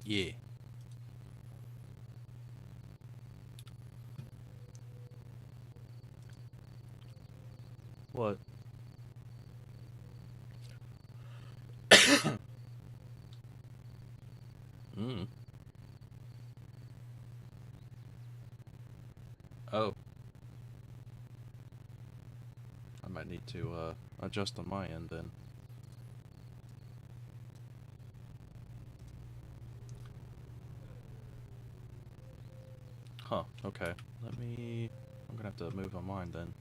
Yeah. What? Mm. Oh. I might need to adjust on my end then. Huh, okay. I'm gonna have to move on mine then.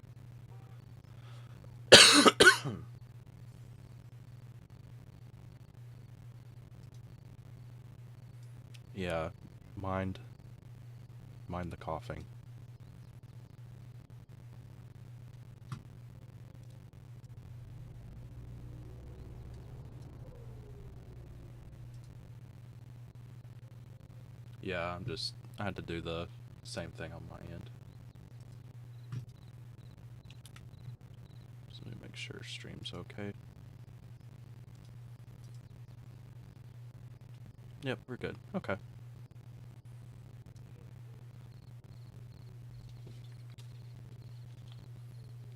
Yeah, mind the coughing. Yeah, I had to do the same thing on my end. Just let me make sure stream's okay. Yep, we're good. Okay.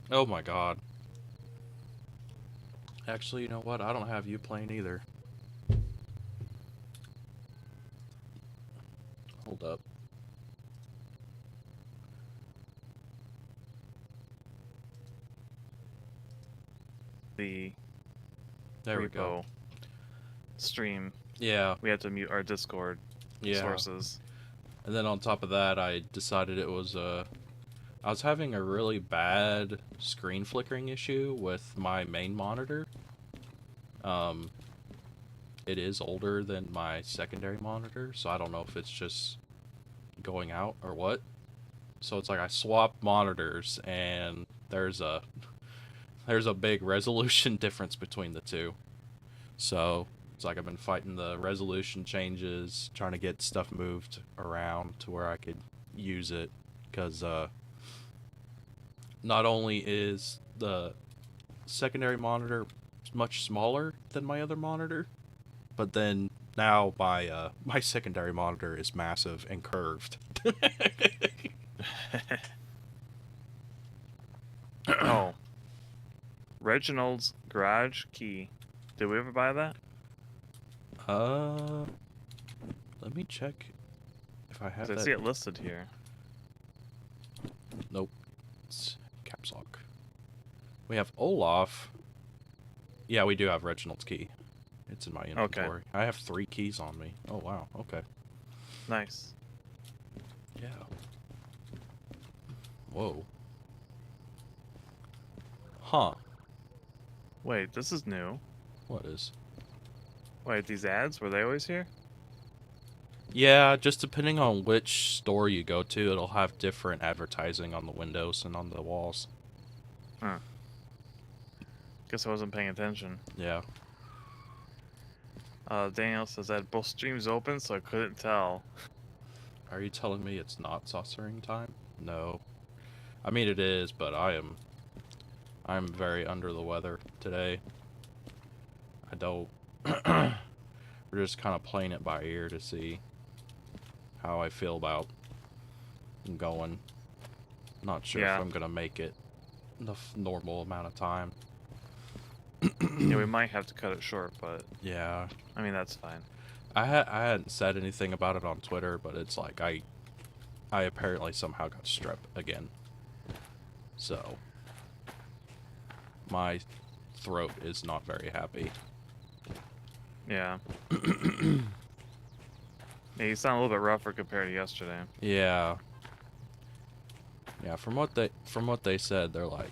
Oh my god. Actually, you know what? I don't have you playing either. Hold up. There we go. Stream. Yeah. We had to mute our Discord sources. And then on top of that, I decided I was having a really bad screen flickering issue with my main monitor. It is older than my secondary monitor, so I don't know if it's just going out or what. So it's like I swapped monitors, and there's a big resolution difference between the two. So it's like I've been fighting the resolution changes, trying to get stuff moved around to where I could use it, because not only is the secondary monitor much smaller than my other monitor, but then now my secondary monitor is massive and curved. Oh. Reginald's garage key. Did we ever buy that? Let me check if I have that. I see it listed here. Nope. It's caps lock. We have Olaf. Yeah, we do have Reginald's key. It's in my inventory. Okay. I have 3 keys on me. Oh, wow. Okay. Nice. Yeah. Whoa. Huh. Wait, this is new. What is? Wait, these ads, were they always here? Yeah, just depending on which store you go to, it'll have different advertising on the windows and on the walls. Huh. Guess I wasn't paying attention. Yeah. Daniel says I had both streams open, so I couldn't tell. Are you telling me it's not saucering time? No. I mean, it is, but I'm very under the weather today. I don't... We're just kind of playing it by ear to see how I feel about going. Not sure if I'm going to make it the normal amount of time. Yeah, we might have to cut it short, but... Yeah. I mean, that's fine. I hadn't said anything about it on Twitter, but it's like I apparently somehow got strep again. So... my throat is not very happy. Yeah. Yeah, you sound a little bit rougher compared to yesterday. Yeah. Yeah, from what they said, they're like,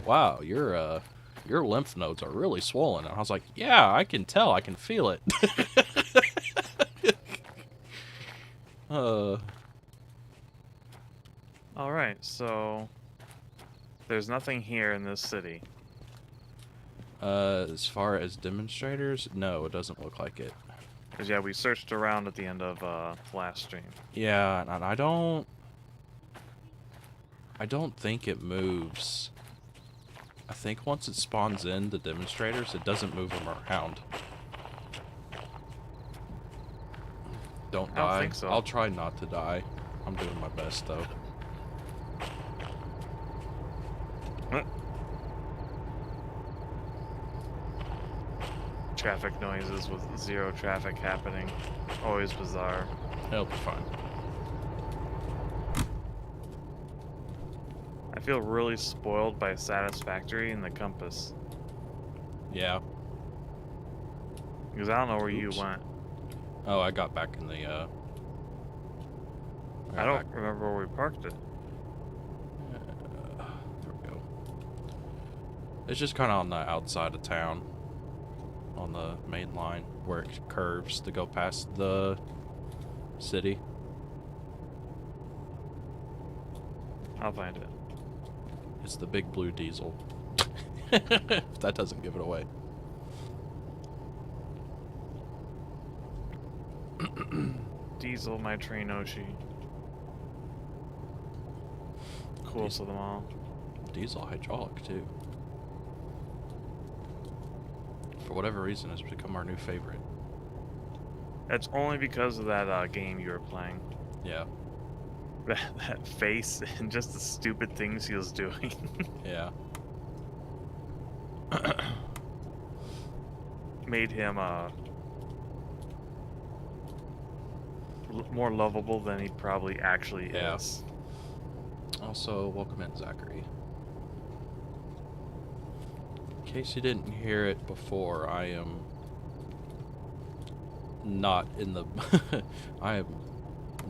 wow, your lymph nodes are really swollen. And I was like, yeah, I can tell, I can feel it. Alright, so there's nothing here in this city. As far as demonstrators, no, it doesn't look like it. Because, yeah, we searched around at the end of last stream. Yeah, and I don't think it moves. I think once it spawns in the demonstrators, it doesn't move them around. Don't I die. don't think so. I'll try not to die. I'm doing my best though. Traffic noises with zero traffic happening. Always bizarre. It'll be fine. I feel really spoiled by Satisfactory and the compass. Yeah. Because I don't know where you Oops. went. Oh, I got back in the, I don't remember where we parked it. There we go. It's just kind of on the outside of town. On the main line where it curves to go past the city. I'll find it. It's the big blue diesel. That doesn't give it away. Diesel, my train Oshi. Coolest of them all. Diesel hydraulic too. For whatever reason, it's become our new favorite. That's only because of that game you were playing. Yeah. That face and just the stupid things he was doing. Yeah. Made him more lovable than he probably actually is. Also, welcome in, Zachary. In case you didn't hear it before, I am not in the I am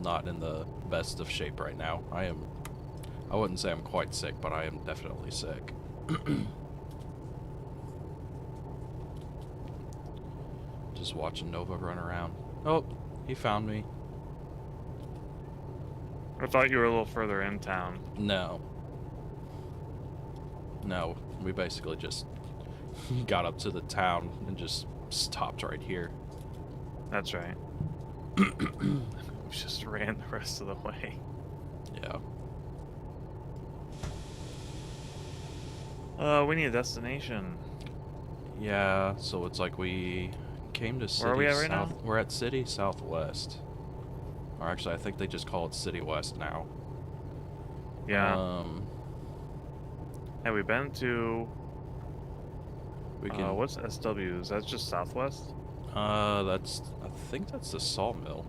not in the best of shape right now. I wouldn't say I'm quite sick, but I am definitely sick. Just watching Nova run around. Oh, he found me. I thought you were a little further in town. No. No, we basically just got up to the town and just stopped right here. That's right. We just ran the rest of the way. Yeah. We need a destination. Yeah, so it's like we came to City Where are we at right South. now? We're at City Southwest. Or actually, I think they just call it City West now. Yeah. Have we been to... We can. what's SW? Is that just Southwest? I think that's the sawmill.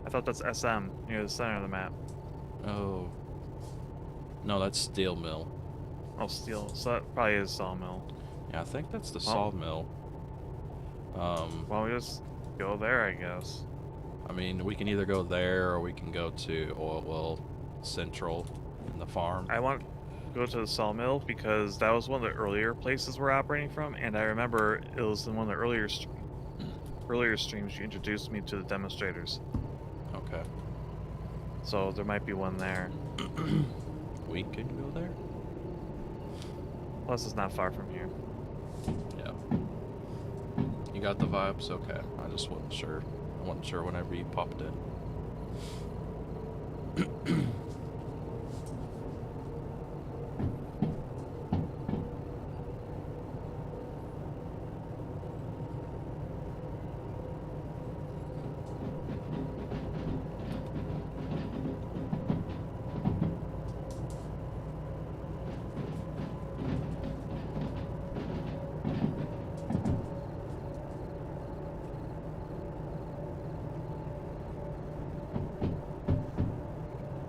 I thought that's SM, near the center of the map. Oh. No, that's Steel Mill. Oh, steel. So that probably is Sawmill. Yeah, I think that's the Oh. sawmill. Well, we just go there, I guess. I mean, we can either go there or we can go to Oil Well Central in the farm. I want to go to the Sawmill because that was one of the earlier places we're operating from, and I remember it was in one of the earlier streams you introduced me to the demonstrators. Okay. So there might be one there. We can go there? Plus, it's not far from here. Yeah. You got the vibes? Okay. I just wasn't sure. I wasn't sure whenever you popped in.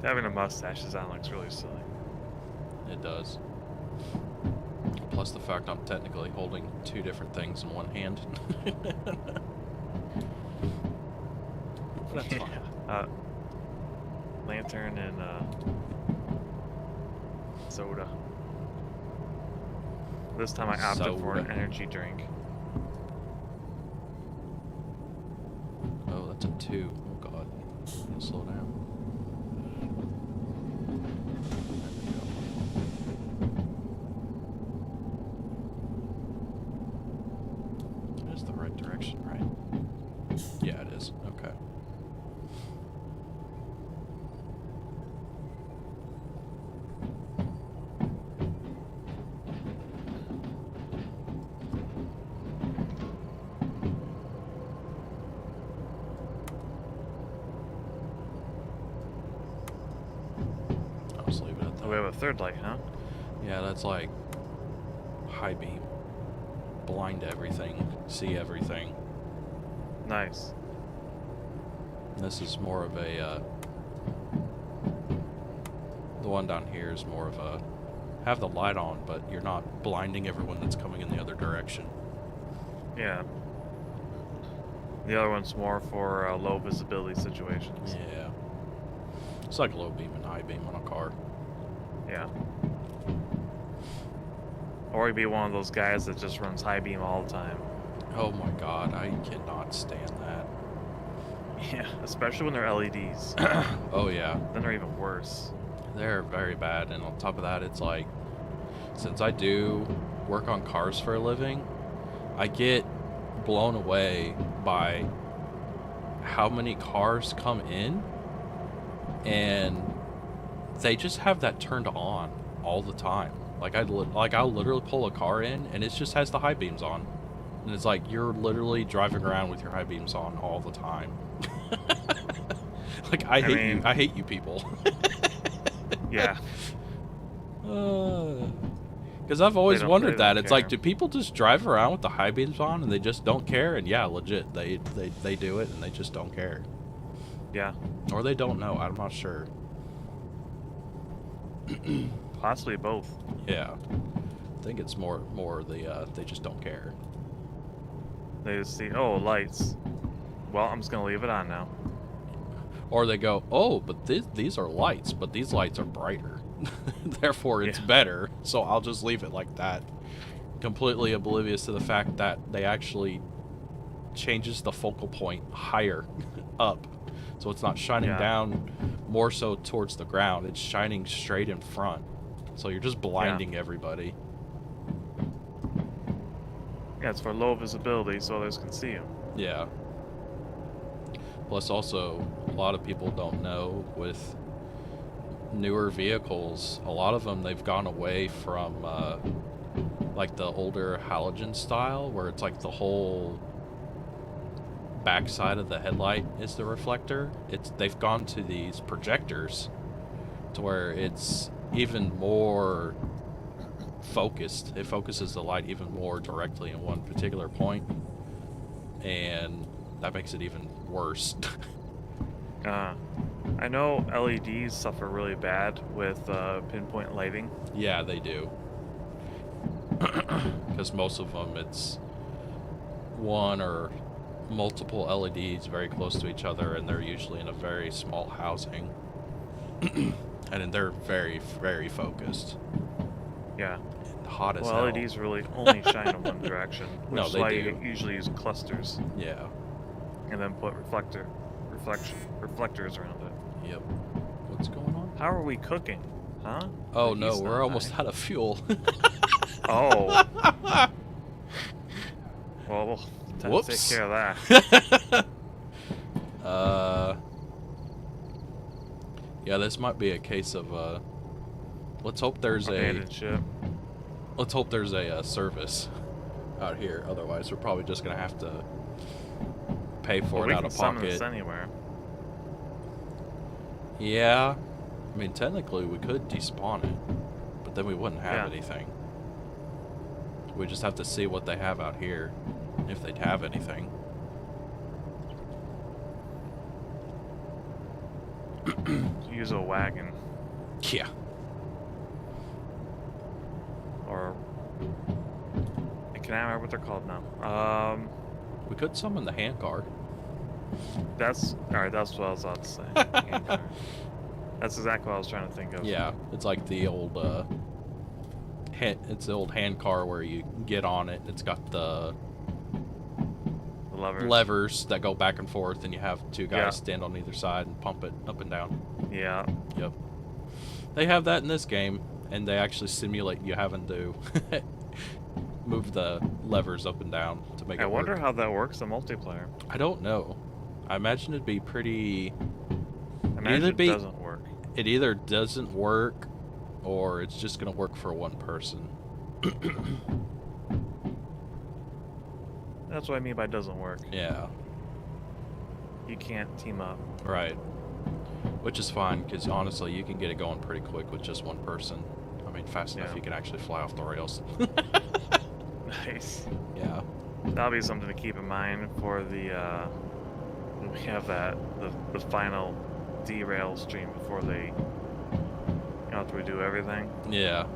Having a mustache design looks really silly. It does. Plus the fact I'm technically holding two different things in one hand. That's fine. Lantern and soda. This time I opted for an Soda. energy drink. Oh, that's a 2. Oh god. Slow down. There we go. That is the right direction, right? Yeah, it is. Okay. third light, huh? Yeah, that's like high beam. Blind everything, see everything. Nice. This is more of a, the one down here is more of a, have the light on, but you're not blinding everyone that's coming in the other direction. Yeah. The other one's more for low visibility situations. Yeah. It's like low beam and high beam on a car. Yeah. Or you'd be one of those guys that just runs high beam all the time. Oh my god, I cannot stand that. Yeah, especially when they're LEDs. Oh yeah. Then they're even worse. They're very bad, and on top of that, it's like, since I do work on cars for a living, I get blown away by how many cars come in, and they just have that turned on all the time. Like I'll literally pull a car in, and it just has the high beams on, and it's like you're literally driving around with your high beams on all the time. Like I hate you people. Yeah. Because I've always wondered that. It's like, do people just drive around with the high beams on and they just don't care? And yeah, legit, they do it and they just don't care. Yeah. Or they don't know. I'm not sure. Possibly both. Yeah. I think it's more the they just don't care. They just see, oh, lights. Well, I'm just gonna leave it on now. Or they go, oh, but these are lights, but these lights are brighter. Therefore, it's better, so I'll just leave it like that. Completely oblivious to the fact that they actually changes the focal point higher up. So it's not shining down more so towards the ground. It's shining straight in front. So you're just blinding everybody. Yeah, it's for low visibility so others can see you. Yeah. Plus also, a lot of people don't know with newer vehicles, a lot of them, they've gone away from like the older halogen style where it's like the whole backside of the headlight is the reflector. They've gone to these projectors to where it's even more focused. It focuses the light even more directly in one particular point, and that makes it even worse. I know LEDs suffer really bad with pinpoint lighting. Yeah, they do. Because most of them, it's one or multiple LEDs very close to each other, and they're usually in a very small housing. And they're very, very focused. Yeah. And hot as hell. Well, LEDs really only shine in one direction, which is why you usually use clusters. Yeah. And then put reflectors around it. Yep. What's going on? How are we cooking? Huh? Oh no, we're almost out of fuel. Oh. Well, we'll have to take care of that. Yeah, this might be a case of let's hope there's let's hope there's a service out here. Otherwise, we're probably just gonna have to pay for it out of pocket. This anywhere. Yeah, I mean technically we could despawn it, but then we wouldn't have anything. We just have to see what they have out here, if they'd have anything. Use a wagon. Yeah. Or I can't remember what they're called now. We could summon the hand car. That's alright. That's what I was about to say. That's exactly what I was trying to think of. Yeah, it's like the old it's the old hand car where you get on it. It's got the levers that go back and forth, and you have two guys stand on either side and pump it up and down. Yeah. Yep. They have that in this game, and they actually simulate you having to move the levers up and down to make it work. I wonder how that works in multiplayer. I don't know. I imagine it'd be pretty... I imagine it doesn't work. It either doesn't work, or it's just going to work for one person. That's what I mean by doesn't work. Yeah. You can't team up. Right. Which is fine, because honestly, you can get it going pretty quick with just one person. I mean, fast enough Yeah. you can actually fly off the rails. Nice. Yeah. That'll be something to keep in mind for the when we have the final derail stream before they after we do everything. Yeah.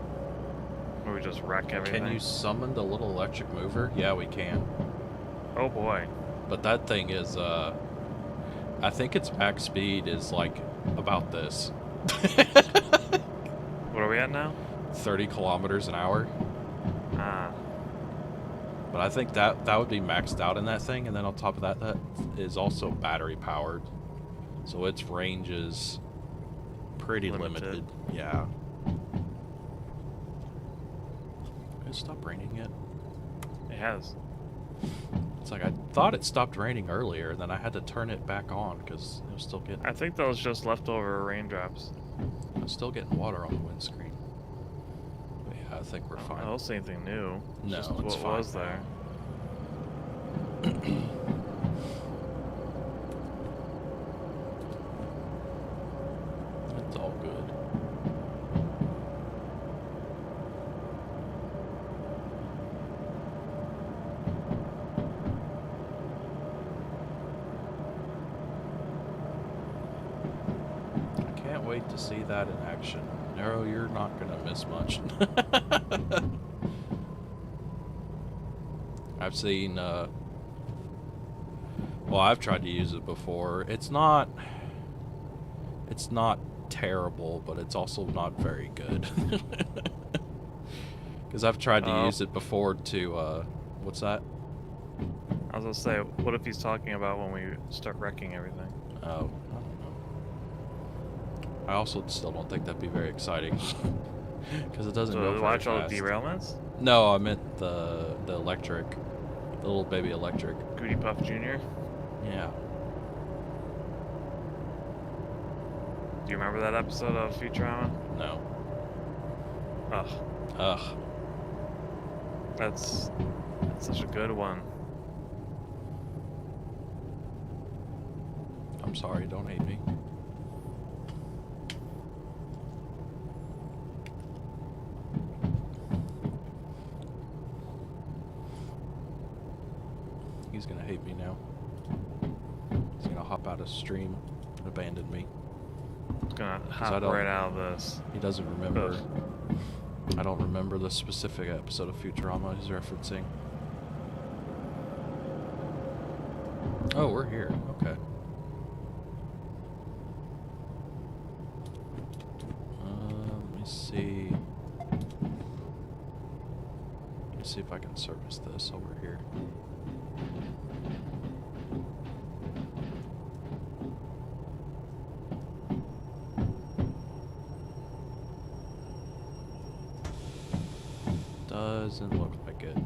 Or we just wreck everything. Can you summon the little electric mover? Yeah, we can. Oh boy. But that thing is, I think its max speed is like about this. What are we at now? 30 kilometers an hour. Ah. But I think that would be maxed out in that thing, and then on top of that, that is also battery powered. So its range is pretty limited. Yeah. It stopped raining yet? It has. It's like I thought it stopped raining earlier, and then I had to turn it back on because it was still getting. I think those just leftover raindrops. I was still getting water on the windscreen. But yeah, I think we're fine. I don't see anything new. No, Just it's what fine was there. It's all good. I can't wait to see that in action. No, you're not gonna miss much. I've seen, well, I've tried to use it before. It's not terrible, but it's also not very good. Because I've tried to use it before to, what's that? I was gonna say, what if he's talking about when we start wrecking everything? Oh, I don't know. I also still don't think that'd be very exciting. Because it doesn't go So very watch all fast. the derailments? No, I meant the electric. The little baby electric. Goody Puff Jr.? Yeah. Do you remember that episode of Futurama? No. Ugh. Ugh. That's such a good one. I'm sorry, don't hate me. He's gonna hate me now. He's gonna hop out of stream and abandon me. It's gonna hop right out of this. He doesn't remember. I don't remember the specific episode of Futurama he's referencing. Oh, we're here. Okay. Let me see. Let me see if I can service this over here. Doesn't look like it.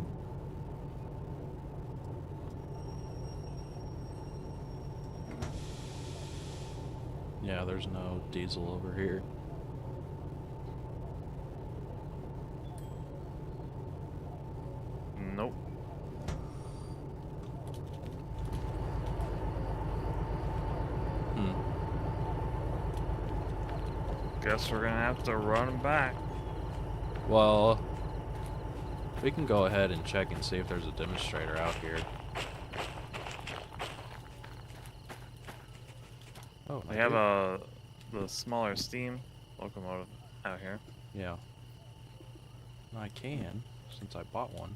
Yeah, there's no diesel over here. Nope. Guess we're gonna have to run him back. Well, we can go ahead and check and see if there's a demonstrator out here. Oh, We have the smaller steam locomotive out here. Yeah. I can, since I bought one.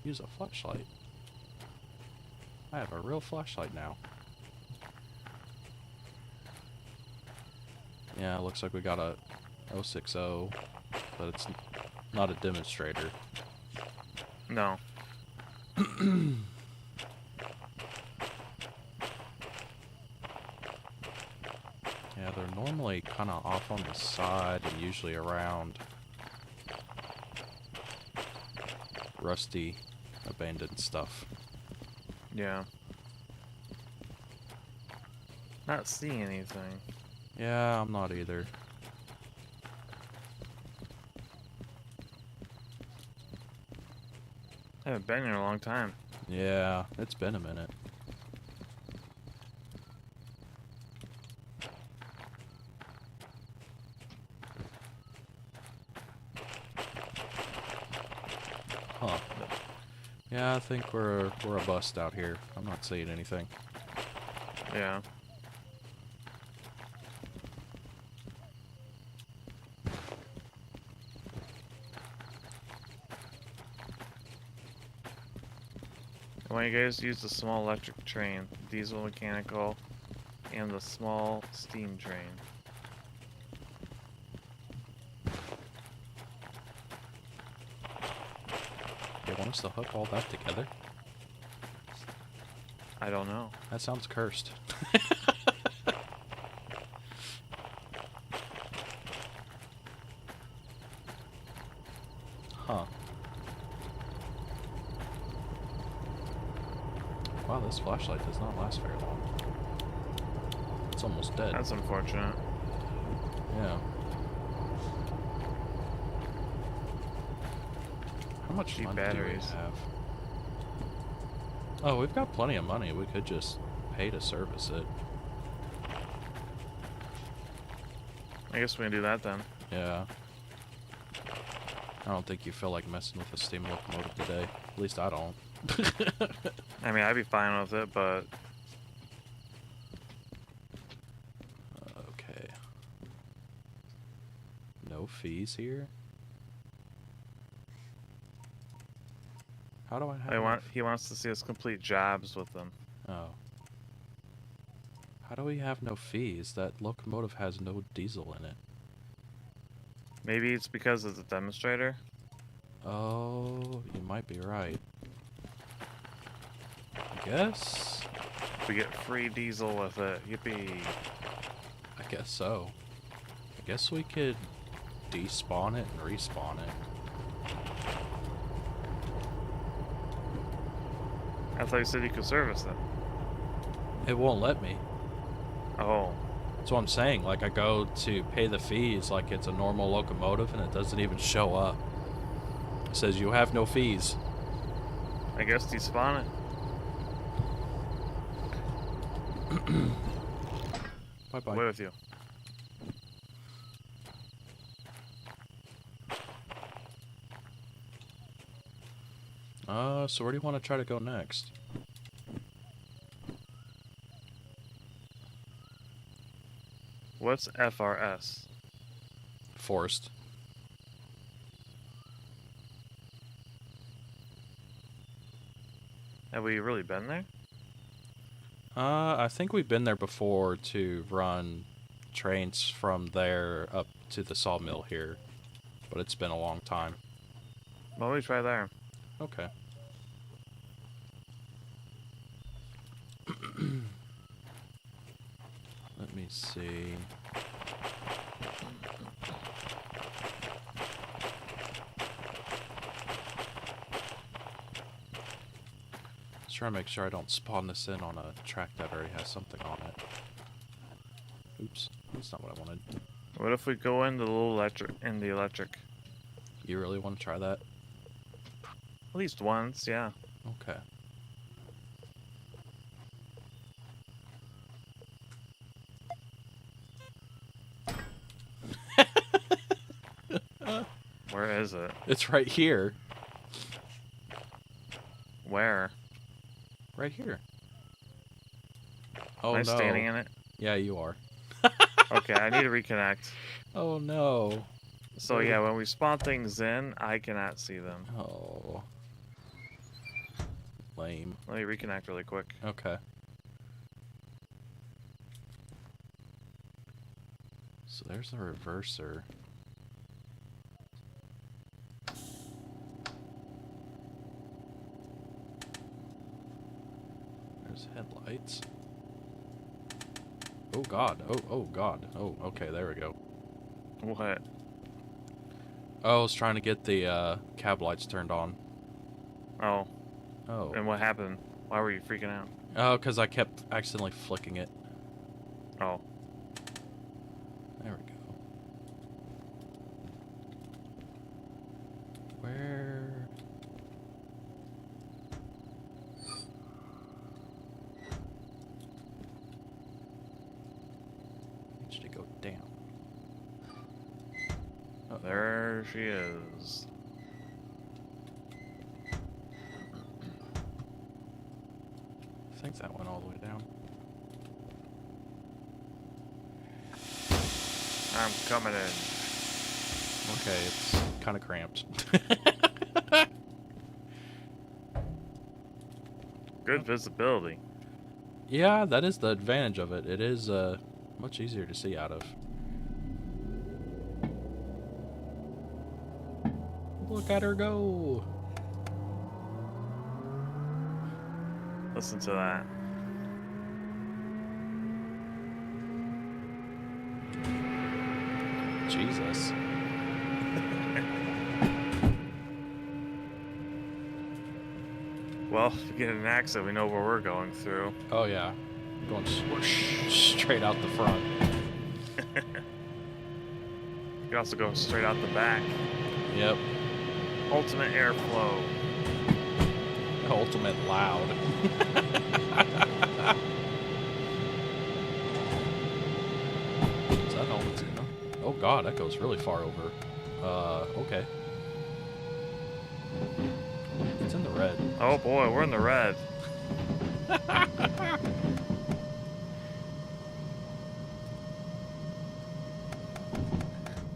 Use a flashlight. I have a real flashlight now. Yeah, it looks like we got a 060, but it's not a demonstrator. No. Yeah, they're normally kind of off on the side and usually around rusty, abandoned stuff. Yeah. Not seeing anything. Yeah, I'm not either. I haven't been here in a long time. Yeah, it's been a minute. Huh. Yeah, I think we're a bust out here. I'm not seeing anything. Yeah. Why don't you guys use the small electric train, diesel mechanical, and the small steam train? They want us to hook all that together? I don't know. That sounds cursed. Huh. Wow, this flashlight does not last very long. It's almost dead. That's unfortunate. Yeah. How much Cheap money batteries. do we have? Oh, we've got plenty of money. We could just pay to service it. I guess we can do that then. Yeah. I don't think you feel like messing with a steam locomotive today. At least I don't. I mean, I'd be fine with it, but Okay. No fees here? How do I have he wants to see us complete jobs with them. Oh. How do we have no fees? That locomotive has no diesel in it. Maybe it's because of the demonstrator. Oh, you might be right. I guess? We get free diesel with it. Yippee. I guess so. I guess we could despawn it and respawn it. I thought you said you could service it. It won't let me. Oh. That's what I'm saying. Like, I go to pay the fees like it's a normal locomotive and it doesn't even show up. It says you have no fees. I guess despawn it. Bye-bye. Away with you. So where do you want to try to go next? What's FRS? Forest. Have we really been there? I think we've been there before to run trains from there up to the sawmill here, but it's been a long time. Why don't we try there? Okay. Let me see. Just trying to make sure I don't spawn this in on a track that already has something on it. Oops, that's not what I wanted. What if we go in the little electric? You really want to try that? At least once, yeah. Okay. Where is it? It's right here. Where? Right here. Oh Am I no. standing in it? Yeah, you are. Okay, I need to reconnect. Oh no. So yeah, when we spawn things in, I cannot see them. Oh. Lame. Let me reconnect really quick. Okay. So there's the reverser. There's headlights. Oh god. Oh god. Oh, okay, there we go. What? Oh, I was trying to get the cab lights turned on. Oh. Oh. And what happened? Why were you freaking out? Oh, because I kept accidentally flicking it. Oh. There we go. Where? Needs to go down. There she is. I think that went all the way down. I'm coming in. Okay, it's kind of cramped. Good visibility. Yeah, that is the advantage of it. It is much easier to see out of. Look at her go! Listen to that. Jesus. Well, if we get in an accident, we know where we're going through. Oh yeah, going straight out the front. You can also go straight out the back. Yep. Ultimate airflow. Ultimate loud. Is that all it's in? Oh god, that goes really far over. Okay. It's in the red. Oh boy, we're in the red.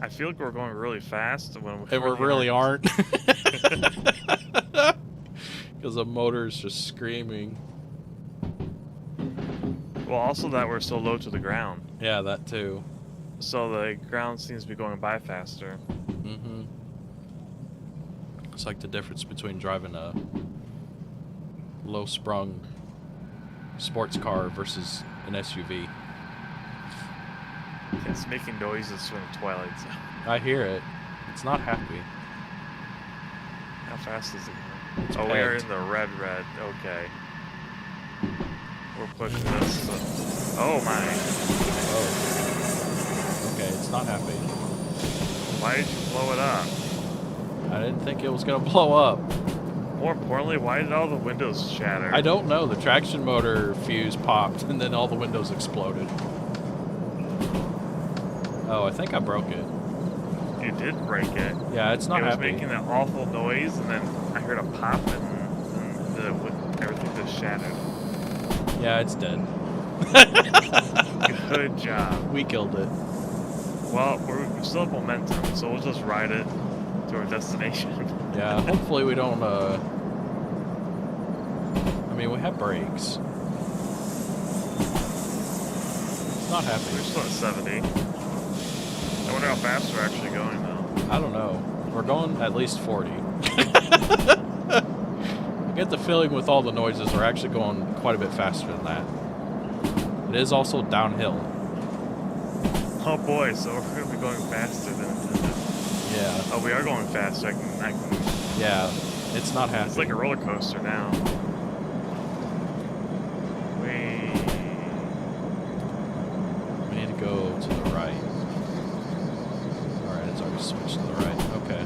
I feel like we're going really fast when And we really aren't. Because the motor's just screaming. Well, also that we're so low to the ground. Yeah, that too. So the ground seems to be going by faster. Mm-hmm. It's like the difference between driving a low-sprung sports car versus an SUV. It's making noises from the Twilight Zone. I hear it. It's not happy. How fast is it going? It's Oh, we are pegged. in the red. Okay. We're pushing this. Oh my. Oh. Okay, it's not happy. Why did you blow it up? I didn't think it was gonna blow up. More importantly, why did all the windows shatter? I don't know. The traction motor fuse popped and then all the windows exploded. Oh, I think I broke it. You did break it. Yeah, it's not It was happy. making that awful noise, and then I heard a pop, and everything just shattered. Yeah, it's dead. Good job. We killed it. Well, we still have momentum, so we'll just ride it to our destination. Yeah, hopefully we don't, I mean, we have brakes. It's not happy. We're still at 70. I wonder how fast we're actually going, though. I don't know. We're going at least 40. I get the feeling with all the noises we're actually going quite a bit faster than that. It is also downhill. Oh boy, so we're going to be going faster than intended. Yeah. Oh, we are going faster. I can. Yeah. It's not happy. It's like a roller coaster now. We need to go to the right. Alright, it's already switched to the right. Okay.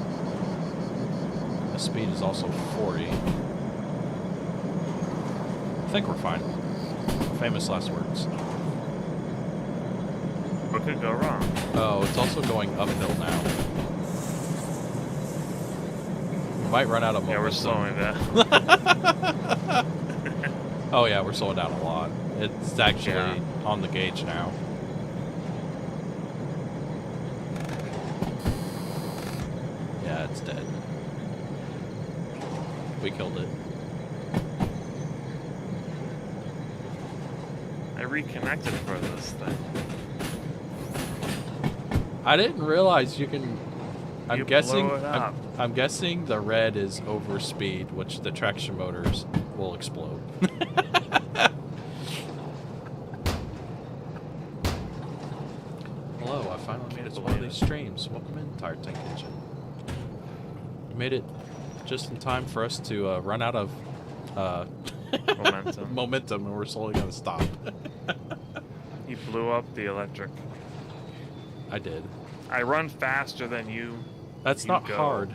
The speed is also 40. I think we're fine. Famous last words. What could go wrong? Oh, it's also going uphill now. We might run out of momentum. Yeah, we're slowing down. Oh yeah, we're slowing down a lot. It's actually Yeah. on the gauge now. Yeah, it's dead. We killed it. I reconnected for this thing. I didn't realize you can. I'm You guessing. blow it up. I'm guessing the red is over speed, which the traction motors will explode. Hello, I finally made it to one of these streams. Welcome in, Tire Tank Engine. You made it just in time for us to run out of Momentum. momentum, and we're slowly gonna stop. You blew up the electric. I did. I run faster than you. That's You not go. hard.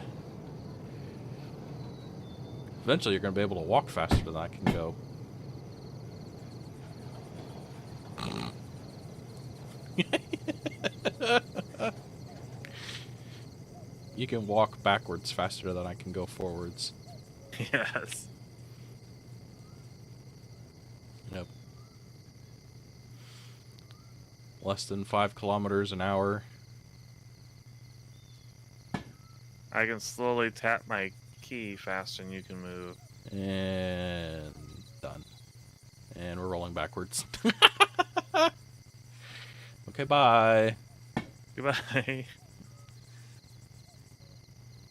Eventually, you're gonna be able to walk faster than I can go. You can walk backwards faster than I can go forwards. Yes. Less than 5 kilometers an hour. I can slowly tap my key faster than you can move. And done. And we're rolling backwards. Okay, bye. Goodbye.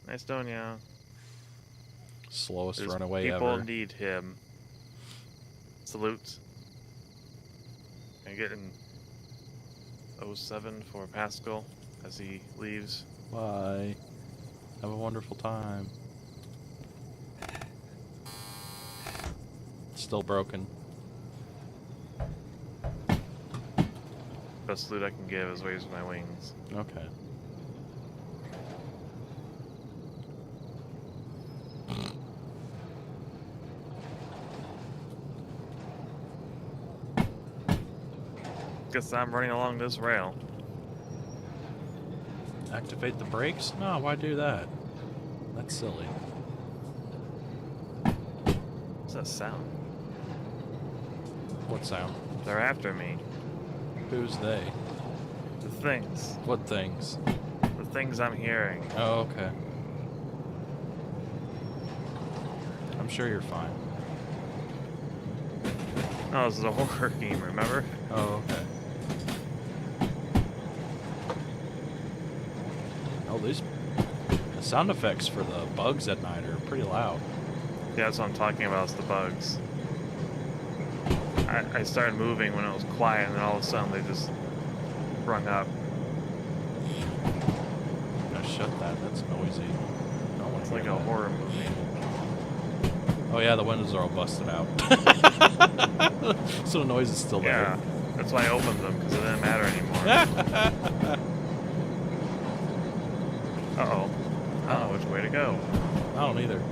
Nice knowing ya. Slowest There's runaway people ever. need him. Salute. I get an 07 for Pascal as he leaves. Bye. Have a wonderful time. Still broken. Best salute I can give is raise my wings. Okay. Guess I'm running along this rail. Activate the brakes? No, why do that? That's silly. What's that sound? What sound? They're after me. Who's they? The things. What things? The things I'm hearing. Oh, okay. I'm sure you're fine. Oh, this is a horror game, remember? Oh, okay. Oh, the sound effects for the bugs at night are pretty loud. Yeah, that's what I'm talking about, is the bugs. I started moving when it was quiet, and then all of a sudden they just sprung up. Now shut that, that's noisy. No one It's like a horror movie. Oh yeah, the windows are all busted out. So the noise is still there. Yeah, that's why I opened them, because it didn't matter anymore. Uh-oh. I don't know which way to go. I don't either.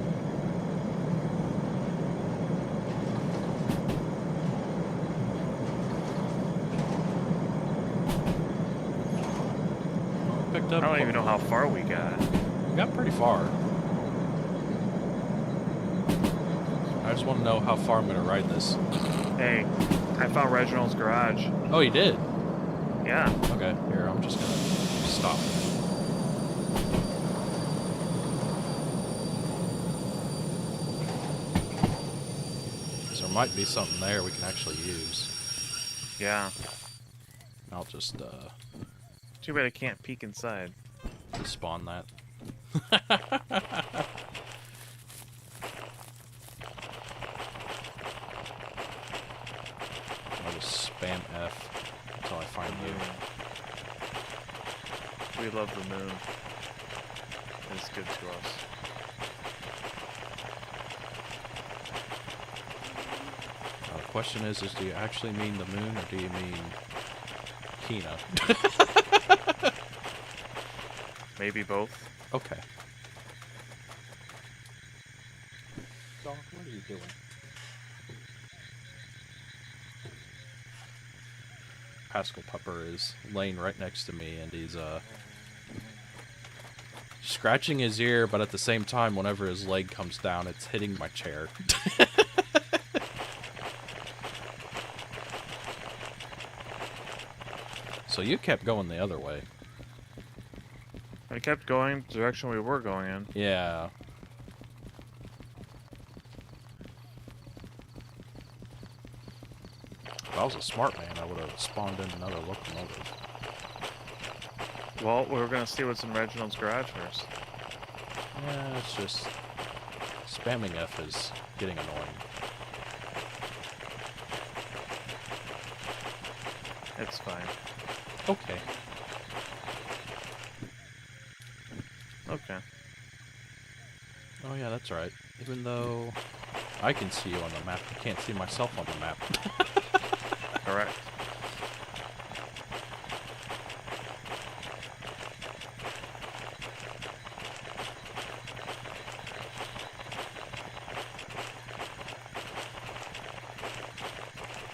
Picked up. I don't even know how far we got. We got pretty far. I just want to know how far I'm going to ride this. Hey, I found Reginald's garage. Oh, you did? Yeah. Okay, here, I'm just going to stop. Because there might be something there we can actually use. Yeah. I'll just, Too bad I can't peek inside. spawn that. I'll just spam F until I find you. We love the moon. It's good to us. The question is do you actually mean the moon or do you mean Kina? Maybe both. Okay. Doc, what are you doing? Pascal Pepper is laying right next to me and he's scratching his ear, but at the same time whenever his leg comes down it's hitting my chair. So you kept going the other way. I kept going the direction we were going in. Yeah. If I was a smart man, I would have spawned in another locomotive. Well, we were gonna see what's in Reginald's garage first. Yeah, it's just spamming F is getting annoying. It's fine. Okay. Okay. Oh yeah, that's right. Even though I can see you on the map, I can't see myself on the map. Correct.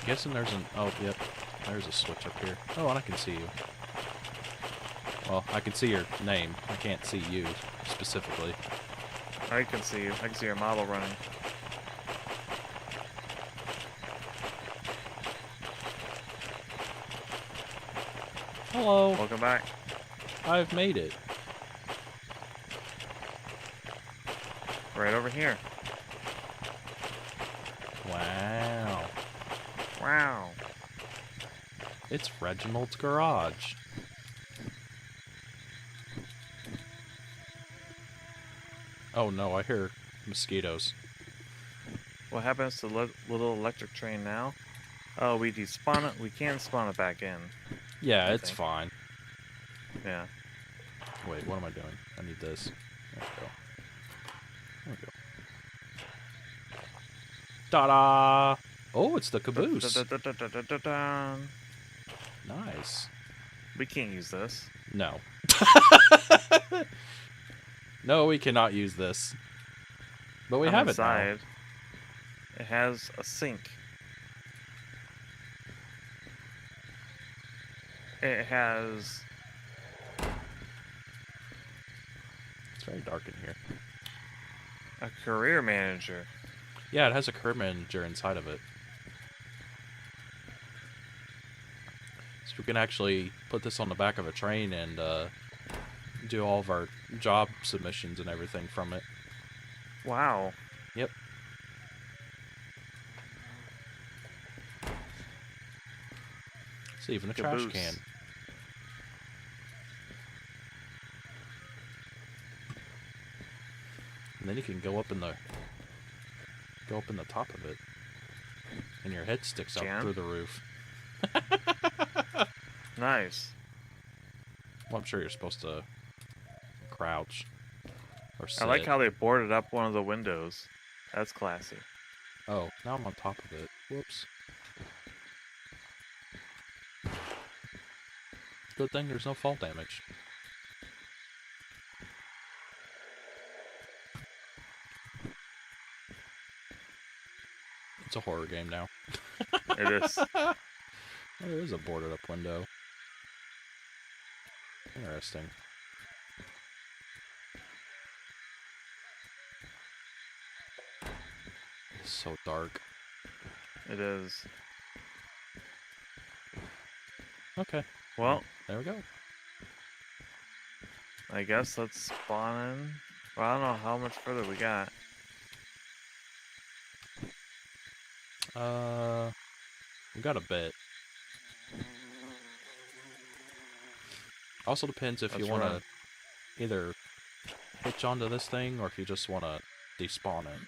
Guessing there's an... Oh, yep. There's a switch up here. Oh, and I can see you. Well, I can see your name. I can't see you, specifically. I can see you. I can see your model running. Hello. Welcome back. I've made it. Right over here. Wow. Wow. It's Reginald's garage. Oh no, I hear mosquitoes. What happens to the little electric train now? Oh, we despawn it. We can spawn it back in. Yeah, I it's think. fine. Yeah. Wait, what am I doing? I need this. There we go. There we go. Ta-da! Oh, it's the caboose. Nice. We can't use this. No. No, we cannot use this. But we have inside, it it has a sink. It has... It's very dark in here. a career manager. Yeah, it has a career manager inside of it. So we can actually put this on the back of a train and do all of our job submissions and everything from it. Wow. Yep. It's even a trash Caboose. can. And then you can go up in the top of it, and your head sticks out Jam? through the roof. Nice. Well, I'm sure you're supposed to crouch or sit. I like how they boarded up one of the windows. That's classy. Oh, now I'm on top of it. Whoops. Good thing there's no fall damage. It's a horror game now. It is. There is a boarded up window. Interesting. It's so dark. It is. Okay. Well, There we go. I guess let's spawn in. Well, I don't know how much further we got. We got a bit. Also depends if you want to either hitch onto this thing or if you just want to despawn it.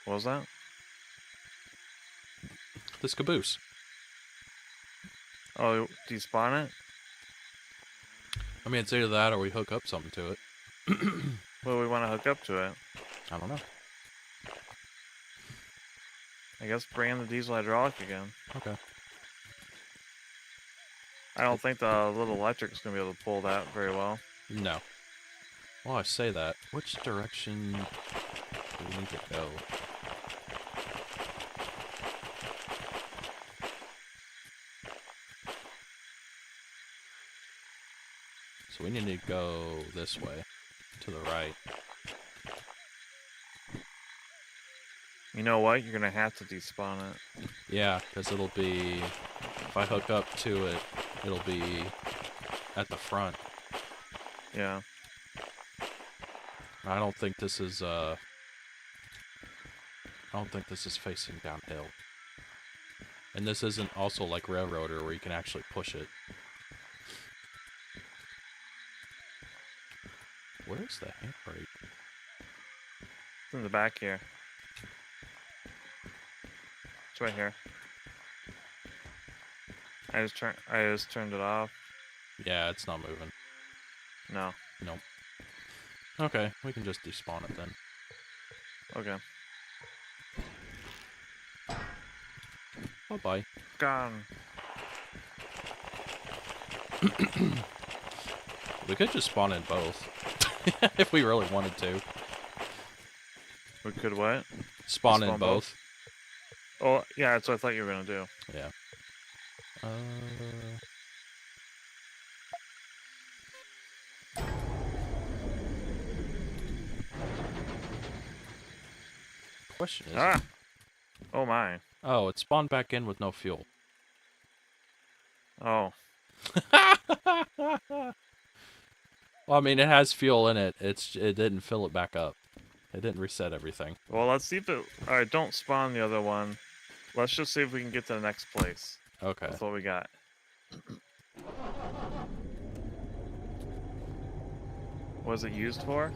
What was that? This caboose. Oh, despawn it? I mean, it's either that or we hook up something to it. Well, we want to hook up to it. I don't know. I guess bring in the diesel hydraulic again. Okay. I don't think the little electric is going to be able to pull that very well. No. Well, I say that. Which direction do we need to go? So we need to go this way, to the right. You know what? You're going to have to despawn it. Yeah, because it'll be, if I hook up to it, it'll be at the front. Yeah. I don't think this is, I don't think this is facing downhill. And this isn't also like Railroader where you can actually push it. Where's the handbrake? It's in the back here. It's right here. I just turned it off. Yeah, it's not moving. No. Nope. Okay, we can just despawn it then. Okay. Bye-bye. Gone. We could just spawn in both. If we really wanted to. We could what? Spawn in Spawn both. Oh, yeah, that's what I thought you were going to do. Yeah. Question is... Ah! Oh my. Oh, it spawned back in with no fuel. Oh. Well, I mean, it has fuel in it. It didn't fill it back up. It didn't reset everything. Well, let's see if it... Alright, don't spawn the other one. Let's just see if we can get to the next place. Okay. That's what we got. What is it used for?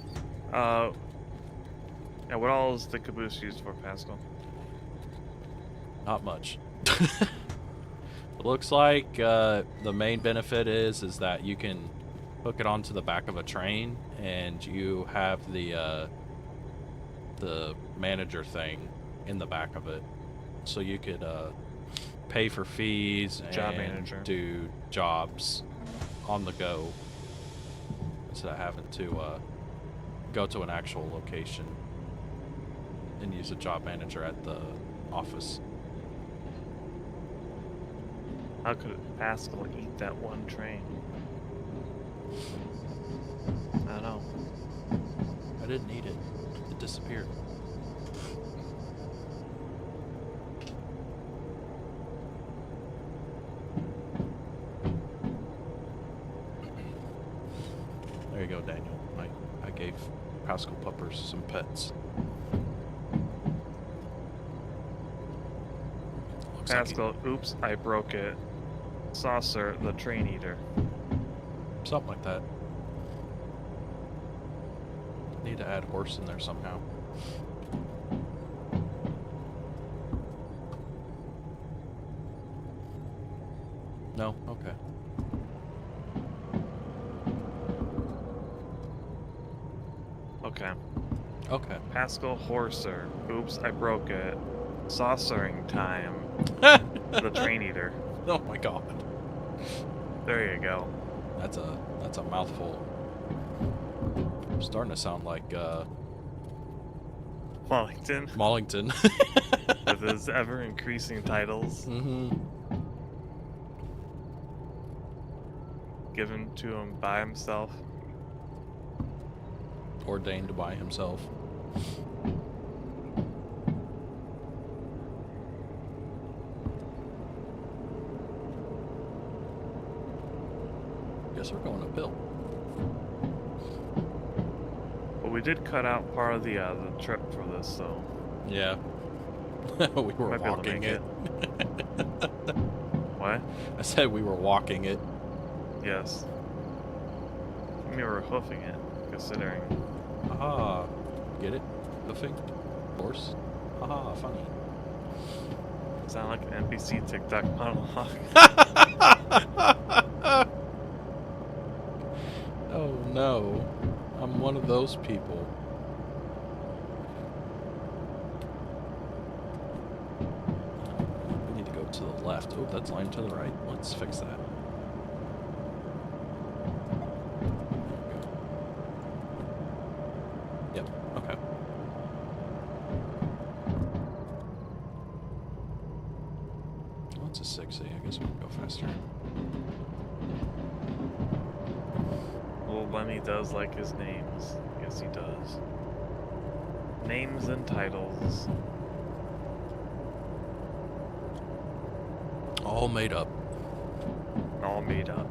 Yeah, what all is the caboose used for, Pascal? Not much. It looks like the main benefit is that you can hook it onto the back of a train, and you have the manager thing in the back of it, so you could pay for fees and do jobs on the go instead of having to go to an actual location and use a job manager at the office. How could Pascal eat that one train? I don't know. I didn't eat it. It disappeared. There you go, Daniel. I gave Pascal Puppers some pets. Looks Pascal, oops, I broke it. Saucer, the train eater. Something like that. Need to add horse in there somehow. No? Okay. Okay. Okay. Pascal Horser. Oops, I broke it. Saucering time. The train eater. Oh my god. There you go. That's a mouthful. Starting to sound like Wellington. Mollington. With his ever increasing titles. Mm-hmm. Given to him by himself. Ordained by himself. Guess we're going uphill. But we did cut out part of the trip for this, so... Yeah. We were might be able to walking make it. What? I said we were walking it. Yes. I mean, we were hoofing it, considering. Aha. Get it? Hoofing? Horse? Haha, funny. Sound like an NPC TikTok monologue. Oh no. I'm one of those people. We need to go to the left. Oh, that's lined to the right. Let's fix that. Yep, okay. Well, it's a 60. I guess we can go faster. Little Lenny does like his names. Yes, he does. Names and titles. All made up. All made up.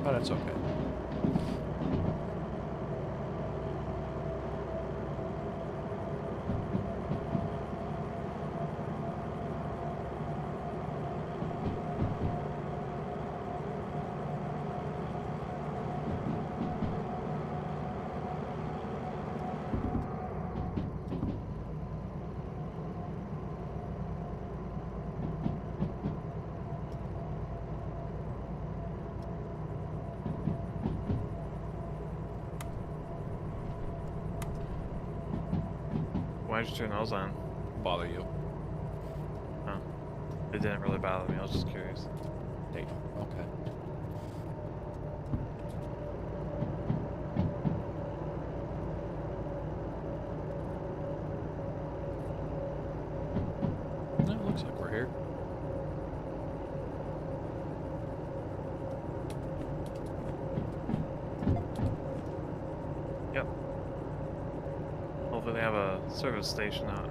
But it's okay. Why'd you turn those on? Bother you. Oh. It didn't really bother me, I was just curious. Damn. Okay. No, it looks like we're here. service station out.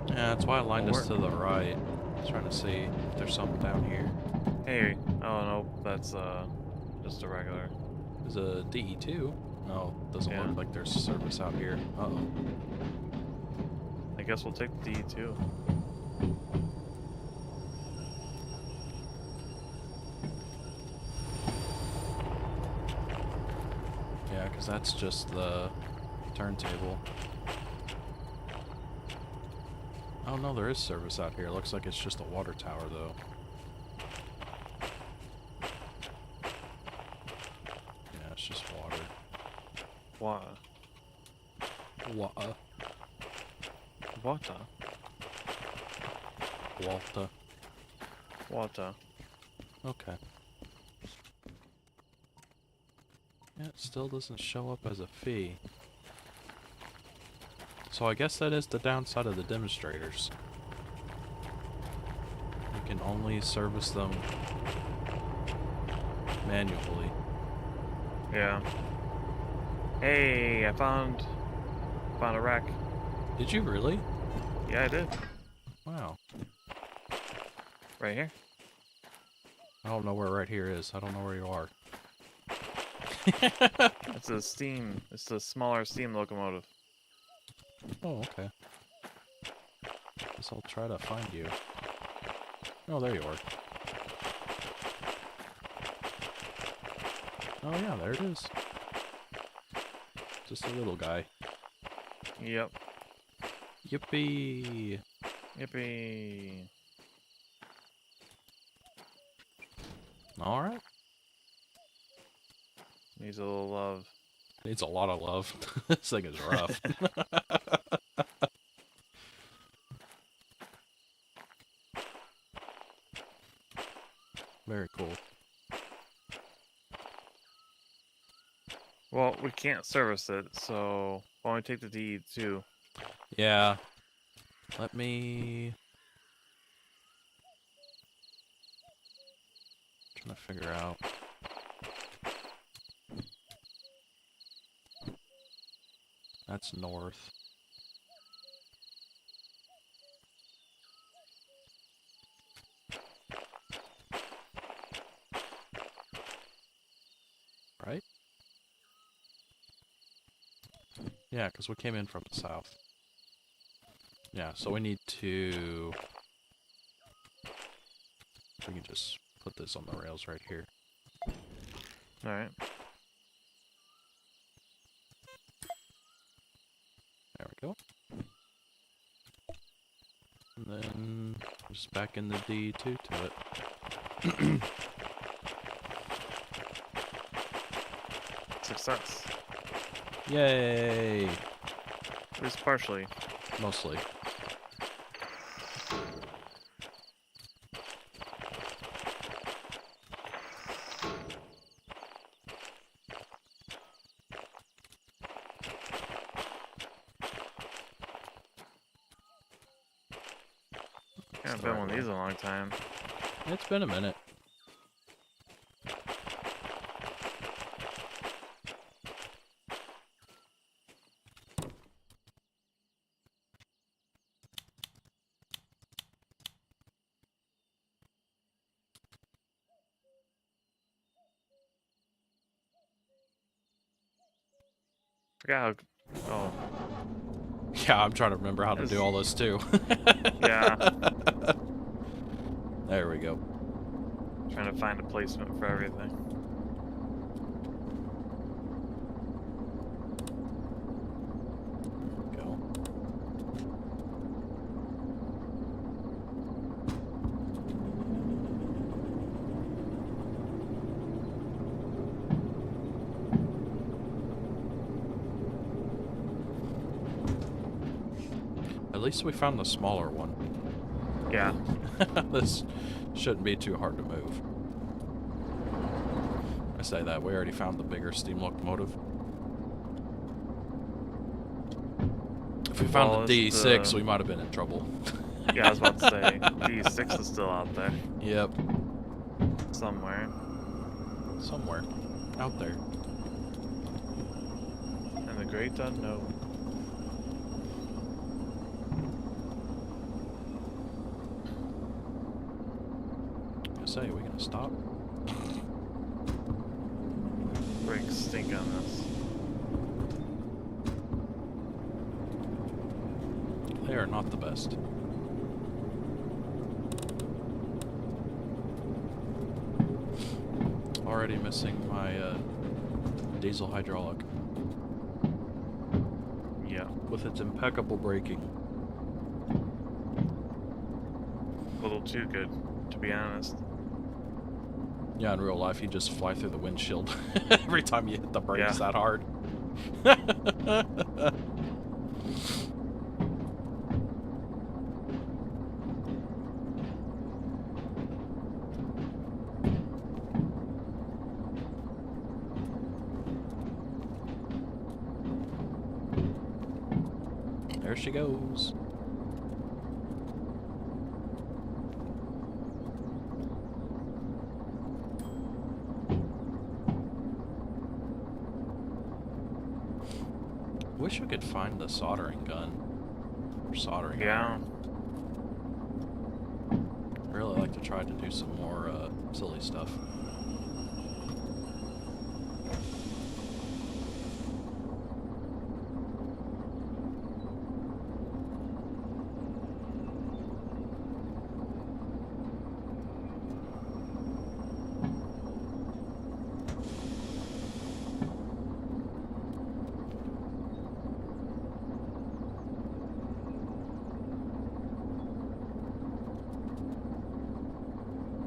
Yeah, that's why I lined Well, us to the right. I was trying to see if there's something down here. Hey, oh no, that's just a regular. There's a DE2. No, doesn't Yeah. look like there's service out here. Uh-oh. I guess we'll take the D2. Yeah, because that's just the turntable. Oh no, there is service out here. Looks like it's just a water tower, though. Yeah, it's just water. Water. Water. Water. Water. Water. Okay. Yeah, it still doesn't show up as a fee. So I guess that is the downside of the demonstrators. You can only service them manually. Yeah. Hey, I found a wreck. Did you really? Yeah, I did. Wow. Right here. I don't know where right here is. I don't know where you are. It's a steam. It's a smaller steam locomotive. Oh, okay. Guess I'll try to find you. Oh, there you are. Oh yeah, there it is. Just a little guy. Yep. Yippee! Yippee. Alright. Needs a little love. Needs a lot of love. This thing is rough. Very cool. Well, we can't service it, so why don't we take the D2? Yeah. Let me... trying to figure out... That's north. Right? Yeah, because we came in from the south. Yeah, so we need to... We can just put this on the rails right here. Alright. There we go. And then just back in the D2 to it. Success. Yay! At least partially. Mostly. I haven't been one of these in a long time. It's been a minute. Forgot how... Oh. Yeah, I'm trying to remember how to do all this too. Yeah. There we go. Trying to find a placement for everything. Go. At least we found the smaller one. Yeah. This shouldn't be too hard to move. I say that, we already found the bigger steam locomotive. If we found the D6, we might have been in trouble. Yeah, I was about to say, D6 is still out there. Yep. Somewhere. Somewhere. Out there. In the great unknown. say, are we gonna stop? Brakes stink on this. They are not the best. Already missing my diesel hydraulic. Yeah. With its impeccable braking. A little too good, to be honest. Yeah, in real life, you just fly through the windshield every time you hit the brakes that hard. There she goes. Wish we could find the soldering gun. Or soldering iron. I'd really like to try to do some more silly stuff.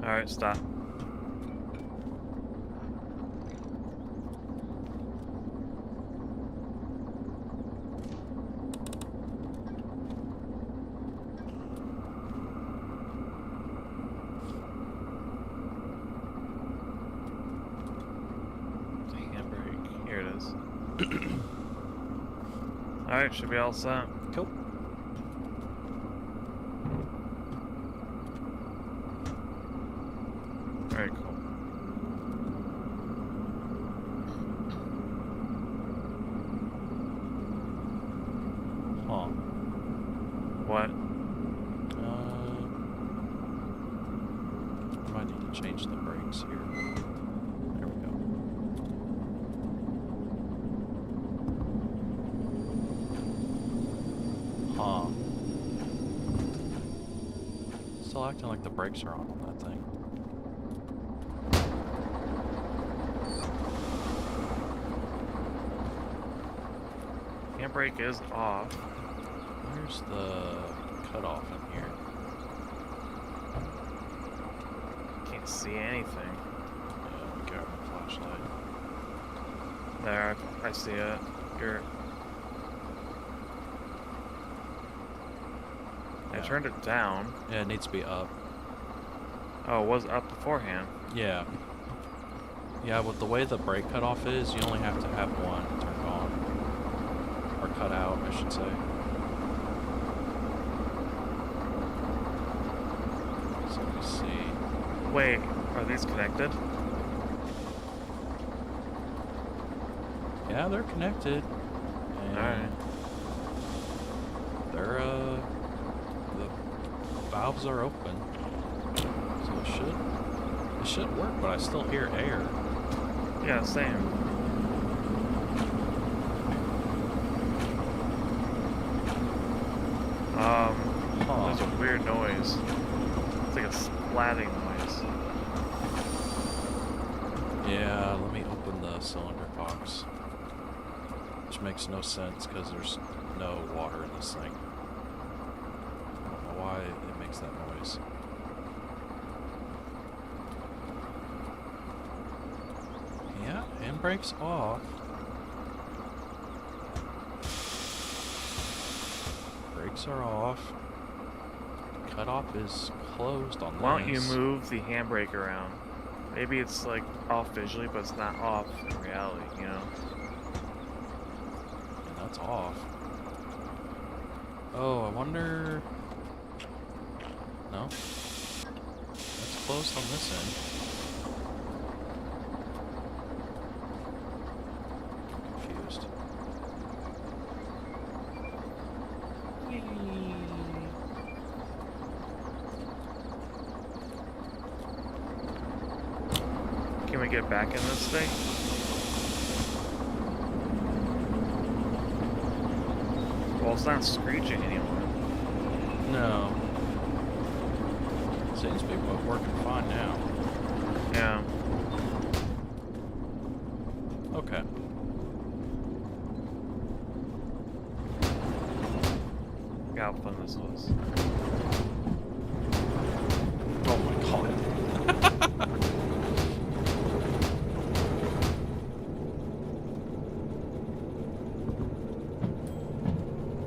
Alright, stop. Handbrake. Here it is. Alright, should be all set. Cool. Very cool. Huh. What? I might need to change the brakes here. There we go. Huh. Still acting like the brakes are on that thing. Handbrake is off. Where's the cutoff in here? Can't see anything. Yeah, let me grab my flashlight. There, I see it. You're... I turned it down. Yeah, it needs to be up. Oh, it was up beforehand. Yeah. Yeah, with the way the brake cutoff is, you only have to have one turned on. Or cut out, I should say. So let me see. Wait, are these connected? Yeah, they're connected. And Alright. they're, the valves are open. So it should work, but I still hear air. Yeah, same. There's a weird noise. It's like a splatting noise. Yeah, let me open the cylinder box. Which makes no sense because there's no water in this thing. I don't know why it makes that noise. Yeah, handbrake's off. Brakes are off. Cutoff is closed on this. Why don't you move the handbrake around? Maybe it's like off visually, but it's not off in reality, you know? And that's off. Oh, I wonder... No? That's closed on this end. Confused. we get back in this state? Well, it's not screeching anymore. No. Seems to be working fine now. Yeah. Okay. Look how fun this was. Oh my god.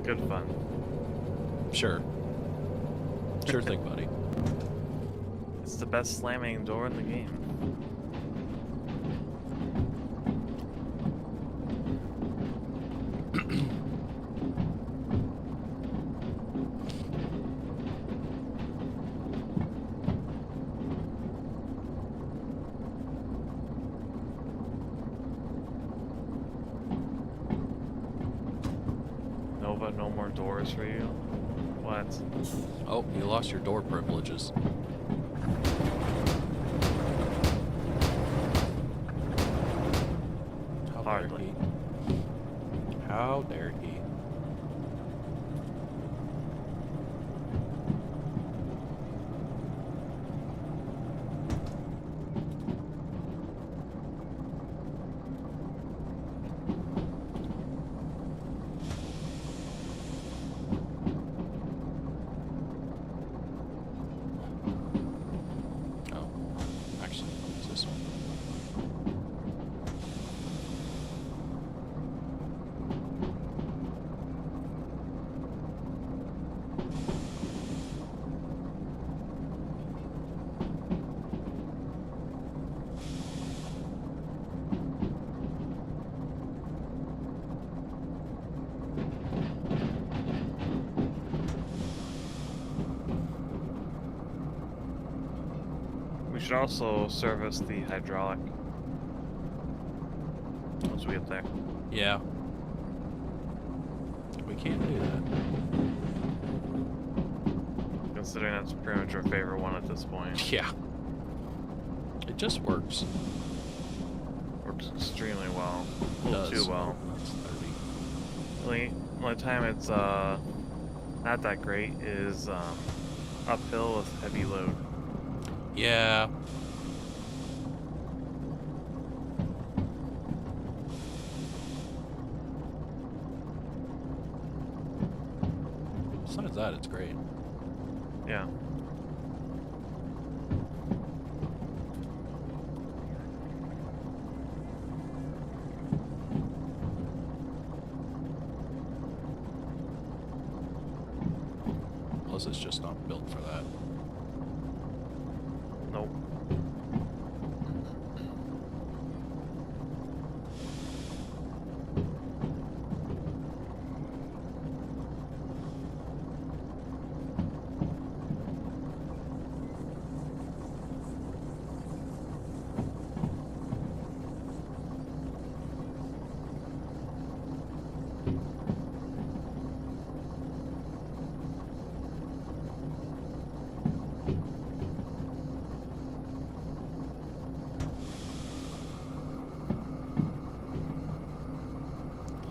Good fun. Sure. Sure thing, buddy. It's the best slamming door in the game. Nova, no more doors for you? What? Oh, you lost your door privileges. How dare Hardly. he? How dare he? Oh, actually, it's this one. We should also service the hydraulic once we get there. Yeah. We can't do that. Considering that's pretty much our favorite one at this point. Yeah. It just works. Works extremely well. A It little does. too well. That's 30. Only time it's not that great is uphill with heavy load. Yeah. Besides that, it's great. Yeah. Plus, it's just not built for that. Nope.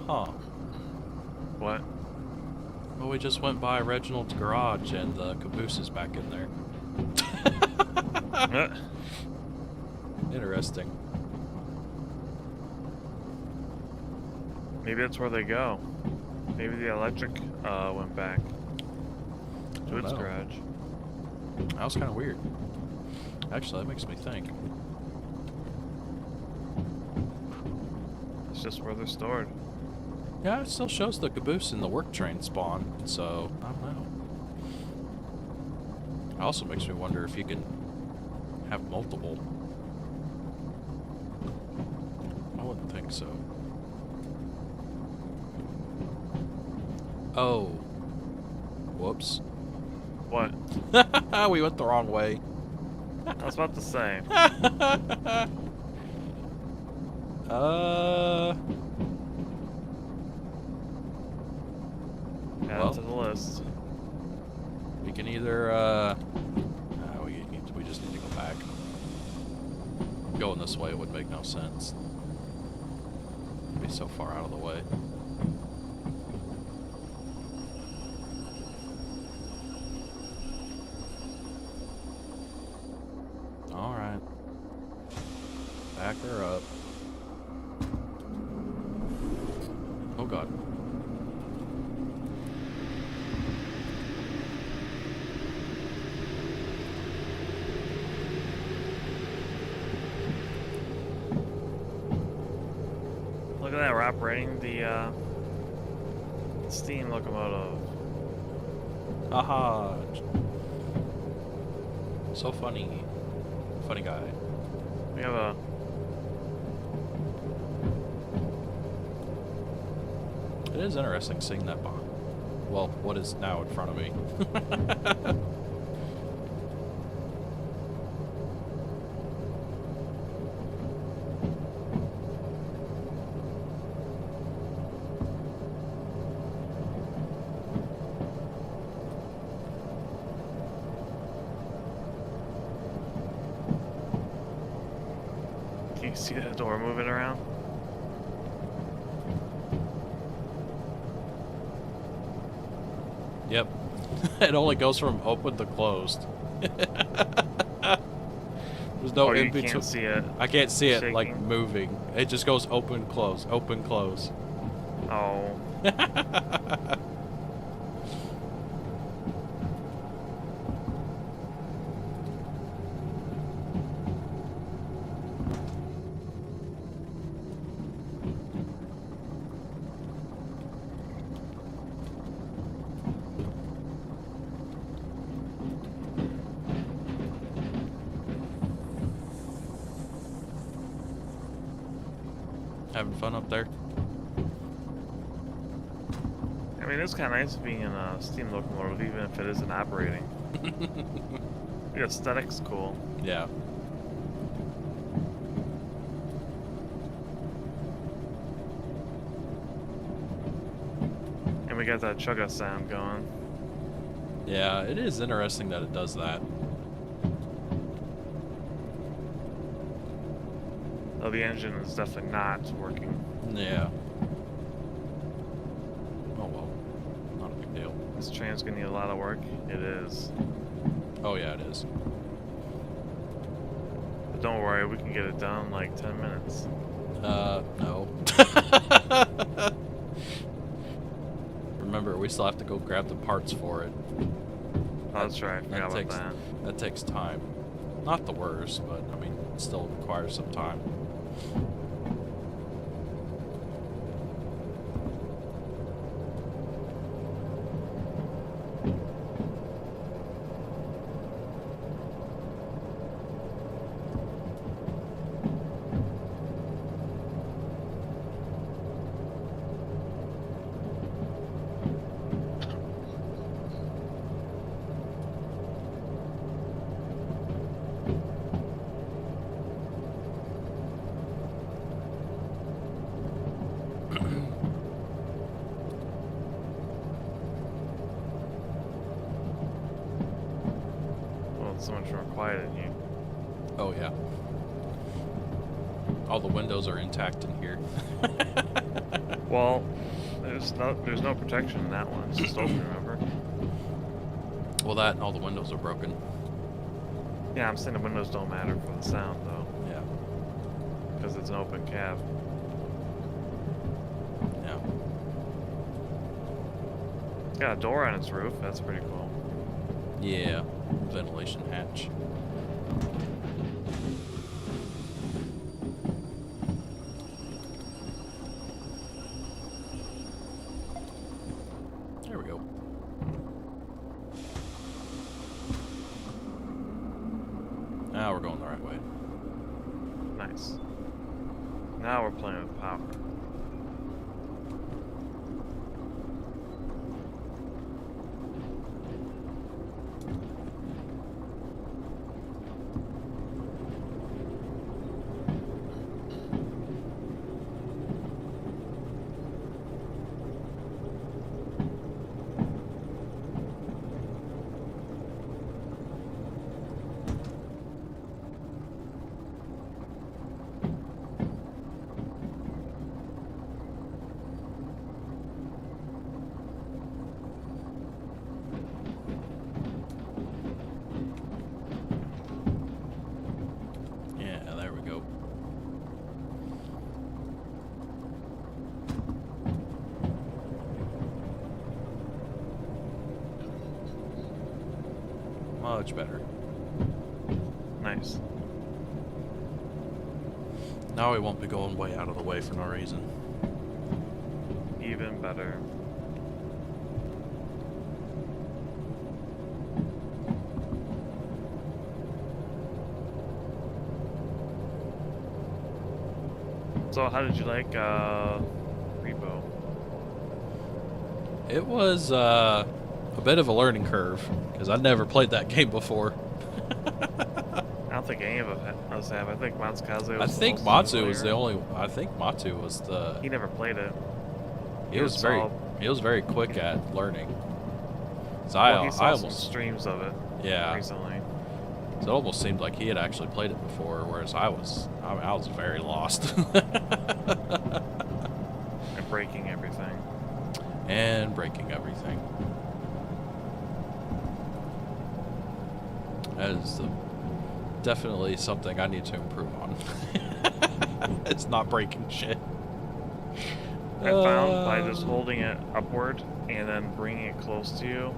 Huh. What? Well, we just went by Reginald's garage and the caboose is back in there. Interesting. Maybe that's where they go. Maybe the electric went back to its know. garage. That was kind of weird. Actually, that makes me think. It's just where they're stored. Yeah, it still shows the caboose in the work train spawn, so I don't know. It also makes me wonder if you can have multiple. I wouldn't think so. Oh. Whoops. What? We went the wrong way. I was about to say. Add Well. it to the list. We can either, we just need to go back. Going this way would make no sense. It'd be so far out of the way. Alright. Back her up. Oh god. Look at that, we're operating the steam locomotive. Haha. So funny. Funny guy. We have a... It is interesting seeing that bomb. Well, what is now in front of me. Can you see that door moving around? Yep. It only goes from open to closed. There's no in between. You can't see it. I can't see it like shaking? moving. It just goes open, close, open, close. Oh. Having fun up there? I mean, it's kind of nice being in a steam locomotive, even if it isn't operating. The aesthetic's cool. Yeah. And we got that chugga sound going. Yeah, it is interesting that it does that. Though the engine is definitely not working. Yeah. Oh well. Not a big deal. This train's gonna need a lot of work. It is. Oh yeah, it is. But don't worry, we can get it done in like 10 minutes. No. Remember, we still have to go grab the parts for it. Oh, that's right. I forgot about that. That takes time. Not the worst, but I mean, it still requires some time. Well, it's so much more quiet in here. Oh yeah. All the windows are intact in here. Well, there's no protection in that one. It's just open, remember? Well, that and all the windows are broken. Yeah, I'm saying the windows don't matter for the sound, though. Yeah. Because it's an open cab. Yeah. It's got a door on its roof. That's pretty cool. Yeah. Ventilation hatch. There we go. Now we're going the right way. Nice. Now we're playing with power. Much better. Nice. Now we won't be going way out of the way for no reason. Even better. So how did you like Repo? It was a bit of a learning curve because I'd never played that game before. I don't think any of us have. I think Matsukaze was I think Matsu was the only. I think Matsu was the. He never played it. He was very quick at learning. So Well, he I saw some almost streams of it recently. So it almost seemed like he had actually played it before, whereas I was very lost. And breaking everything. And breaking everything. That is definitely something I need to improve on. It's not breaking shit. I found by just holding it upward and then bringing it close to you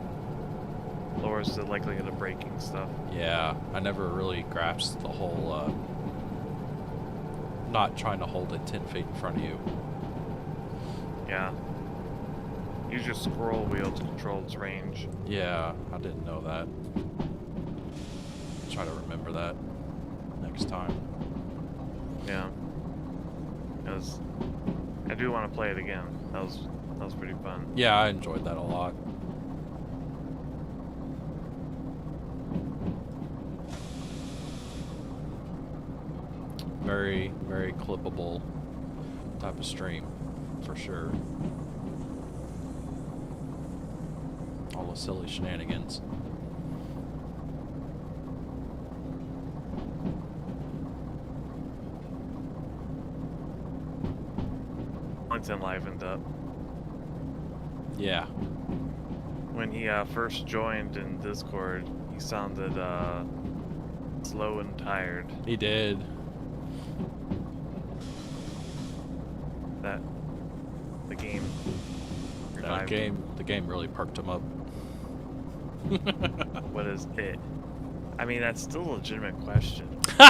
lowers the likelihood of breaking stuff. Yeah, I never really grasped the whole, not trying to hold it 10 feet in front of you. Yeah. Use your scroll wheel to control its range. Yeah, I didn't know that. Try to remember that next time. Yeah. Because I do want to play it again. That was pretty fun. Yeah, I enjoyed that a lot. Very, very clippable type of stream, for sure. All the silly shenanigans. It's enlivened up. Yeah. When he first joined in Discord, he sounded slow and tired. He did. That the game Yeah, the game really perked him up. What is it? I mean, that's still a legitimate question. You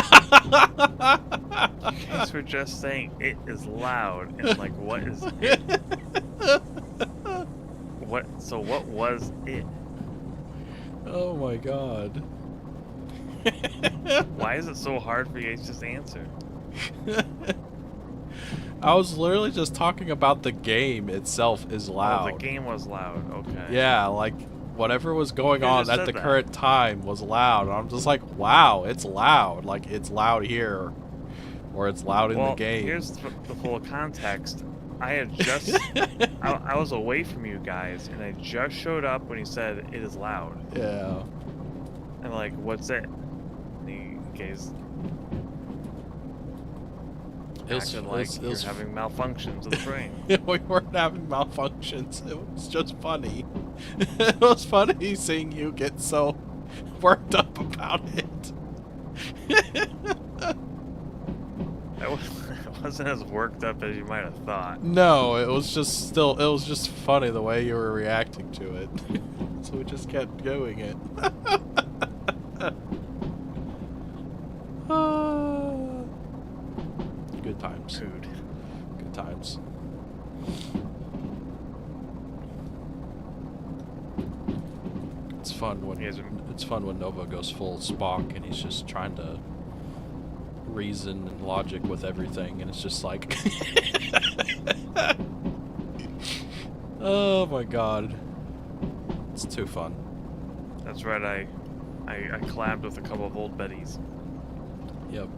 guys were just saying it is loud, and like, what is it? So what was it? Oh my god. Why is it so hard for you to just answer? I was literally just talking about the game itself is loud. Oh, the game was loud. Okay. Yeah, like whatever was going on at the current time was loud. And I'm just like, wow, it's loud. Like it's loud here, or it's loud in the game. Here's the full context. I had just, I was away from you guys, and I just showed up when he said it is loud. Yeah. And like, what's it? And you guys acted like you're having malfunctions of the brain. We weren't having malfunctions. It was just funny. It was funny seeing you get so worked up about it. I wasn't as worked up as you might have thought. No, it was just funny the way you were reacting to it. So we just kept doing it. Good times. Dude. Good times. It's fun when Nova goes full Spock and he's just trying to reason and logic with everything, and it's just like oh my god, it's too fun. That's right. I collabed with a couple of old Bettys. Yep.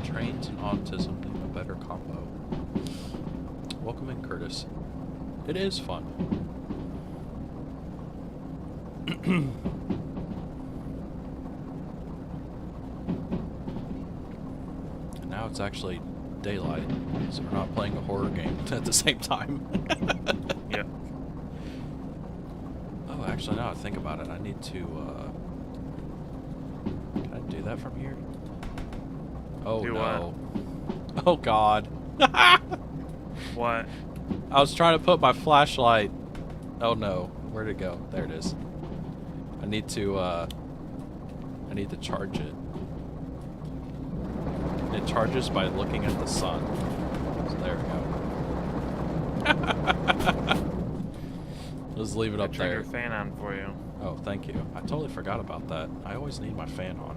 Trains and autism make a better combo. Welcome in, Curtis. It is fun. And now it's actually daylight, so we're not playing a horror game at the same time. Yeah. Oh, actually, now I think about it, I need to, can I do that from here? Oh, do no. what? Oh, God. What? I was trying to put my flashlight. Oh no, where'd it go? There it is. I need to charge it. It charges by looking at the sun. So there we go. Just leave it up Turn there. your fan on for you. Oh, thank you. I totally forgot about that. I always need my fan on.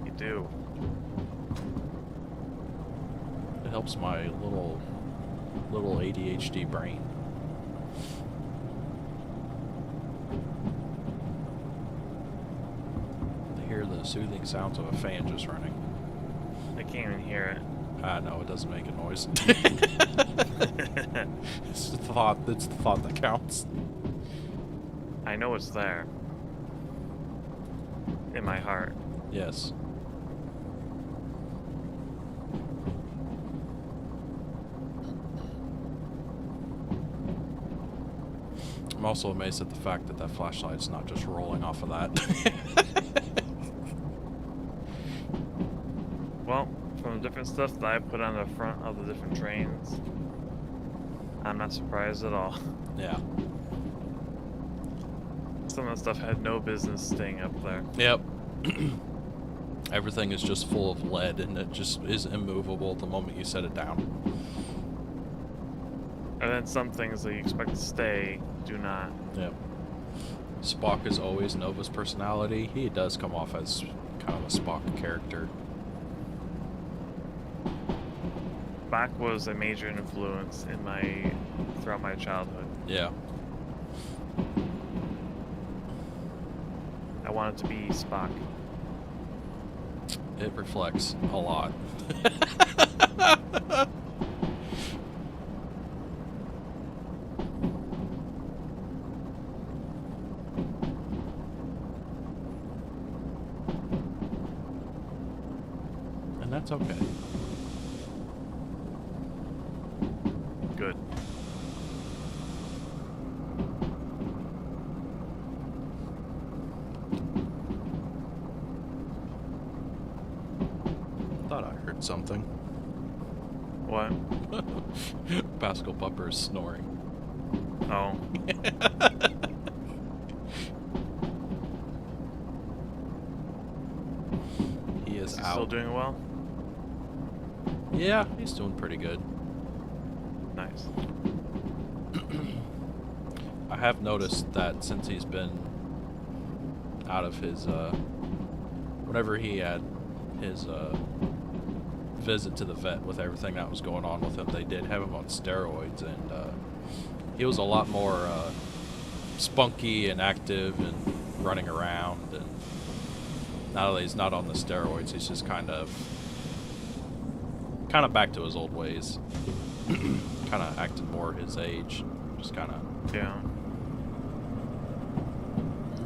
You do. It helps my little ADHD brain. I hear the soothing sounds of a fan just running. I can't even hear it. No, it doesn't make a noise. It's the thought that counts. I know it's there. In my heart. Yes. I'm also amazed at the fact that flashlight's not just rolling off of that. Well, from the different stuff that I put on the front of the different trains, I'm not surprised at all. Yeah. Some of the stuff had no business staying up there. Yep. Everything is just full of lead and it just is immovable the moment you set it down. And then some things that you expect to stay do not. Yep. Spock is always Nova's personality. He does come off as kind of a Spock character. Spock was a major influence in throughout my childhood. Yeah. I wanted to be Spock. It reflects a lot. And that's okay. Good. Thought I heard something. What? Pascal Pupper is snoring. Oh. He is Is he out. still doing well? Yeah, he's doing pretty good. Nice. I have noticed that since he's been out of his, whenever he had his, visit to the vet with everything that was going on with him, they did have him on steroids, and, he was a lot more, spunky and active and running around, and now that he's not on the steroids, he's just kind of back to his old ways. Kind of acting more his age, just kind of Yeah.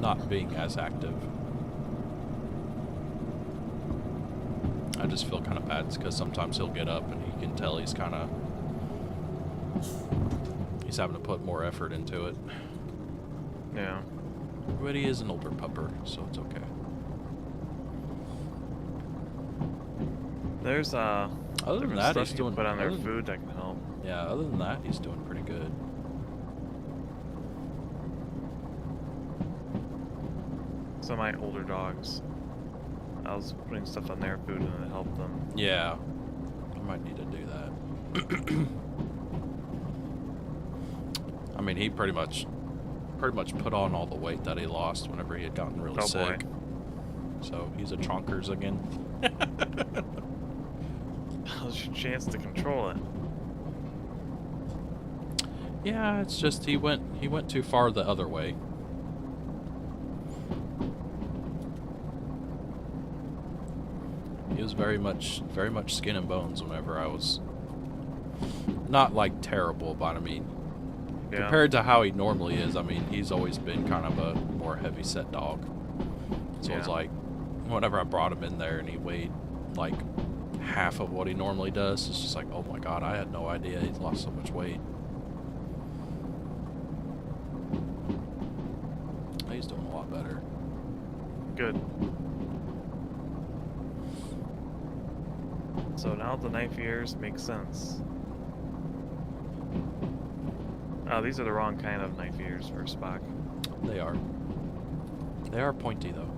not being as active. I just feel kind of bad because sometimes he'll get up and you can tell he's having to put more effort into it. Yeah. But he is an older pupper, so it's okay. There's Other than different that, stuff he's you doing. can put on their other than- food that can help. Yeah, other than that, he's doing pretty good. Some of my older dogs, I was putting stuff on their food and it helped them. Yeah, I might need to do that. I mean, he pretty much put on all the weight that he lost whenever he had gotten really Oh, sick. boy. So he's a chonkers again. How's your chance to control it? Yeah, it's just he went too far the other way. He was very much skin and bones whenever I was not like terrible, but I mean Yeah. compared to how he normally is, I mean he's always been kind of a more heavy set dog. So it's Yeah. like whenever I brought him in there and he weighed like half of what he normally does, it's just like, oh my god, I had no idea he's lost so much weight. He's doing a lot better. Good. So now the knife ears make sense. Oh, these are the wrong kind of knife ears for Spock. They are. They are pointy though.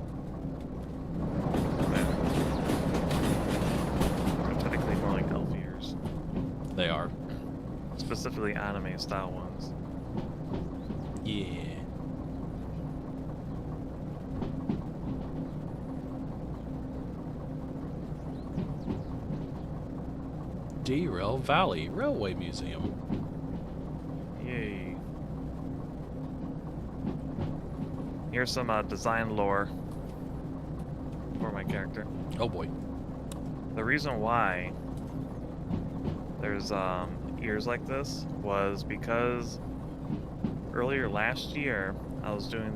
They're technically more like elf ears. They are. Specifically anime style ones. Yeah. Derail Valley Railway Museum. Yay. Here's some design lore for my character. Oh boy. The reason why there's ears like this was because earlier last year I was doing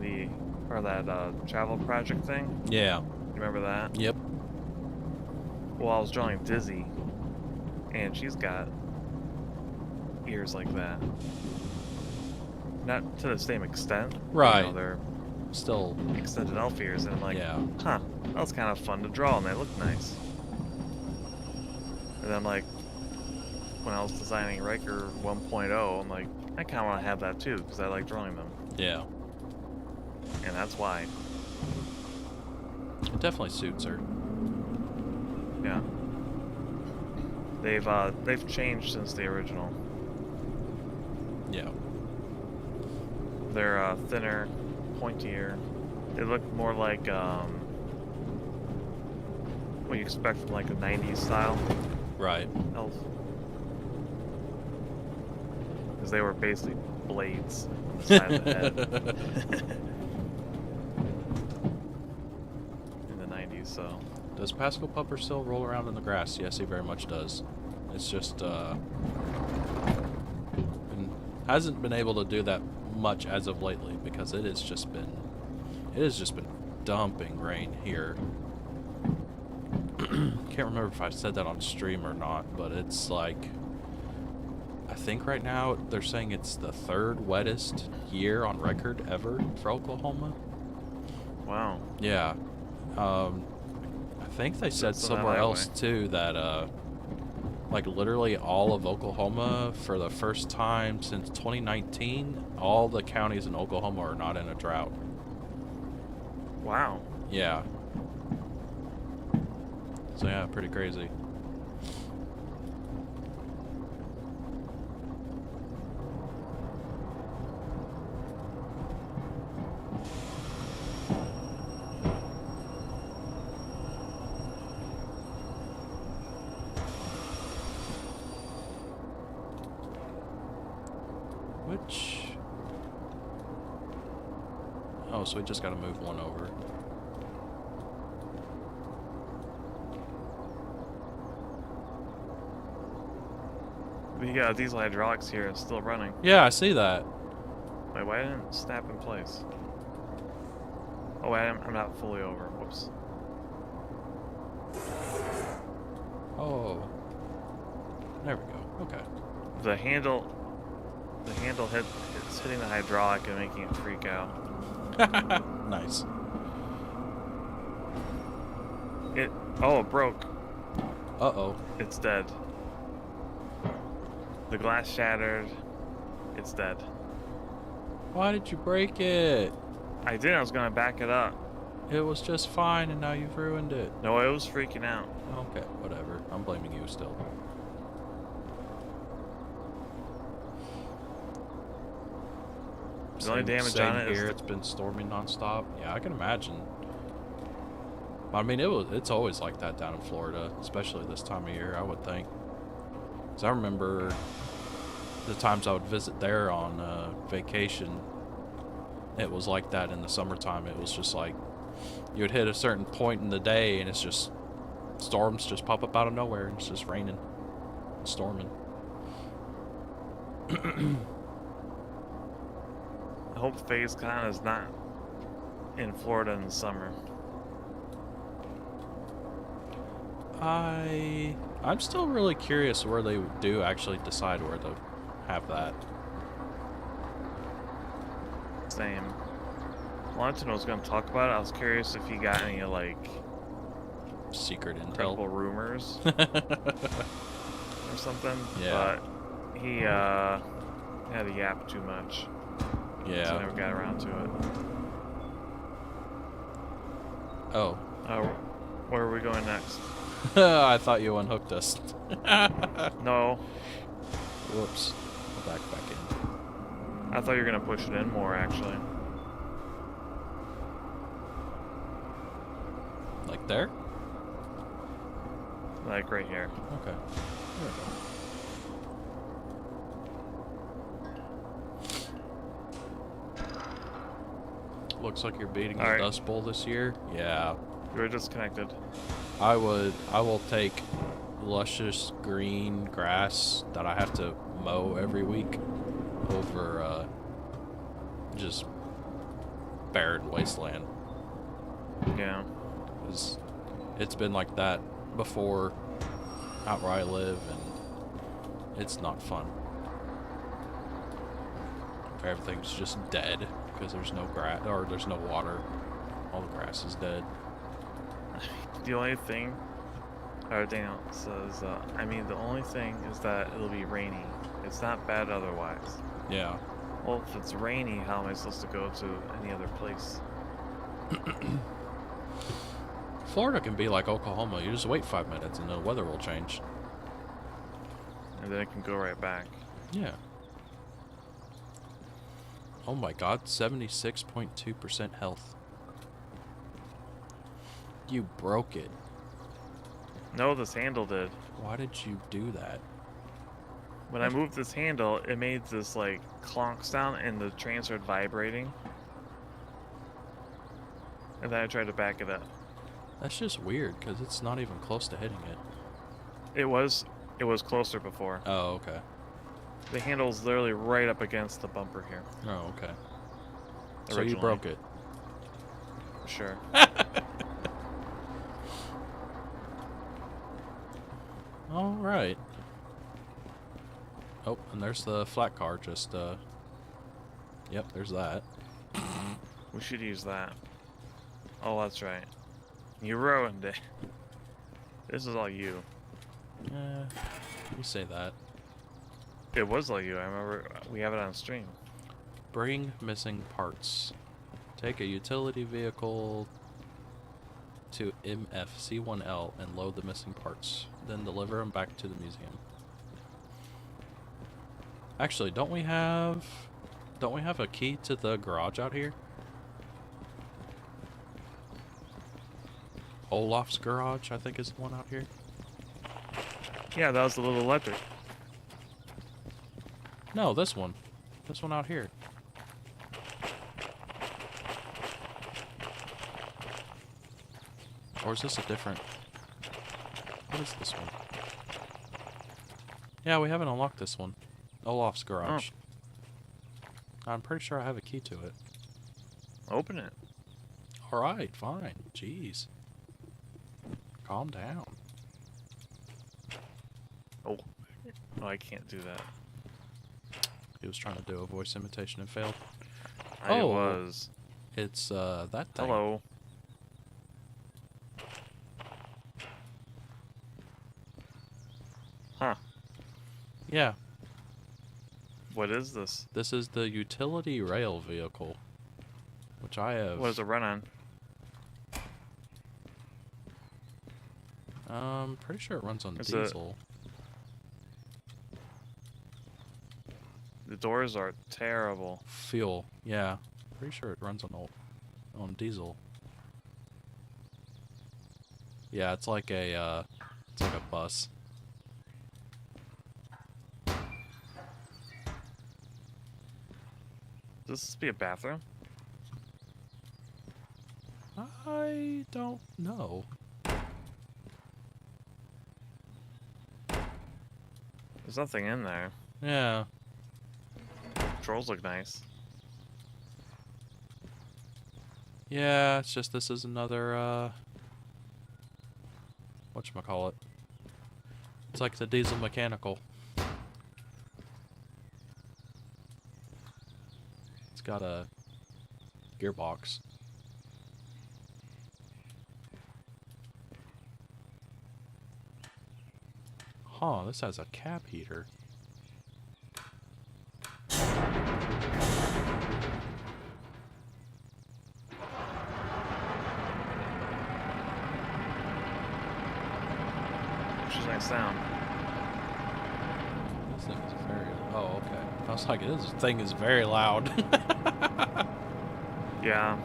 that travel project thing. Yeah. You remember that? Yep. Well, I was drawing Dizzy, and she's got ears like that. Not to the same extent. Right. You know, they're Still. extended elf ears, and I'm like, Yeah. huh, that was kind of fun to draw, and they look nice. And then, like, when I was designing Riker 1.0, I'm like, I kind of want to have that too, because I like drawing them. Yeah. And that's why. It definitely suits her. Yeah. They've changed since the original. Yeah. They're thinner, pointier. They look more like what you expect from like a 90s style Right. elf. Because they were basically blades on the side of the head. In the 90s, so. Does Pascal Pupper still roll around in the grass? Yes, he very much does. It's just, hasn't been able to do that much as of lately because it has just been dumping rain here. Can't remember if I said that on stream or not, but it's like, I think right now they're saying it's the third wettest year on record ever for Oklahoma. Wow. Yeah. I think they said So somewhere that else way. too that like literally all of Oklahoma for the first time since 2019, all the counties in Oklahoma are not in a drought. Wow. Yeah. So yeah, pretty crazy. Which... Oh, so we just gotta move one over. The diesel hydraulics here is still running. Yeah, I see that. Wait, why didn't it snap in place? Oh, wait, I'm not fully over. Whoops. Oh. There we go. Okay. The handle it's hitting the hydraulic and making it freak out. Nice. It broke. Uh-oh. It's dead. The glass shattered. It's dead. Why did you break it? I did. I was gonna back it up. It was just fine and now you've ruined it. No, it was freaking out. Okay, whatever. I'm blaming you still. The only damage on it is here. It's been storming nonstop. Yeah, I can imagine. I mean, it's always like that down in Florida, especially this time of year, I would think. Because I remember the times I would visit there on vacation, it was like that in the summertime. It was just like, you would hit a certain point in the day and it's just, storms just pop up out of nowhere and it's just raining and storming. I hope FaceCon is not in Florida in the summer. I'm still really curious where they do actually decide where to have that. Same. Wanted to know what I was going to talk about it. I was curious if you got any, like, Secret incredible intel. rumors or something. Yeah. But he had a yap too much. Yeah. So I never got around to it. Oh. Where are we going next? I thought you unhooked us. No. Whoops. Go back in. I thought you were gonna push it in more, actually. Like there? Like right here. Okay. There we go. Looks like you're beating the Dust Bowl this year. Yeah. You were disconnected. I will take luscious green grass that I have to mow every week over just barren wasteland. Yeah. 'Cause it's been like that before out where I live, and it's not fun. Everything's just dead because there's no grass or there's no water. All the grass is dead. The only thing, Daniel says, I mean, the only thing is that it'll be rainy. It's not bad otherwise. Yeah. Well, if it's rainy, how am I supposed to go to any other place? Florida can be like Oklahoma. You just wait 5 minutes and the weather will change. And then it can go right back. Yeah. Oh my god, 76.2% health. You broke it. No, this handle did. Why did you do that? When I moved this handle, it made this like clonk sound and the train started vibrating. And then I tried to back it up. That's just weird because it's not even close to hitting it. It was closer before. Oh, okay. The handle's literally right up against the bumper here. Oh, okay. So Originally. you broke it. For sure. All right. Oh, and there's the flat car. Just yep, there's that. We should use that. Oh, that's right. You ruined it. This is all you. You say that. It was all you. I remember we have it on stream. Bring missing parts. Take a utility vehicle to MFC1L and load the missing parts. Then deliver them back to the museum. Actually, don't we have a key to the garage out here? Olaf's garage, I think, is the one out here. Yeah, that was the little electric. No, this one. This one out here. Or is this a different... What is this one? Yeah, we haven't unlocked this one. Olaf's garage. Oh. I'm pretty sure I have a key to it. Open it. Alright, fine. Jeez. Calm down. Oh, I can't do that. He was trying to do a voice imitation and failed. I was. It's, that thing. Hello. Huh. Yeah. What is this? This is the utility rail vehicle. Which I have... What does it run on? Pretty sure it runs on Is diesel. The doors are terrible. Fuel, yeah. Pretty sure it runs on diesel. Yeah, it's like a bus. Does this be a bathroom? I don't know. There's nothing in there. Yeah. Controls look nice. Yeah, it's just this is another, whatchamacallit. It's like the diesel mechanical. It's got a gearbox. Huh, this has a cap heater. nice sound. This thing is very... Oh, okay. I was like, this thing is very loud. Yeah.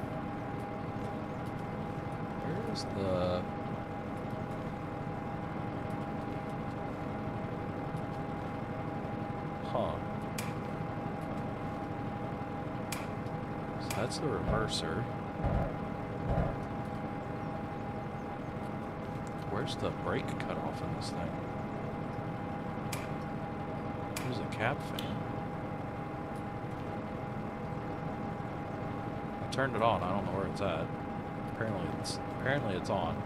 Where is the... Huh. So that's the reverser. Where's the brake cutoff in this thing? There's a cab fan. I turned it on. I don't know where it's at. Apparently it's on.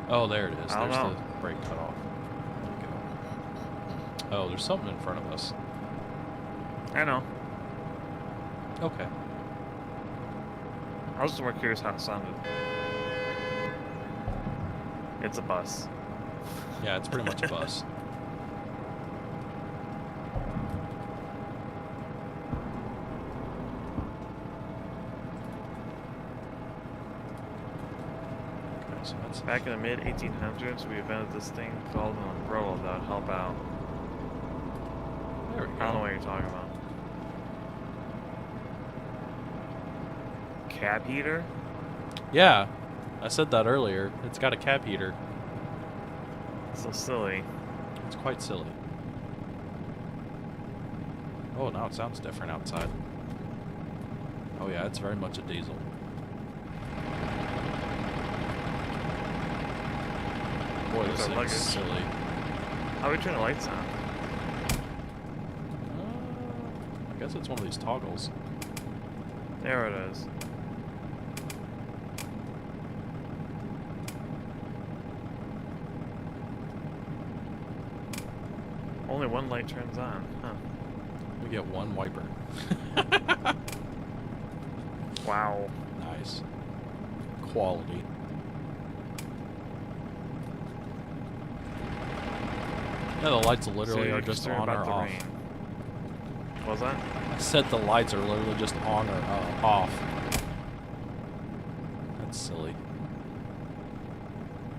Oh, there it is. There's the brake cutoff. There we go. Oh, there's something in front of us. I know. Okay. I was just more curious how it sounded. It's a bus. Yeah, it's pretty much a bus. Okay, so that's Back in the mid 1800s, we invented this thing called an umbrella that would help out. there we go. I don't know what you're talking about. Cab heater? Yeah, I said that earlier. It's got a cab heater. So silly. It's quite silly. Oh, now it sounds different outside. Oh yeah, it's very much a diesel. Boy, There's this our thing's luggage. silly. How do we turn the lights on? I guess it's one of these toggles. There it is. Only one light turns on, huh? We get one wiper. Wow. Nice. Quality. Yeah, the lights literally are just on or off. What was that? I said the lights are literally just on or off. That's silly.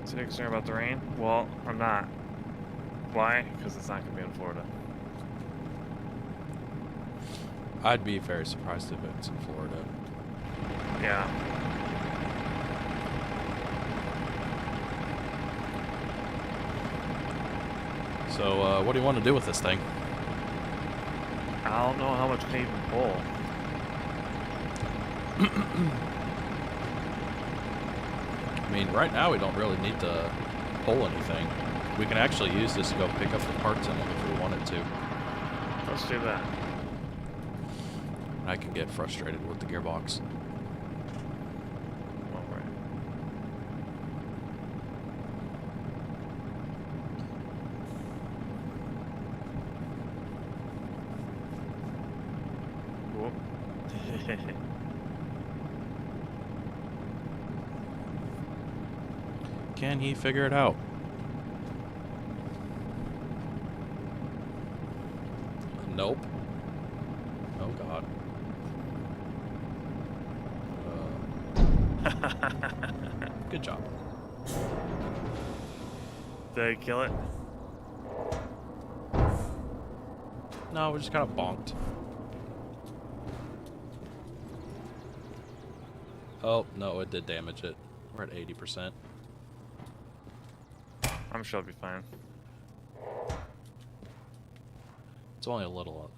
So you're concerned about the rain? Well, I'm not. Why? Because it's not going to be in Florida. I'd be very surprised if it's in Florida. Yeah. So, what do you want to do with this thing? I don't know how much can even pull. I mean, right now we don't really need to pull anything. We can actually use this to go pick up the parts in it if we wanted to. Let's do that. I can get frustrated with the gearbox. Alright. Whoop. Can he figure it out? Nope. Oh god. Good job. Did I kill it? No, we just kind of bonked. Oh, no, it did damage it. We're at 80%. I'm sure I'll be fine. It's only a little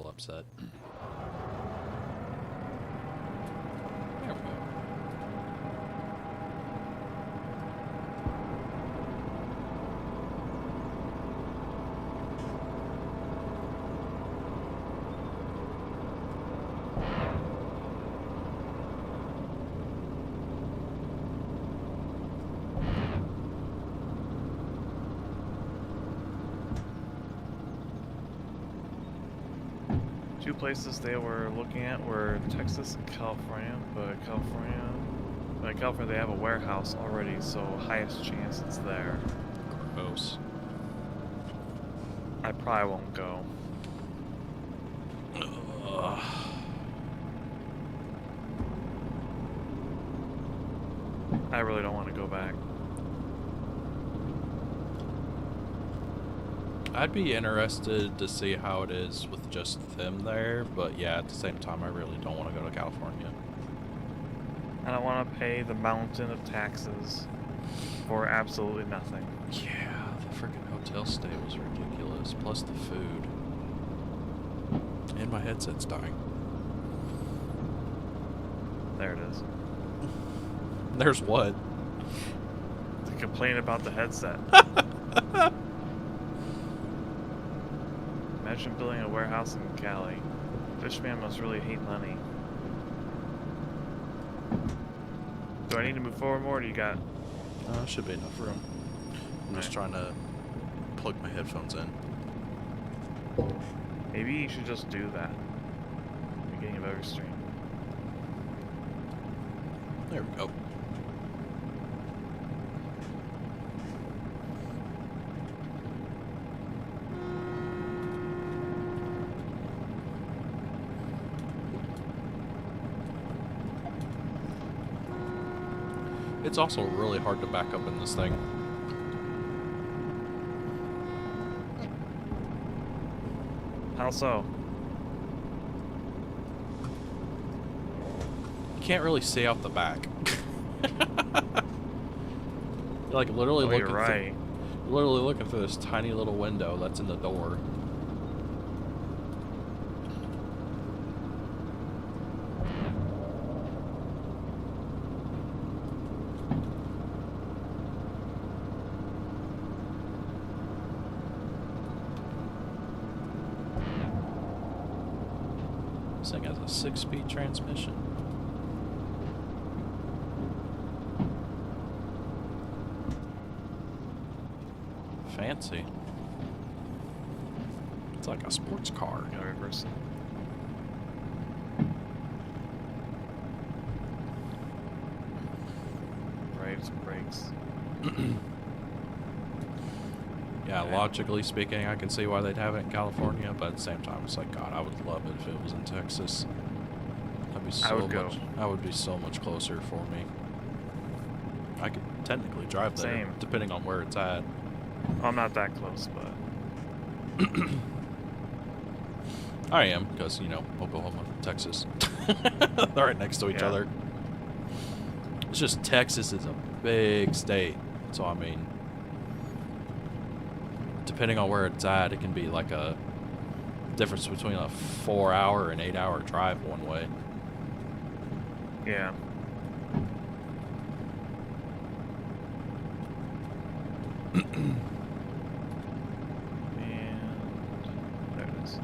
upset. There we go. Two places they were looking at were Texas and California, but California they have a warehouse already, so highest chance it's there. Gross. I probably won't go. Ugh. I really don't want to go back. I'd be interested to see how it is with just them there, but yeah, at the same time, I really don't want to go to California. I don't want to pay the mountain of taxes for absolutely nothing. Yeah, the freaking hotel stay was ridiculous, plus the food. And my headset's dying. There it is. There's what? To complain about the headset. Imagine building a warehouse in Cali. Fishman must really hate money. Do I need to move forward more, or do you got... Should be enough room. I'm just trying to plug my headphones in. Maybe you should just do that. Beginning of every stream. There we go. It's also really hard to back up in this thing. How so? You can't really see out the back. You're like literally looking literally looking through this tiny little window that's in the door. This thing has a 6-speed transmission. Fancy. It's like a sports car. Gotta reverse it. Brakes. Yeah, logically speaking, I can see why they'd have it in California, but at the same time, it's like, God, I would love it if it was in Texas. That'd be so much. That would be so much closer for me. I could technically drive there, depending on where it's at. Well, I'm not that close, but I am, because, you know, Oklahoma, Texas. They're right next to each other. It's just Texas is a big state, so I mean, depending on where it's at, it can be like a difference between a 4-hour and 8-hour drive one way. Yeah. And there it is.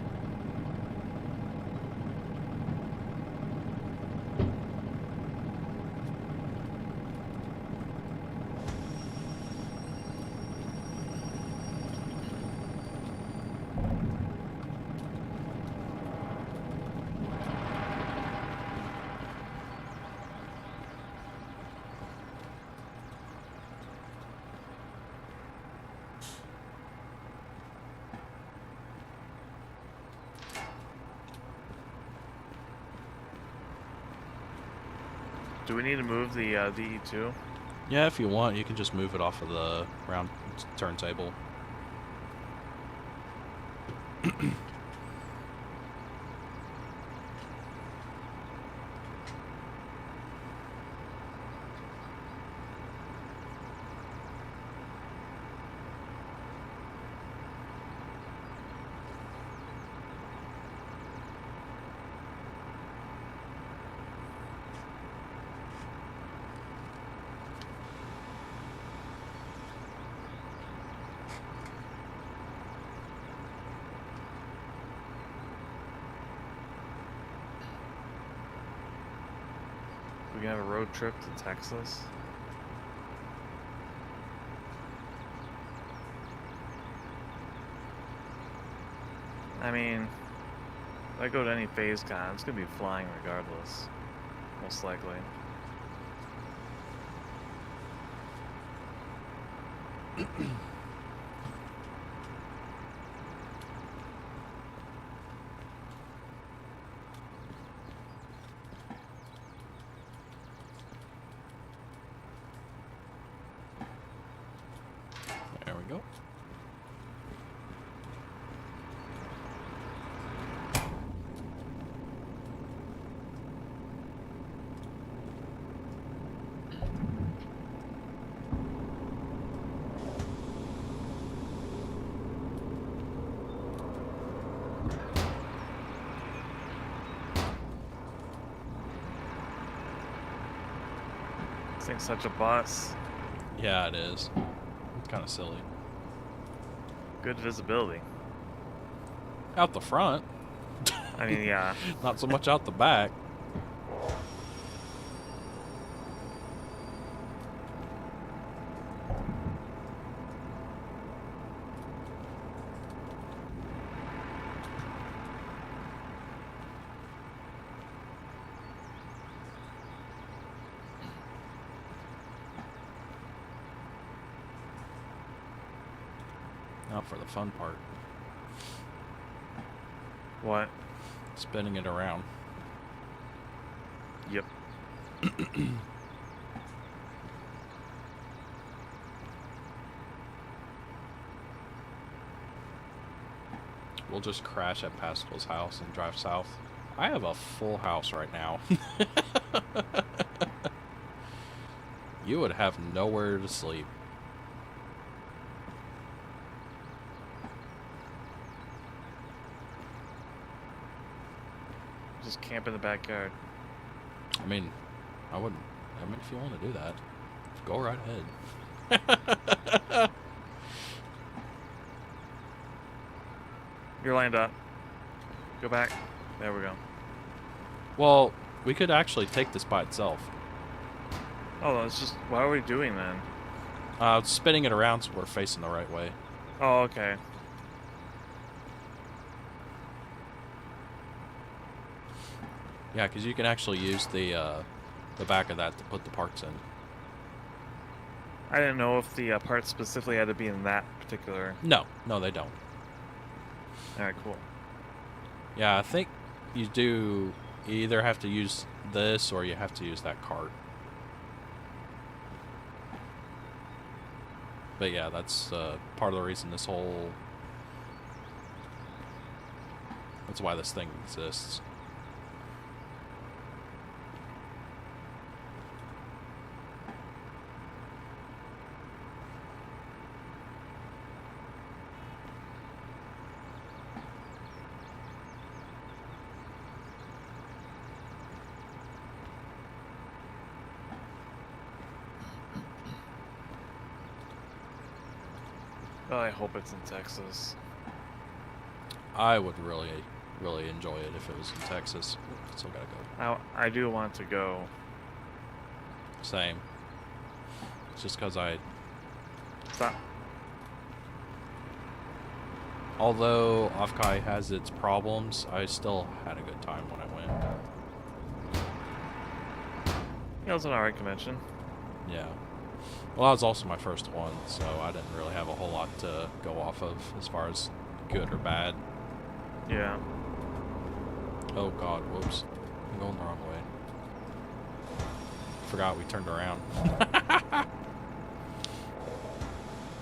Do we need to move the DE2? Yeah, if you want, you can just move it off of the round turntable. We can have a road trip to Texas. I mean, if I go to any phase con, it's gonna be flying regardless, most likely. thing's such a bus. Yeah, it is. It's kind of silly. Good visibility. Out the front. I mean, yeah. Not so much out the back. Now for the fun part. What? Spinning it around. Yep. We'll just crash at Pascal's house and drive south. I have a full house right now. You would have nowhere to sleep. Just camp in the backyard. I mean, I wouldn't. I mean, if you want to do that, go right ahead. You're lined up. Go back. There we go. Well, we could actually take this by itself. Oh, it's just... What are we doing then? Spinning it around so we're facing the right way. Oh, okay. Yeah, because you can actually use the back of that to put the parts in. I didn't know if the parts specifically had to be in that particular... No, they don't. Alright, cool. Yeah, I think you do either have to use this or you have to use that cart. But yeah, that's part of the reason this whole... That's why this thing exists. Oh, I hope it's in Texas. I would really, really enjoy it if it was in Texas. Still gotta go. I do want to go. Same. It's just because I... Stop. Although Afkai has its problems, I still had a good time when I went. Yeah, it was an alright convention. Yeah. Well, that was also my first one, so I didn't really have a whole lot to go off of as far as good or bad. Yeah. Oh god, whoops. I'm going the wrong way. Forgot we turned around.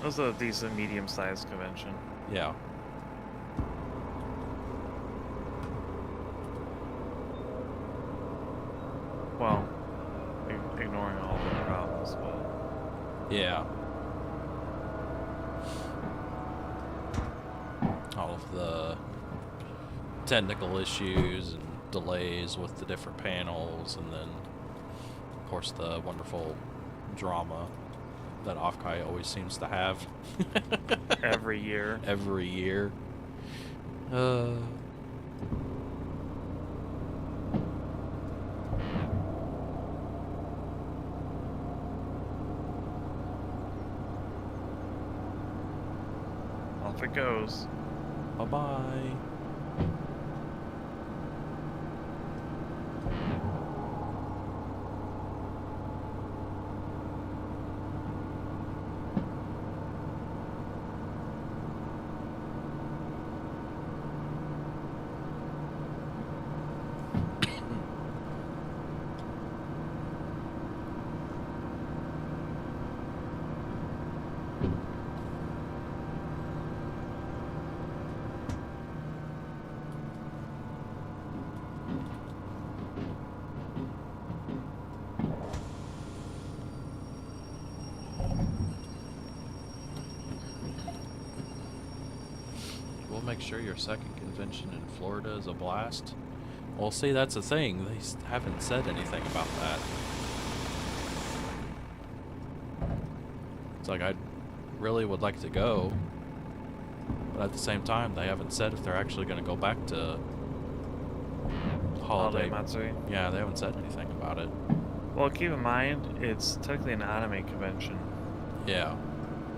It was a decent medium-sized convention. Yeah. Well, ignoring all the problems, but... Yeah. All of the technical issues and delays with the different panels, and then, of course, the wonderful drama that Afkai always seems to have. Every year. Every year. Off it goes. Bye-bye. Make sure your second convention in Florida is a blast. Well, see, that's the thing. They haven't said anything about that. It's like I really would like to go, but at the same time, they haven't said if they're actually going to go back to holiday. Matsuri. Yeah, they haven't said anything about it. Well, keep in mind, it's technically an anime convention. Yeah.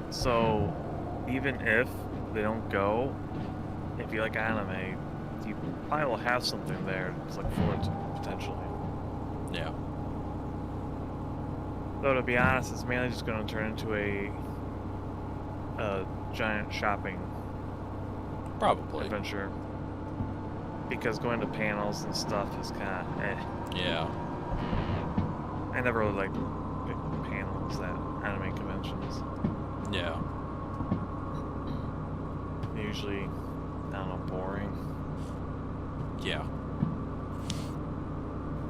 So, even if they don't go, if you like anime, you probably will have something there to look forward to, potentially. Yeah. Though, to be honest, it's mainly just going to turn into a giant shopping Probably. adventure. Because going to panels and stuff is kind of Yeah. I never really liked panels at anime conventions. Yeah. They're usually, I don't know, boring. Yeah.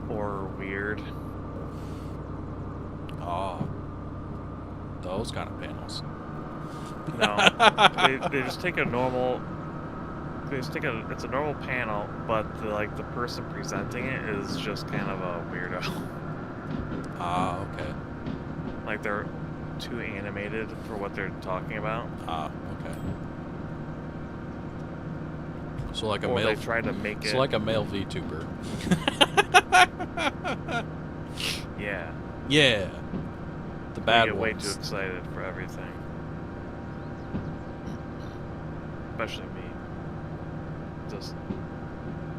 Or weird. Oh. Those kind of panels. No. they just take a normal... it's a normal panel, but the person presenting it is just kind of a weirdo. Ah, okay. Like they're too animated for what they're talking about. Ah, okay. So like a or male. they try to make it. So like a male VTuber. Yeah. Yeah. The bad They get way ones. too excited for everything. Especially me. Just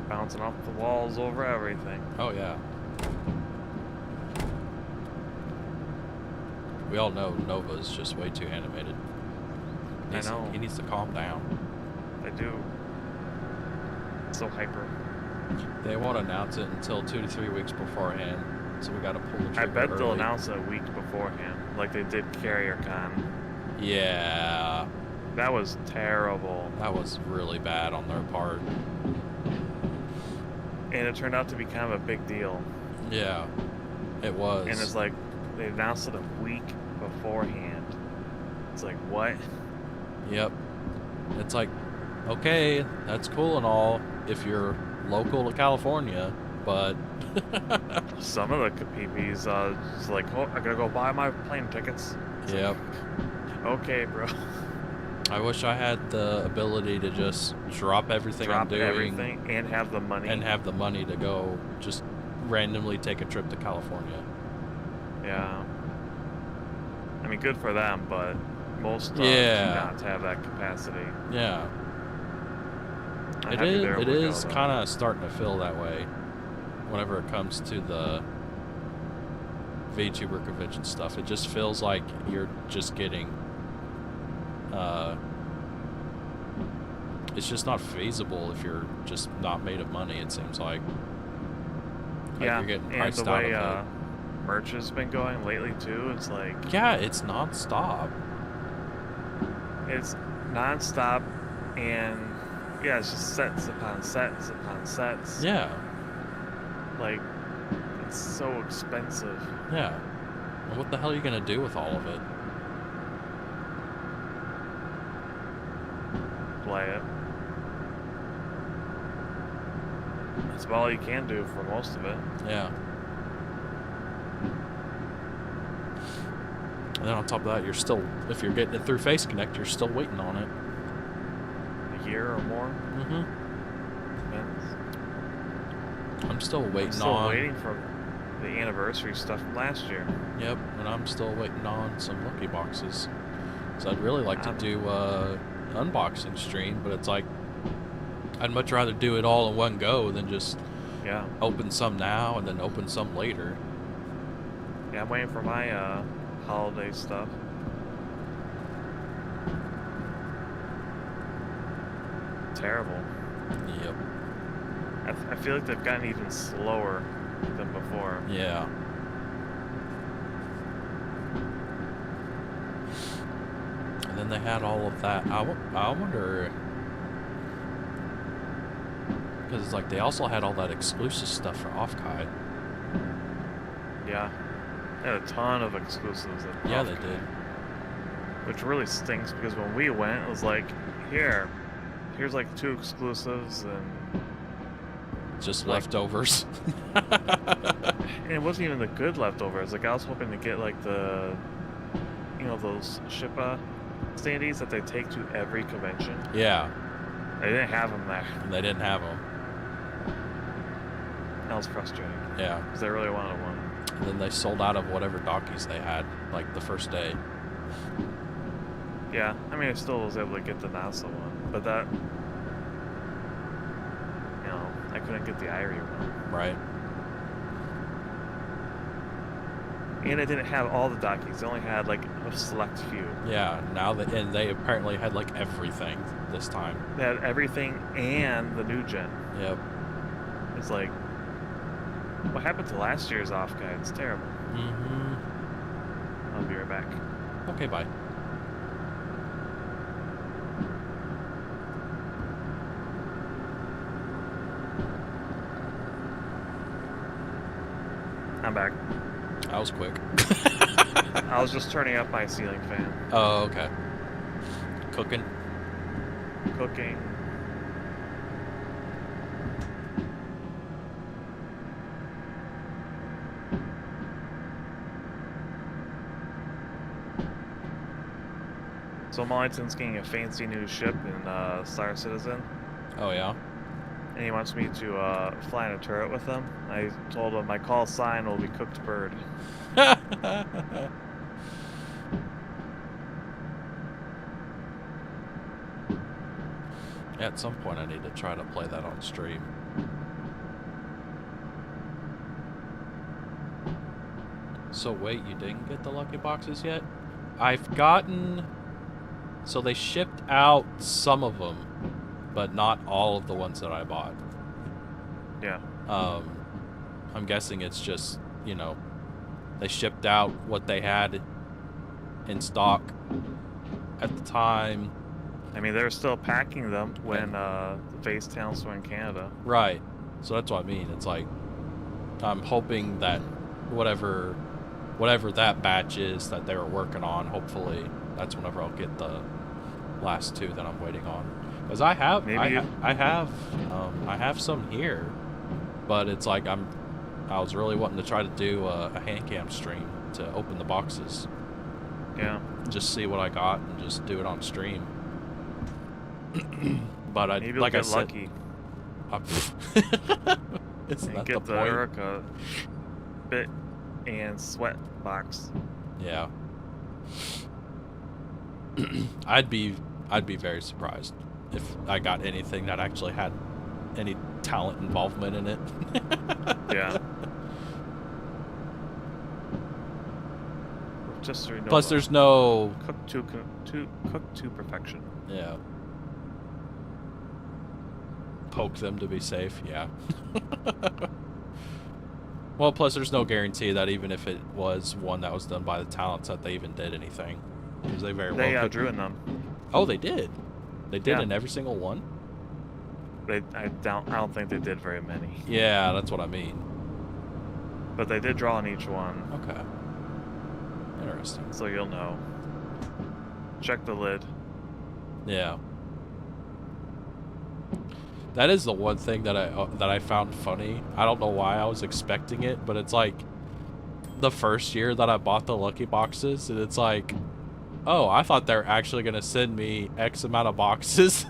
bouncing off the walls over everything. Oh yeah. We all know Nova's just way too animated. I know. He needs to calm down. I do. So hyper. They won't announce it until 2 to 3 weeks beforehand, so we gotta pull the trigger I bet they'll early. announce it a week beforehand, like they did Carrier Con. Yeah. That was terrible. That was really bad on their part. And it turned out to be kind of a big deal. Yeah. It was. And it's like, they announced it a week beforehand. It's like, what? Yep. It's like, okay, that's cool and all if you're local to California, but... Some of the Capipis, just like, oh, I gotta go buy my plane tickets. It's Yep. like, okay, bro. I wish I had the ability to just drop everything I'm doing everything and have the money. and have the money to go just randomly take a trip to California. Yeah. I mean, good for them, but most do not have that capacity. Yeah. I'm It happy is. they're able It to go, is though. kind of starting to feel that way. Whenever it comes to the VTuber convention stuff, it just feels like you're just getting. It's just not feasible if you're just not made of money. It seems like. Yeah, You're getting and priced the out way of merch has been going lately too, it's like it. Yeah, it's nonstop. it's nonstop, and yeah, it's just sets upon sets upon sets. Yeah. Like, it's so expensive. Yeah. And what the hell are you gonna do with all of it? Play it. That's about all you can do for most of it. Yeah. And then on top of that, you're still, if you're getting it through Face Connect, you're still waiting on it. A year or more. Mm-hmm. Depends. I'm still waiting I'm still on. waiting for the anniversary stuff from last year. Yep, and I'm still waiting on some lucky boxes. So I'd really like to do an unboxing stream, but it's like I'd much rather do it all in one go than just open some now and then open some later. Yeah, I'm waiting for my holiday stuff. Terrible. Yep. I feel like they've gotten even slower than before. Yeah. And then they had all of that. I wonder, because it's like they also had all that exclusive stuff for Offkai. Yeah. They had a ton of exclusives. Yeah, they did. Which really stinks because when we went, it was like, here's like 2 exclusives and Just like, leftovers. and it wasn't even the good leftovers. Like I was hoping to get like the you know, those Shippa standees that they take to every convention. Yeah. They didn't have them there. And they didn't have them. That was frustrating. Yeah. Because they really wanted one. And then they sold out of whatever donkeys they had, like the first day. Yeah, I mean, I still was able to get the NASA one, but that, you know, I couldn't get the Irie one. Right. And I didn't have all the donkeys. They only had like a select few. Yeah. Now that, and they apparently had like everything this time. They had everything and the new gen. Yep. It's like, what happened to last year's off guy? It's terrible. Mm-hmm. I'll be right back. Okay, bye. I'm back. That was quick. I was just turning up my ceiling fan. Oh, okay. Cooking. Cooking. So Mollington's getting a fancy new ship in Star Citizen, Oh, yeah? and he wants me to fly in a turret with him. I told him my call sign will be cooked bird. At some point I need to try to play that on stream. So wait, you didn't get the lucky boxes yet? I've gotten... So they shipped out some of them, but not all of the ones that I bought. Yeah. I'm guessing it's just, you know, they shipped out what they had in stock at the time. I mean, they were still packing them when the face towns were in Canada. Right. So that's what I mean. It's like, I'm hoping that whatever that batch is that they were working on, hopefully that's whenever I'll get the last two that I'm waiting on. Because I have some here, but it's like I was really wanting to try to do a hand cam stream to open the boxes. Yeah. Just see what I got and just do it on stream. But I Maybe like we'll I get said, lucky. Isn't that And get the the point? Erica bit and sweat box. Yeah. I'd be very surprised if I got anything that actually had any talent involvement in it. Yeah. Just so you know, Plus, there's no. cooked to perfection. Yeah. Poke them to be safe. Yeah. Well, plus there's no guarantee that even if it was one that was done by the talents that they even did anything, because they very well could. Drew in them. Oh, they did. They did Yeah. in every single one. I don't think they did very many, Yeah, that's what I mean. but they did draw in each one, Okay. Interesting. so you'll know. Check the lid. Yeah. That is the one thing that I found funny. I don't know why I was expecting it, but it's like the first year that I bought the lucky boxes, and it's like, oh, I thought they're actually gonna send me X amount of boxes,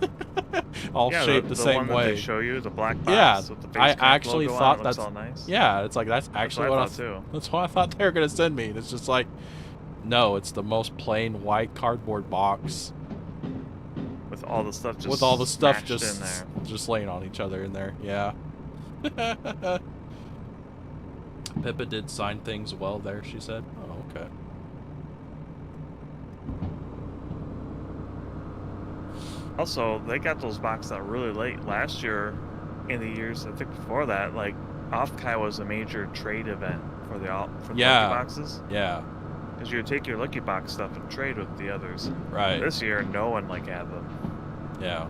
all shaped the same one way. That they show you the black box. Yeah, with the I Basecamp actually logo thought on it, looks that's all nice. Yeah, it's like that's actually what I what thought too. That's what I thought they were gonna send me. And it's just like, no, it's the most plain white cardboard box With all the stuff just with all the stuff smashed just in there. just laying on each other in there. Yeah. Pippa did sign things well there, she said. Oh, okay. Also, they got those boxes out really late last year. In the years I think before that, like Off-Kai was a major trade event for the lucky boxes. Yeah. Because you would take your lucky box stuff and trade with the others. Right. This year, no one had them, Yeah.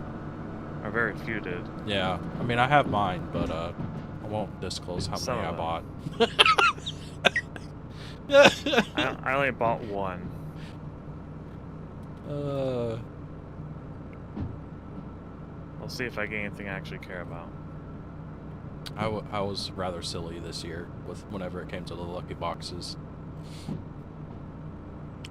or very few did. Yeah. I mean, I have mine, but I won't disclose how Some many I of bought. I only bought one. We'll see if I get anything I actually care about. I was rather silly this year with whenever it came to the lucky boxes.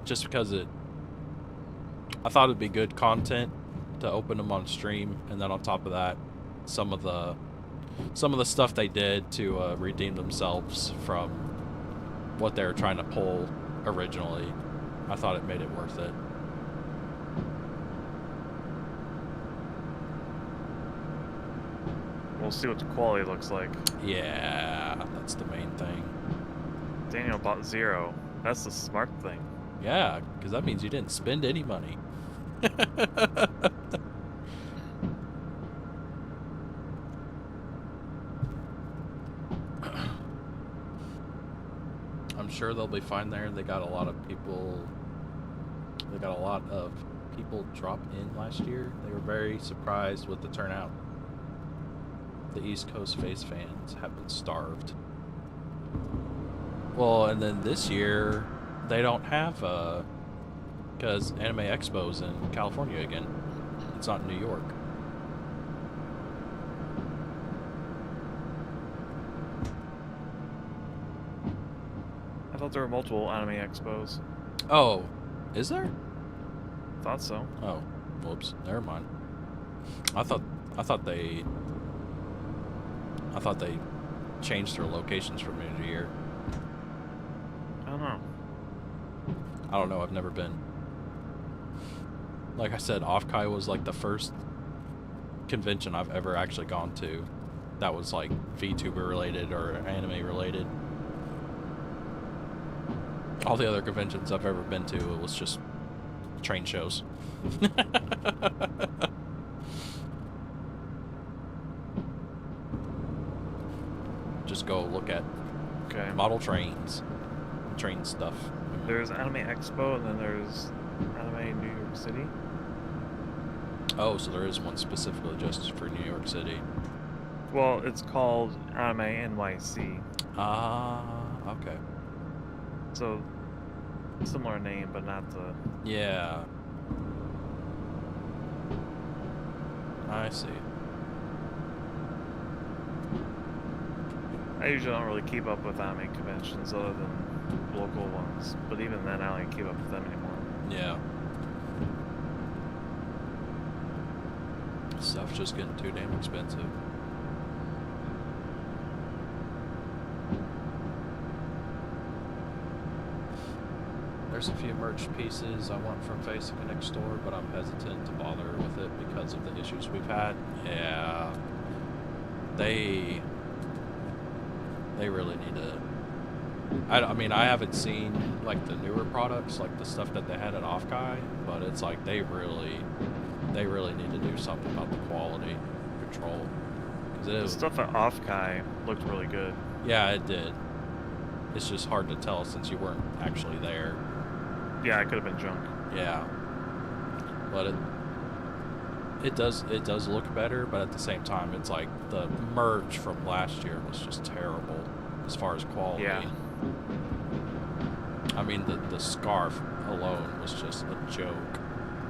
just because I thought it'd be good content to open them on stream, and then on top of that, some of the stuff they did to redeem themselves from what they were trying to pull originally, I thought it made it worth it. We'll see what the quality looks like. Yeah, that's the main thing. Daniel bought 0. That's the smart thing. Yeah, because that means you didn't spend any money. I'm sure they'll be fine there. They got a lot of people. They got a lot of people drop in last year. They were very surprised with the turnout. The East Coast Face fans have been starved. Well, and then this year they don't have because Anime Expo's in California again. It's not in New York. I thought there were multiple anime expos. Oh, is there? Thought so. Oh, whoops. Never mind. I thought they changed their locations from year to year. I don't know. I don't know. I've never been. Like I said, Offkai was like the first convention I've ever actually gone to that was like VTuber related or anime related. All the other conventions I've ever been to, it was just train shows. Just go look at model trains, train stuff. There's Anime Expo and then there's Anime New York City. Oh, so there is one specifically just for New York City. Well, it's called Anime NYC. Ah, okay. So, similar name, but not the... Yeah. I see. I usually don't really keep up with anime conventions other than local ones, but even then I don't keep up with them anymore. Yeah. Stuff's just getting too damn expensive. There's a few merch pieces I want from Face Connect store, but I'm hesitant to bother with it because of the issues we've had. Yeah. They really need to... I mean, I haven't seen, like, the newer products, like the stuff that they had at Offkai, but it's like they really need to do something about the quality control. The stuff at Offkai looked really good. Yeah, it did. It's just hard to tell since you weren't actually there. Yeah, it could have been junk. Yeah. But it does look better, but at the same time, it's like the merch from last year was just terrible as far as quality. Yeah. I mean, the scarf alone was just a joke.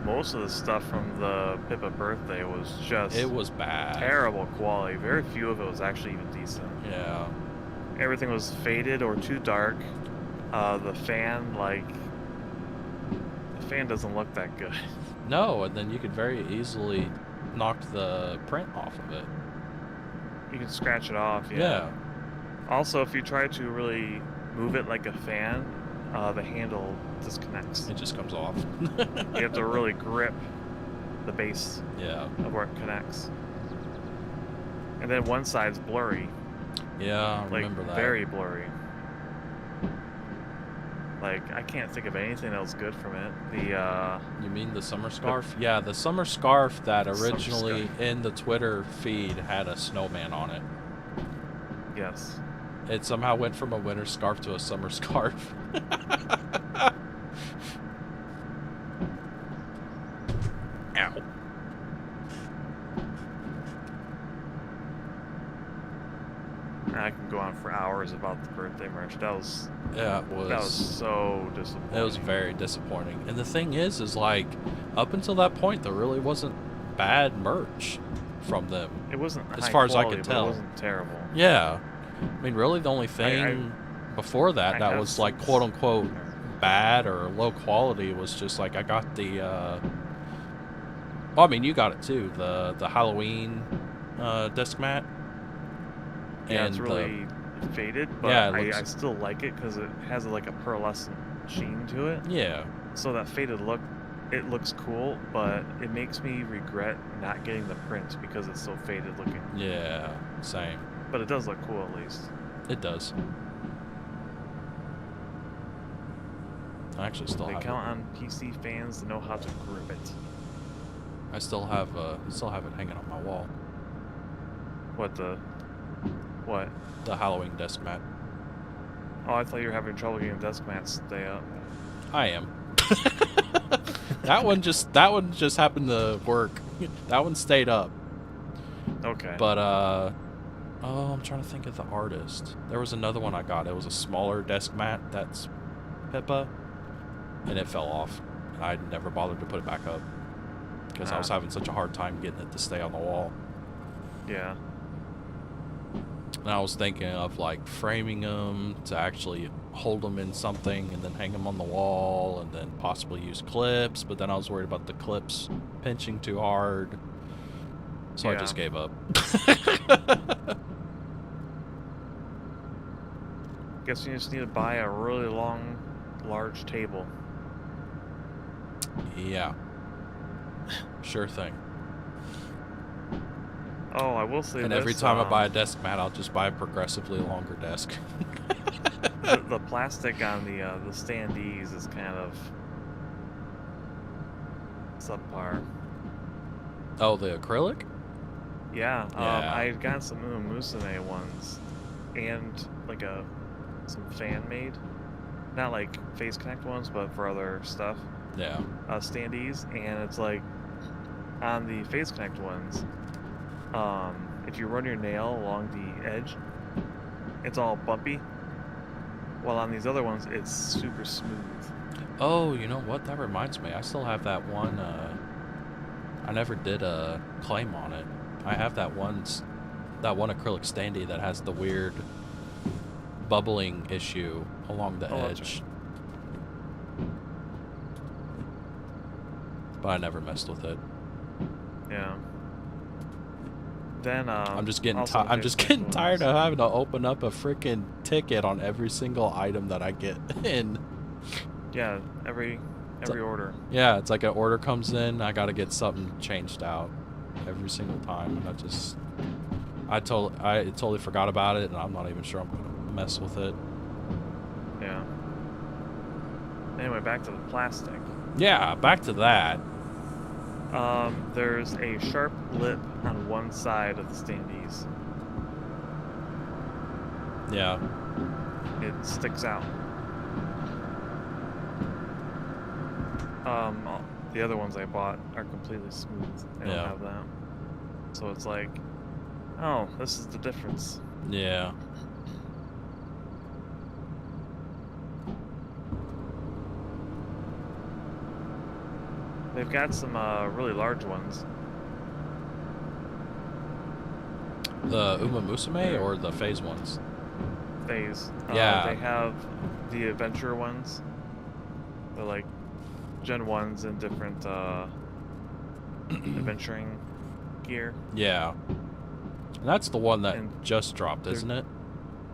Most of the stuff from the Pippa birthday was just... It was bad. Terrible quality. Very few of it was actually even decent. Yeah. Everything was faded or too dark. The fan, the fan doesn't look that good. No, and then you could very easily knock the print off of it. You can scratch it off, Yeah. Also, if you try to really move it like a fan, the handle disconnects. It just comes off. You have to really grip the base of where it connects. And then one side's blurry. Yeah, I remember that. Very blurry. I can't think of anything else good from it. You mean the summer scarf? Yeah, the summer scarf that originally in the Twitter feed had a snowman on it. Yes. It somehow went from a winter scarf to a summer scarf. Ow. I can go on for hours about the birthday merch. That was so disappointing. It was very disappointing. And the thing is like, up until that point, there really wasn't bad merch from them. It wasn't as far quality, as I could tell. It wasn't terrible. Yeah. I mean, really, the only thing before that was like quote unquote bad or low quality. It was just like I got the. Well, I mean, you got it too. The Halloween disc mat. Yeah, And it's really faded, but yeah, I still like it because it has like a pearlescent sheen to it. Yeah. So that faded look, it looks cool, but it makes me regret not getting the print because it's so faded looking. Yeah, same. But it does look cool at least. It does. I actually still They have count on PC fans to know how to grip it. I still have it hanging on my wall. What? The Halloween desk mat. Oh, I thought you were having trouble getting desk mats to stay up. I am. that one just happened to work. That one stayed up. Okay. But oh, I'm trying to think of the artist. There was another one I got. It was a smaller desk mat that's Pippa, and it fell off. I never bothered to put it back up because I was having such a hard time getting it to stay on the wall. Yeah. And I was thinking of like framing them to actually hold them in something and then hang them on the wall and then possibly use clips, but then I was worried about the clips pinching too hard. So I just gave up. Guess you just need to buy a really long, large table. Yeah. Sure thing. Oh, I will say and this, every time I buy a desk mat, I'll just buy a progressively longer desk. the plastic on the standees is kind of subpar. Oh, the acrylic? Yeah. Yeah. I had gotten some Musume ones, and like some fan made, not like Face Connect ones, but for other stuff. Yeah. Standees, and it's like on the Face Connect ones. If you run your nail along the edge, it's all bumpy. While on these other ones, it's super smooth. Oh, you know what? That reminds me. I still have that one. I never did a claim on it. I have that one acrylic standee that has the weird bubbling issue along the edge. Right. But I never messed with it. Yeah. Then I'm just getting tired of having to open up a freaking ticket on every single item that I get in. Yeah, every order. Yeah, it's like an order comes in, I gotta get something changed out every single time. I totally forgot about it, and I'm not even sure I'm gonna mess with it. Yeah. Anyway, back to the plastic. Yeah, back to that. There's a sharp lip on one side of the standees. Yeah. It sticks out. The other ones I bought are completely smooth. They don't have that. So it's like, oh, this is the difference. Yeah. They've got some really large ones. The Uma Musume or the Phase ones? Phase. Yeah. They have the adventure ones. They're like Gen 1s and different adventuring gear. Yeah. And that's the one that just dropped, isn't it?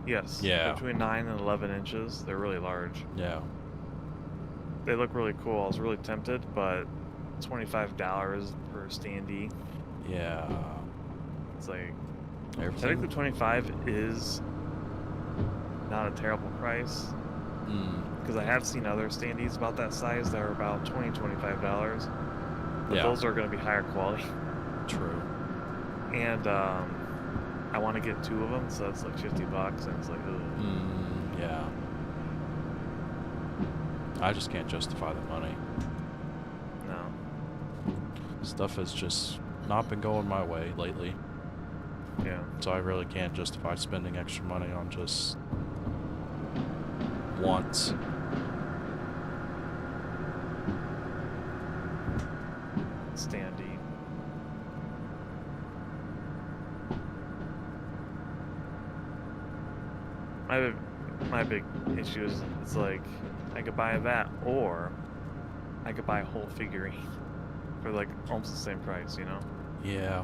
Yes. Yeah. Between 9 and 11 inches. They're really large. Yeah. They look really cool. I was really tempted, but $25 per standee. Yeah. It's like, everything. technically 25 is not a terrible price. Because I have seen other standees about that size that are about $20, $25. But those are going to be higher quality. True. And I want to get 2 of them, so it's like $50, and it's like, ugh. Yeah. I just can't justify the money. No. Stuff has just not been going my way lately. Yeah. So I really can't justify spending extra money on just once. Standee. my big issue is it's like I could buy that, or I could buy a whole figurine for like almost the same price, you know? Yeah.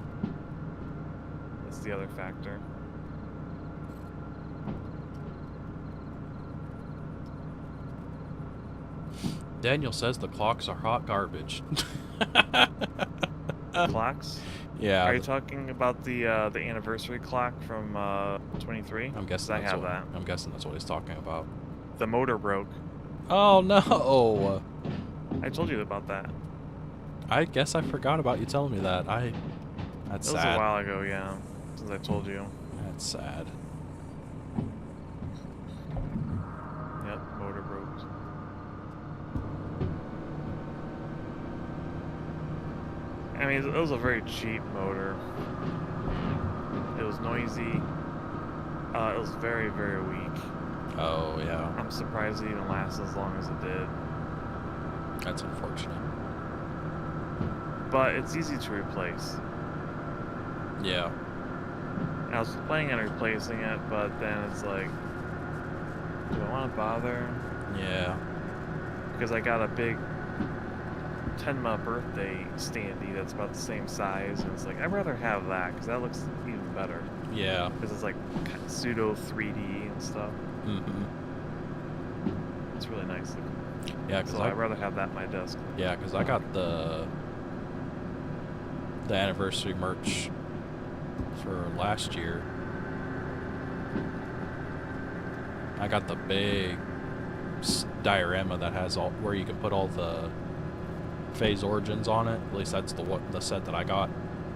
That's the other factor. Daniel says the clocks are hot garbage. Clocks? Yeah. Are you talking about the anniversary clock from 23? I'm guessing I that's have what, that. I'm guessing that's what he's talking about. The motor broke. Oh no! I told you about that. I guess I forgot about you telling me that. That's It was sad. a while ago, yeah, since I told you. That's sad. Yep, motor broke. I mean, it was a very cheap motor. It was noisy. It was very, very weak. Oh yeah. I'm surprised it even lasted as long as it did. That's unfortunate. But it's easy to replace. Yeah. And I was planning on replacing it, but then it's like, do I want to bother? Yeah. Because I got a big 10-month birthday standee that's about the same size, and it's like, I'd rather have that because that looks even better. Yeah. Because it's like pseudo 3D and stuff. Mm-hmm. It's really nice looking. Yeah, because So I'd rather have that on my desk. Yeah, because I got the anniversary merch for last year. I got the big diorama that has all where you can put all the phase origins on it. At least that's the set that I got.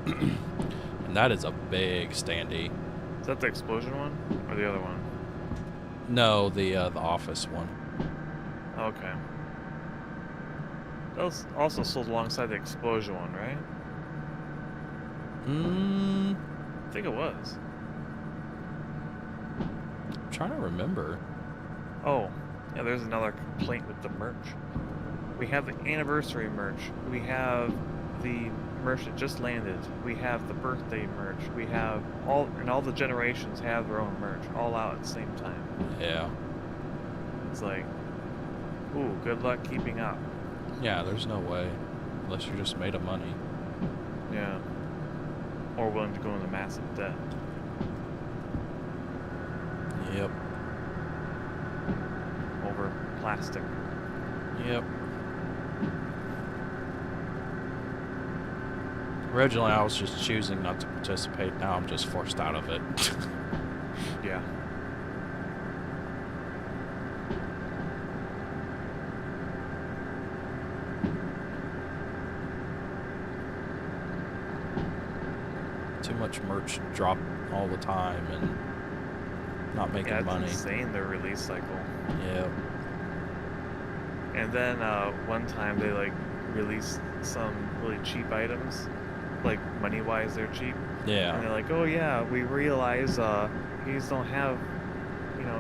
And that is a big standee. Is that the explosion one or the other one? No, the office one. Okay. That was also sold alongside the explosion one, right? I think it was. I'm trying to remember. Oh, yeah, there's another complaint with the merch. We have the anniversary merch. We have the merch that just landed. We have the birthday merch. We have all the generations have their own merch, all out at the same time. Yeah. It's like, ooh, good luck keeping up. Yeah, there's no way. Unless you're just made of money. Yeah. Or willing to go into massive debt. Yep. Over plastic. Yep. Originally, I was just choosing not to participate. Now I'm just forced out of it. Yeah. Too much merch drop all the time and not making Yeah, it's money. insane, their release cycle. Yep. And then one time they like released some really cheap items, like money-wise they're cheap. Yeah. And they're like, oh yeah, we realize you just don't have,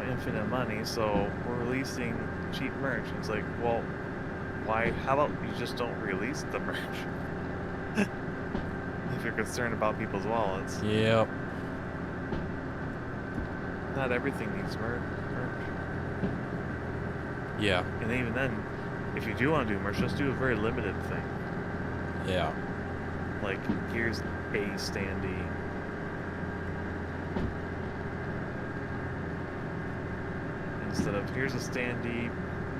infinite money, so we're releasing cheap merch. It's like, well, why? How about you just don't release the merch? If you're concerned about people's wallets. Yep. Not everything needs merch. Yeah. And even then, if you do want to do merch, just do a very limited thing. Yeah. Like, here's a standee. Instead of, here's a standee,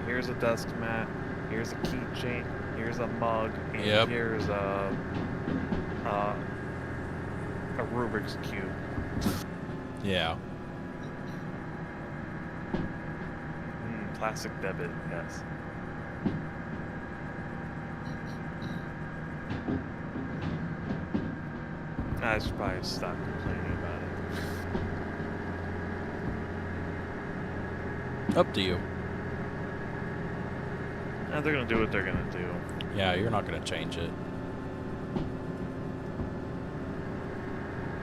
here's a desk mat, here's a keychain, here's a mug, and Yep. here's a Rubik's Cube. Yeah. Classic debit, yes. I should probably stop complaining about it. Up to you. They're gonna do what they're gonna do. Yeah, you're not gonna change it.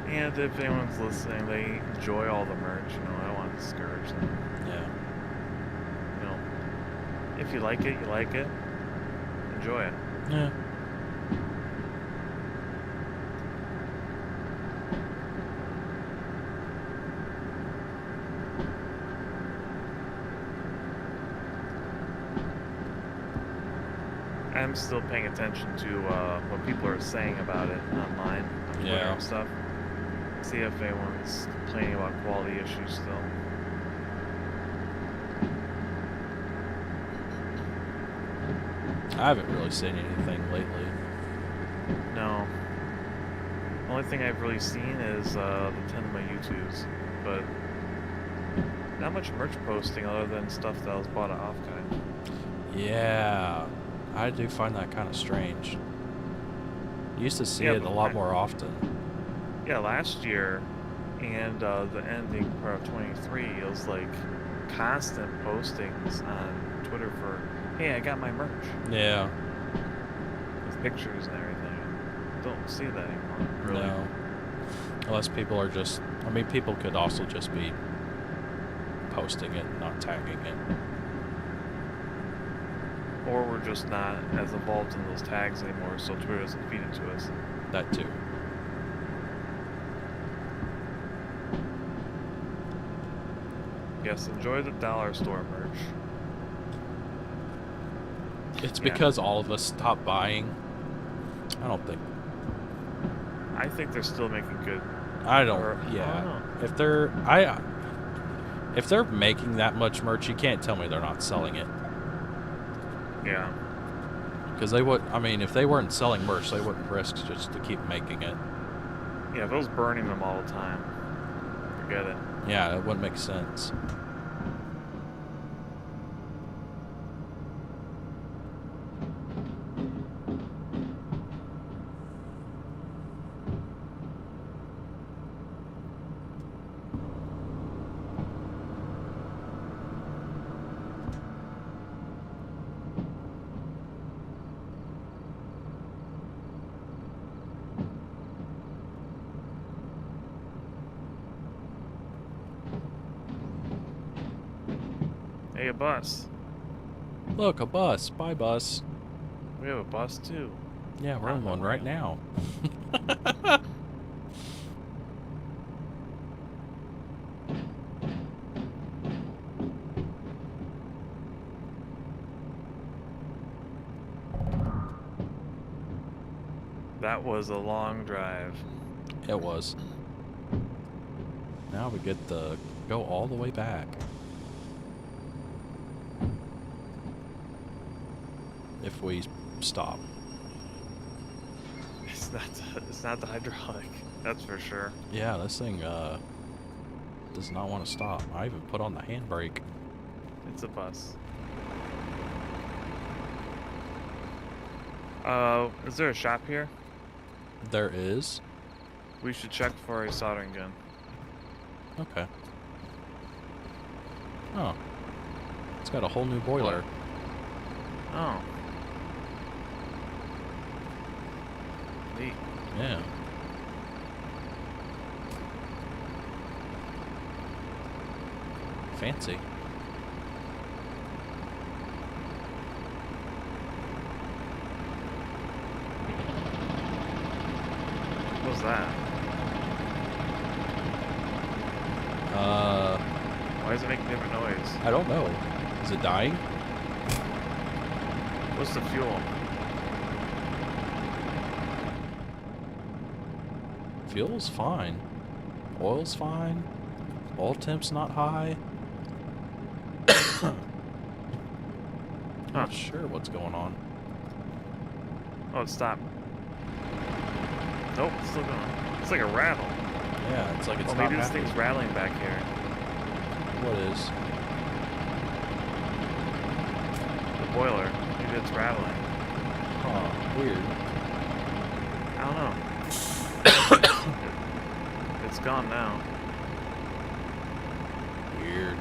And if anyone's listening, they enjoy all the merch, I don't want to discourage them. Yeah. If you like it, you like it. Enjoy it. Yeah. I'm still paying attention to what people are saying about it online, on Twitter Yeah. and stuff. See if anyone's complaining about quality issues still. I haven't really seen anything lately. No. The only thing I've really seen is the 10 of my YouTubes, but not much merch posting other than stuff that was bought off kind. Yeah, I do find that kind of strange. Used to see it a lot more often. Yeah, last year and the ending part of 23, it was like constant postings on Twitter for, hey, I got my merch. Yeah. With pictures and everything. Don't see that anymore, really. No. Unless people are just, I mean, people could also just be posting it, not tagging it. Or we're just not as involved in those tags anymore, so Twitter doesn't feed it to us. That too. Yes, enjoy the dollar store merch. It's because all of us stopped buying. I don't think. I think they're still making good. I don't. Or, Yeah. I don't know. If they're making that much merch, you can't tell me they're not selling it. Yeah. Because they would. I mean, if they weren't selling merch, they wouldn't risk just to keep making it. Yeah, if it was burning them all the time, forget it. Yeah, it wouldn't make sense. Hey, a bus. Look, a bus. Bye, bus. We have a bus too. Yeah, we're in one right now. That was a long drive. It was. Now we get to go all the way back. If we stop. It's not the hydraulic, that's for sure. Yeah, this thing does not want to stop. I even put on the handbrake. It's a bus. Is there a shop here? There is. We should check for a soldering gun. Okay. Oh. It's got a whole new boiler. Oh. Neat. Yeah. Fancy. What was that? Why is it making different noise? I don't know. Is it dying? What's the fuel? Fuel's fine. Oil's fine. Oil temp's not high. Not sure what's going on. Oh, it stopped. Nope, it's still going. It's like a rattle. Yeah, it's like it's Oh, not maybe this happy. thing's rattling back here. What is? The boiler. Maybe it's rattling. Huh, weird. I don't know. It's gone now. Weird.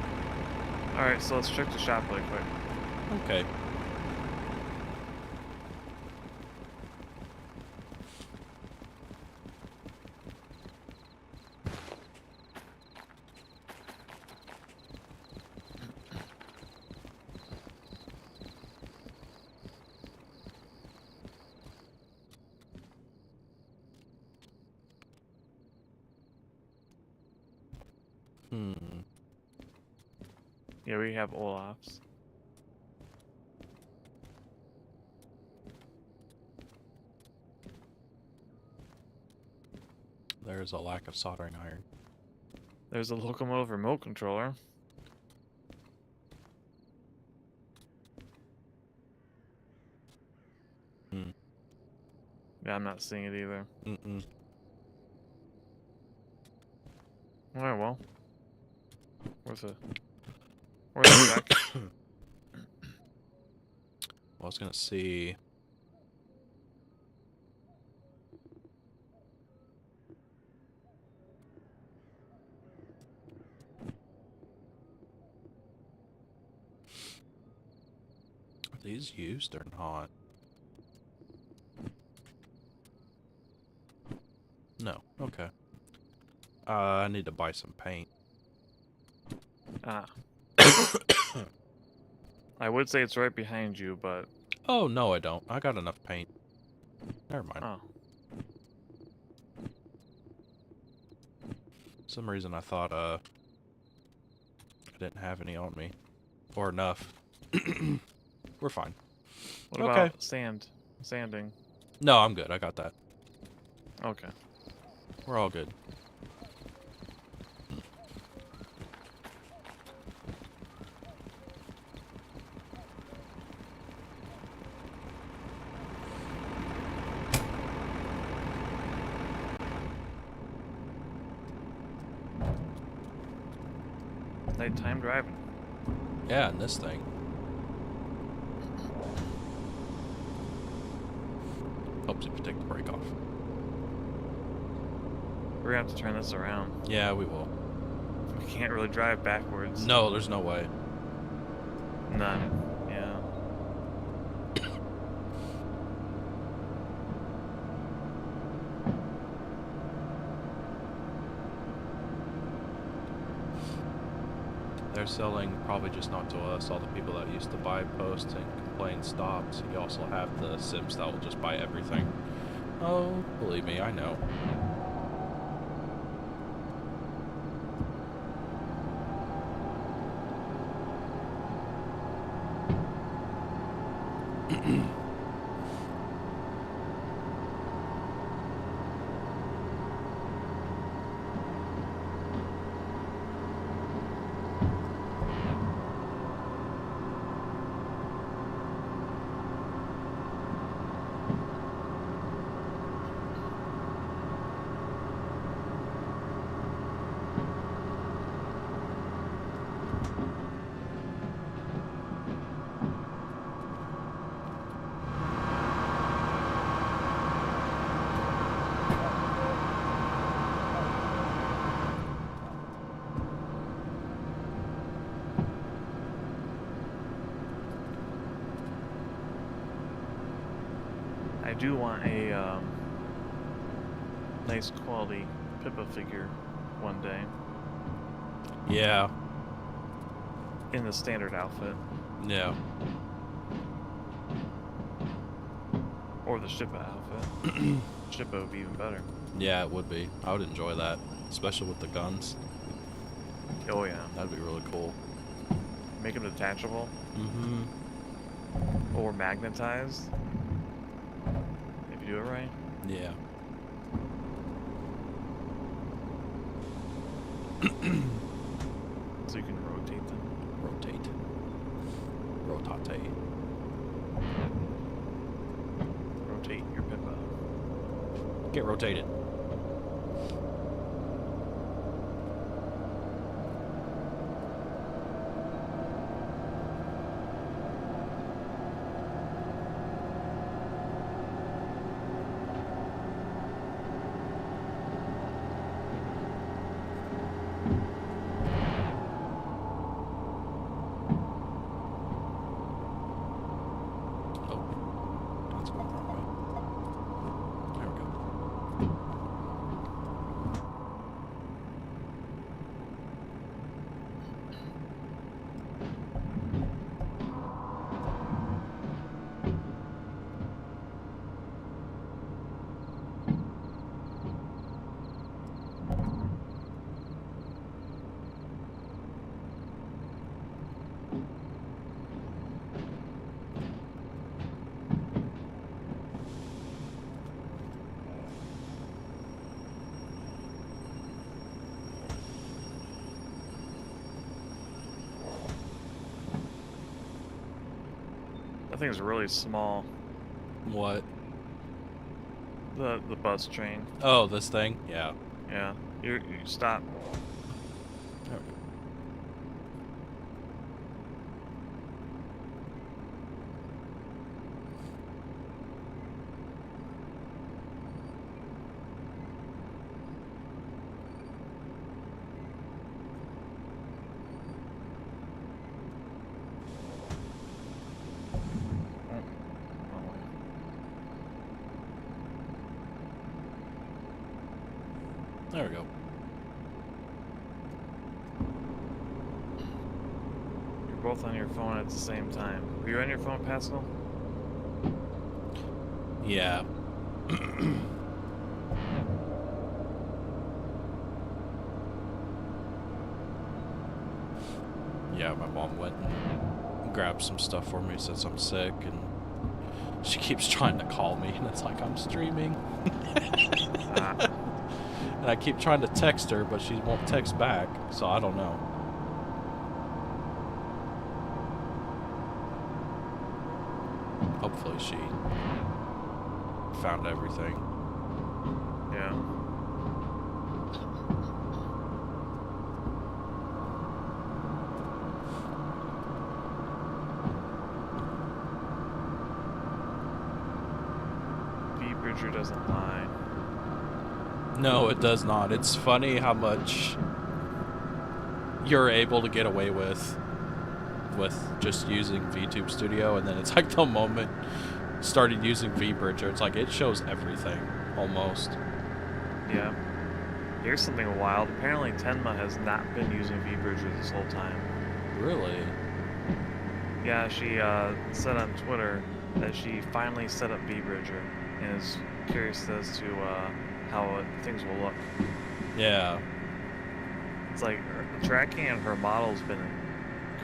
Alright, so let's check the shop really quick. Okay. Yeah, we have Olaf's. there's a lack of soldering iron. There's a locomotive remote controller. Hmm. Yeah, I'm not seeing it either. Mm-mm. Alright, well. Where's the check? Well, I was gonna see. Are these used or not? No. Okay. I need to buy some paint. Ah. I would say it's right behind you, but... Oh, no, I don't. I got enough paint. Never mind. Oh. For some reason I thought, I didn't have any on me. Or enough. We're fine. What Okay. about sanding? No, I'm good. I got that. Okay. We're all good. Nighttime driving. Yeah, and this thing. Helps if you take the brake off. We're gonna have to turn this around. Yeah, we will. We can't really drive backwards. No, there's no way. None. Yeah. They're selling, probably just not to us, all the people that used to buy posts and complain stopped. You also have the Sims that will just buy everything. Oh, believe me, I know. I do want a nice quality Pippa figure one day Yeah. in the standard outfit, Yeah. or the Shippa outfit. Shippa would be even better. Yeah, it would be. I would enjoy that, especially with the guns. Oh yeah. That'd be really cool. Make them detachable Mm-hmm. or magnetized. If you do it right. Yeah. So you can rotate them. Rotate. Rotate. Rotate your Pippa. Get rotated. Oh, that's going the wrong way. There we go. thing's really small. What? The bus train. Oh, this thing? Yeah. Yeah. You stop. There we go. There we go. You're both on your phone at the same time. Were you on your phone, Pascal? Yeah. Yeah, my mom went and grabbed some stuff for me since I'm sick, and she keeps trying to call me, and it's like I'm streaming. And I keep trying to text her, but she won't text back, so I don't know. Hopefully she found everything. Yeah. Bridger doesn't lie. No, it does not. It's funny how much you're able to get away with just using VTube Studio, and then it's like the moment started using VBridger, it's like it shows everything almost. Yeah. Here's something wild. Apparently Tenma has not been using VBridger this whole time. Really? Yeah, she said on Twitter that she finally set up VBridger and is curious as to how things will look. Yeah. It's like the tracking on her model's been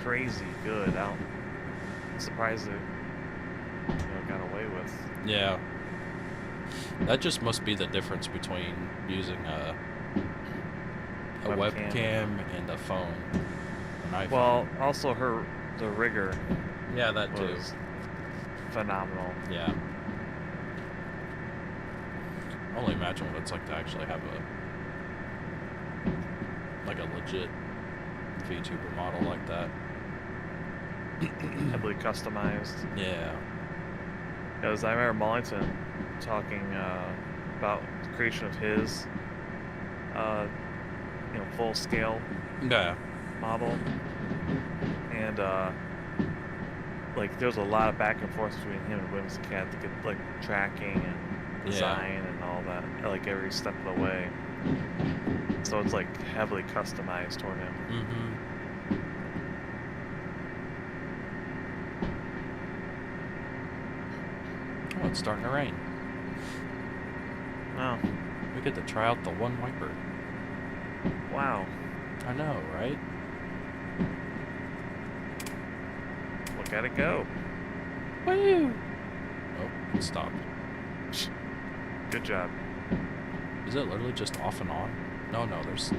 crazy good. I'm surprised it got away with. Yeah. That just must be the difference between using a webcam and a phone. An iPhone. Well, also the rigger. Yeah, that too. Was phenomenal. Yeah. Only imagine what it's like to actually have a legit VTuber model like that. Heavily customized. Yeah. Because I remember Mullington talking about the creation of his, full scale model, and there was a lot of back and forth between him and Whimsicat to get tracking and design and all that, every step of the way. So it's heavily customized toward him. Mm-hmm. Oh, it's starting to rain. Oh. We get to try out the one wiper. Wow. I know, right? Look at it go. Woo! Oh, it stopped. Good job. Is it literally just off and on? No, there's...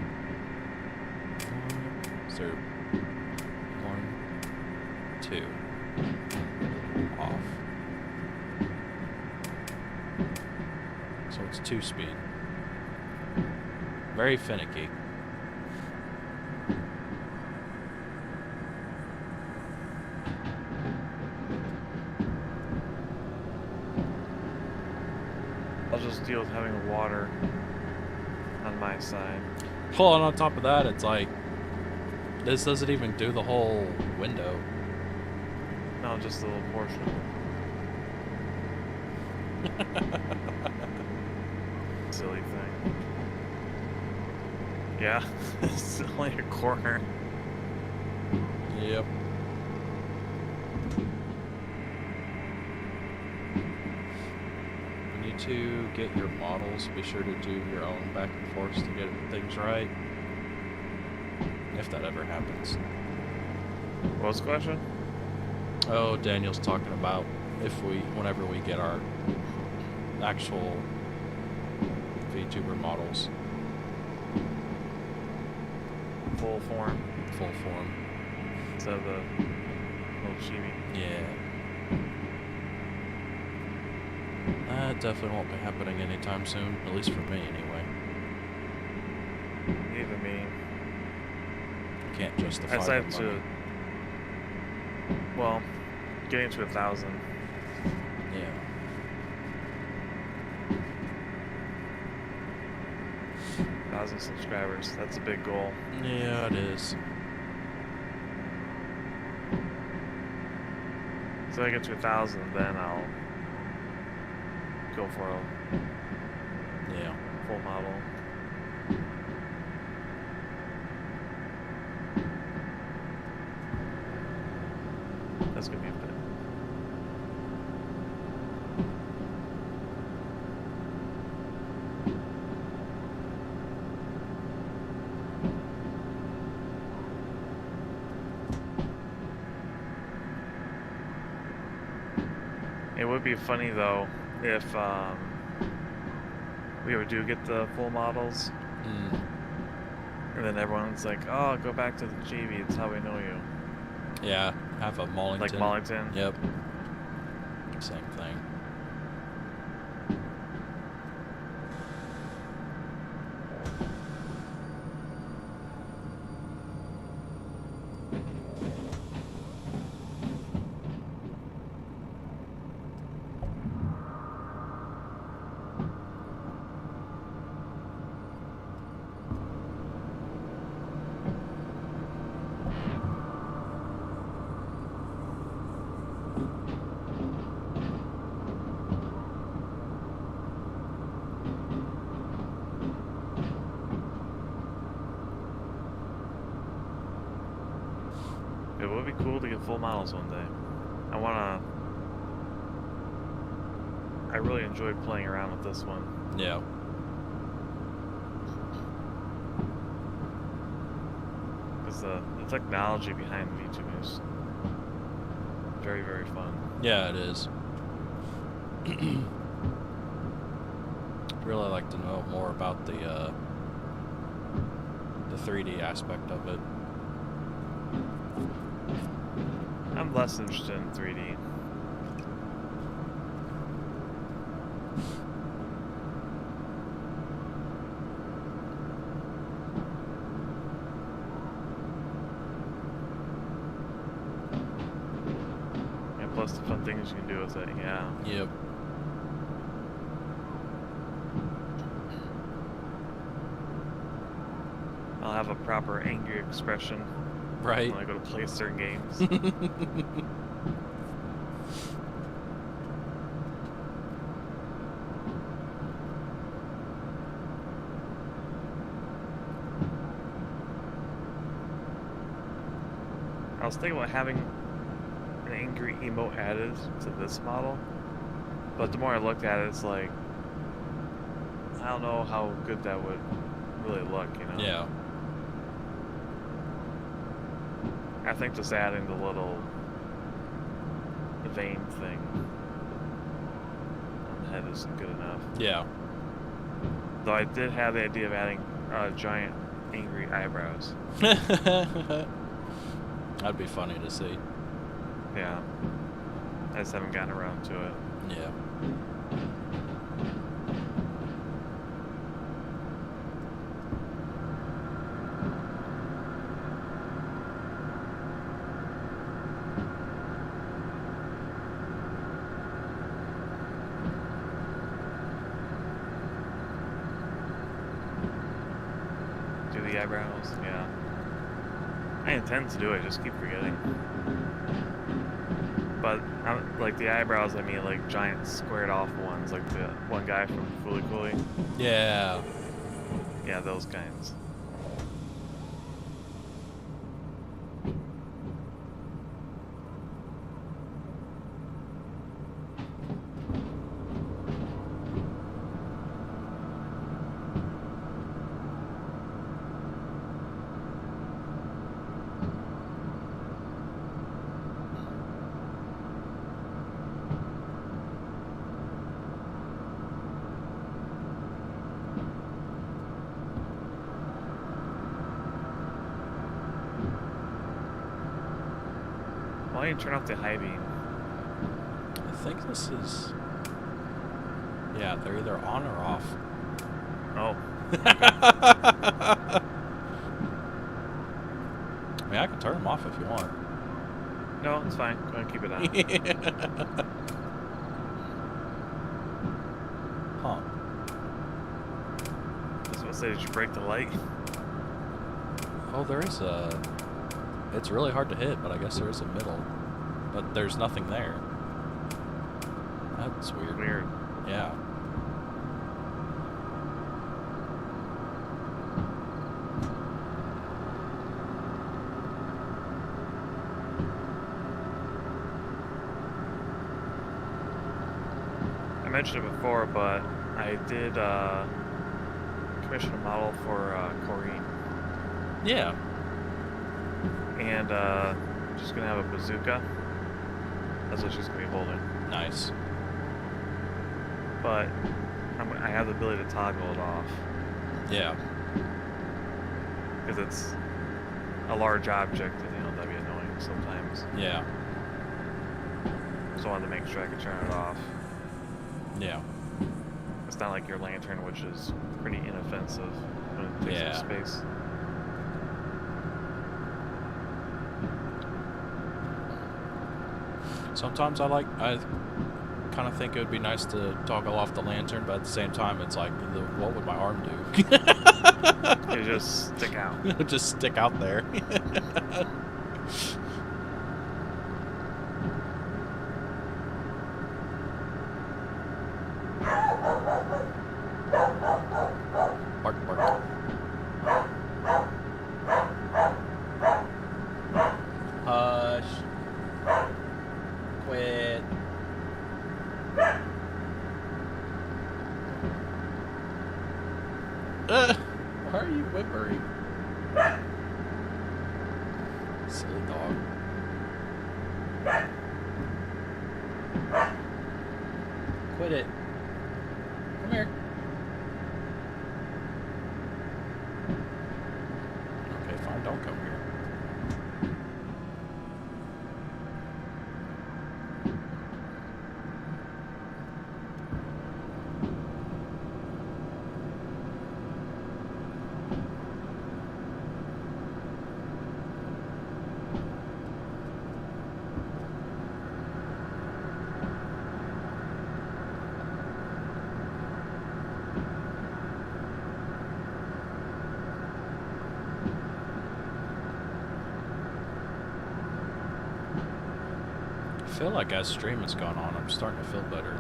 Is there... 1, 2... Off. So it's 2-speed. Very finicky. I'll just deal with having water on my side. Well, and on top of that, it's this doesn't even do the whole window. No, just a little portion of it. Silly thing. Yeah, it's only a corner. Yep. When you two get your models, be sure to do your own back and forth to get things right. If that ever happens. What was the question? Oh, Daniel's talking about whenever we get our actual VTuber models. Full form. Full form. Instead of the little chibi. Yeah. That definitely won't be happening anytime soon, at least for me anyway. Even me. Can't justify I the decided money. to, well, getting to 1,000. Yeah. Thousand subscribers. That's a big goal. Yeah, it is. So I get to 1,000, then I'll go for a full model. That's gonna be a bit. It would be funny though if we ever do get the full models, and then everyone's like, "Oh, go back to the JV. It's how we know you." Yeah, have a Mollington. Like Mollington. Yep. Same thing. It would be cool to get full models one day. I really enjoyed playing around with this one. Yeah. Because the technology behind Vtubers is very, very fun. Yeah, it is. Really like to know more about the 3D aspect of it. I'm less interested in 3D. And plus the fun things you can do with it, yeah. Yep. I'll have a proper angry expression Right. when I go to play certain games. I was thinking about having an angry emote added to this model, but the more I looked at it, it's like, I don't know how good that would really look, you know? Yeah. I think just adding the little vein thing on the head is good enough. Yeah. Though I did have the idea of adding giant angry eyebrows. That'd be funny to see. Yeah. I just haven't gotten around to it. Yeah. Do the eyebrows, yeah. I intend to do it, just keep forgetting. But like the eyebrows, I mean like giant squared off ones, like the one guy from Fooly Cooly. Yeah. Yeah, those kinds. Why don't you turn off the high beam? I think this is... Yeah, they're either on or off. Oh. I mean, I can turn them off if you want. No, it's fine. Go ahead and keep it on. Huh. I was going to say, did you break the light? Oh, there is a... It's really hard to hit, but I guess there is a middle. But there's nothing there. That's weird. Weird. Yeah. I mentioned it before, but I did commission a model for Corrine. Yeah. And she's going to have a bazooka. That's what she's going to be holding. Nice. But I have the ability to toggle it off. Yeah. Because it's a large object, and that'd be annoying sometimes. Yeah. So I wanted to make sure I could turn it off. Yeah. It's not like your lantern, which is pretty inoffensive when it takes up space. Sometimes I kind of think it would be nice to toggle off the lantern, but at the same time, it's like, what would my arm do? It just stick out. It'll just stick out there. Bark, bark. Hush. Quit. Why are you whimpering? Silly dog. Quit it. Come here. Okay, fine. Don't come here. I feel like as stream has gone on, I'm starting to feel better.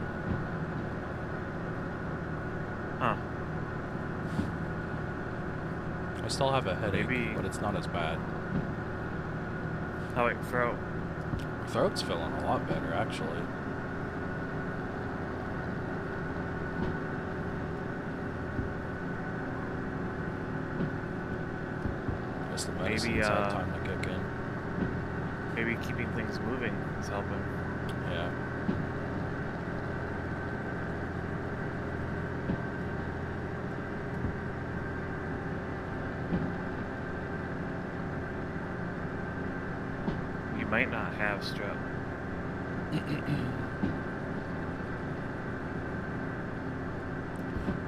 Huh. I still have a headache, Maybe- but it's not as bad. How about your throat? My throat's feeling a lot better, actually. Guess the medicine's had time to kick in. Maybe keeping things moving is helping. Yeah. You might not have strep.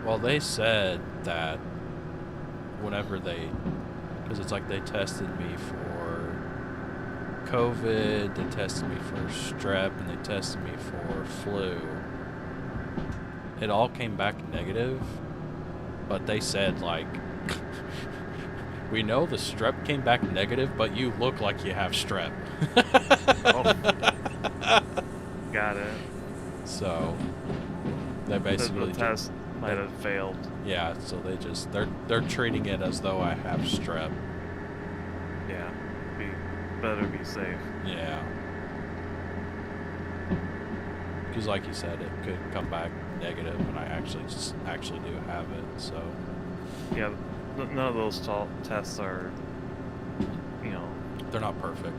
Well, they said that whenever because it's like they tested me for COVID, they tested me for strep, and they tested me for flu. It all came back negative, but they said, like, we know the strep came back negative, but you look like you have strep. Oh. Got it. So they basically The test might have failed. yeah, so they're treating it as though I have strep. Yeah. Better be safe. Yeah. Because like you said, it could come back negative, and I actually do have it, so. Yeah, none of those tests are, They're not perfect.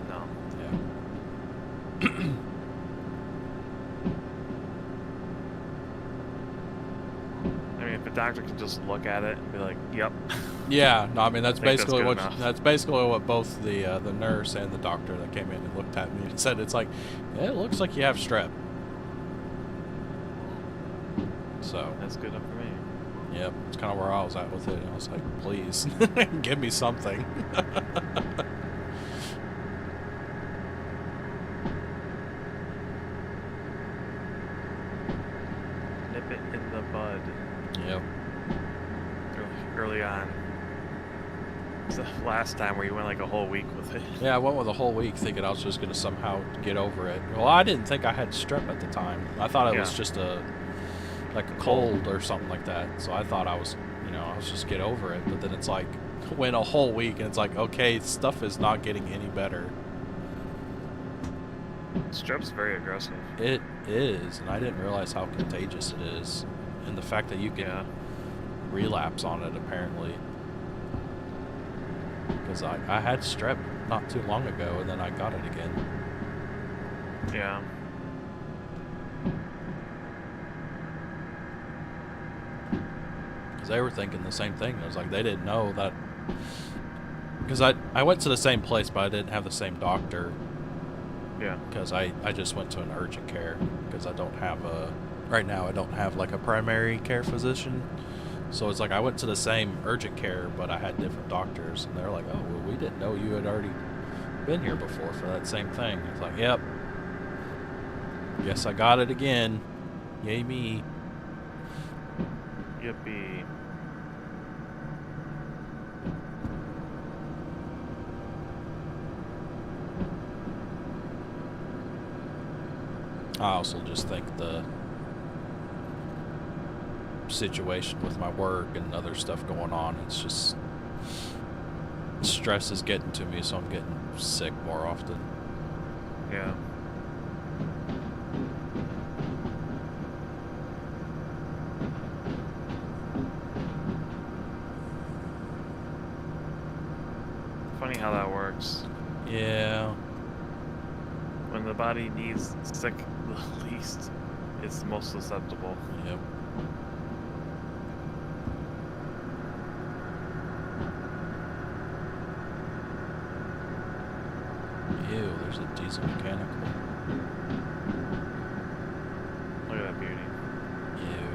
no. Yeah. I mean, if a doctor can just look at it and be like, "Yep." Yeah, no, I mean that's I think basically that's good enough. that's basically what both the nurse and the doctor that came in and looked at me and said. It's like, yeah, it looks like you have strep. So That's good enough for me. yep, it's kind of where I was at with it. I was like, please, give me something. Nip it in the bud. Yep. Early on. It's the last time where you went like a whole week with it. Yeah, I went with a whole week thinking I was just going to somehow get over it. Well, I didn't think I had strep at the time. I thought it was just like a cold or something like that. So I thought I was, I was just get over it. But then it's like, went a whole week and it's like, okay, stuff is not getting any better. Strep's very aggressive. It is, and I didn't realize how contagious it is. And the fact that you can relapse on it, apparently. Because I had strep not too long ago, and then I got it again. Yeah. Because they were thinking the same thing. It was like they didn't know that... Because I went to the same place, but I didn't have the same doctor. Yeah. Because I just went to an urgent care. Because I don't have a... Right now, I don't have, like, a primary care physician. So it's like I went to the same urgent care, but I had different doctors. And they're like, oh, well, we didn't know you had already been here before for that same thing. It's like, yep. Guess I got it again. Yay me. Yippee. I also just think the situation with my work and other stuff going on, it's just stress is getting to me, so I'm getting sick more often. Yeah. Funny how that works. Yeah. When the body needs sick the least, it's the most susceptible. Yep. Ew, there's a diesel mechanical. Look at that beauty. Ew.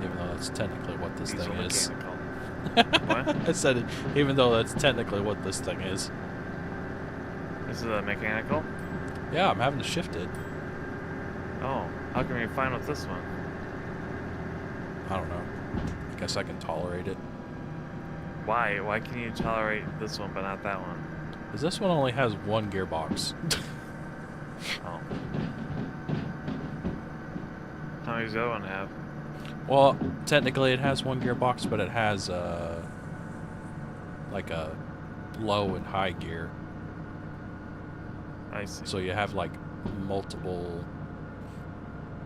Even though that's technically what this Diesel thing is. mechanical. What? I said it, even though that's technically what this thing is. This is a mechanical? Yeah, I'm having to shift it. Oh, how can we find with this one? I don't know. I guess I can tolerate it. Why? Why can you tolerate this one but not that one? Because this one only has one gearbox. Oh. How many does the other one have? Well, technically it has one gearbox, but it has like a low and high gear. I see. So you have like multiple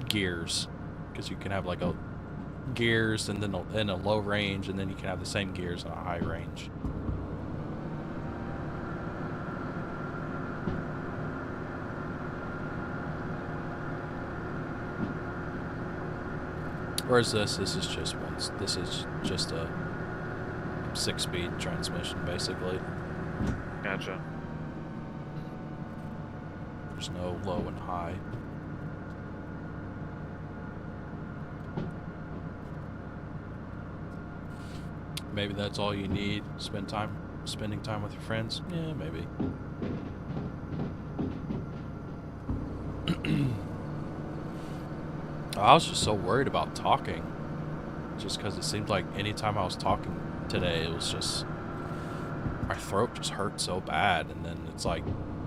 gears, because you can have like a gears and then in a low range, and then you can have the same gears in a high range. Whereas this is just one. This is just a 6-speed transmission, basically. Gotcha. There's no low and high. Maybe that's all you need. Spending time with your friends. Yeah, maybe. I was just so worried about talking, just because it seemed like anytime I was talking today, it was just, my throat just hurt so bad, and then it's like,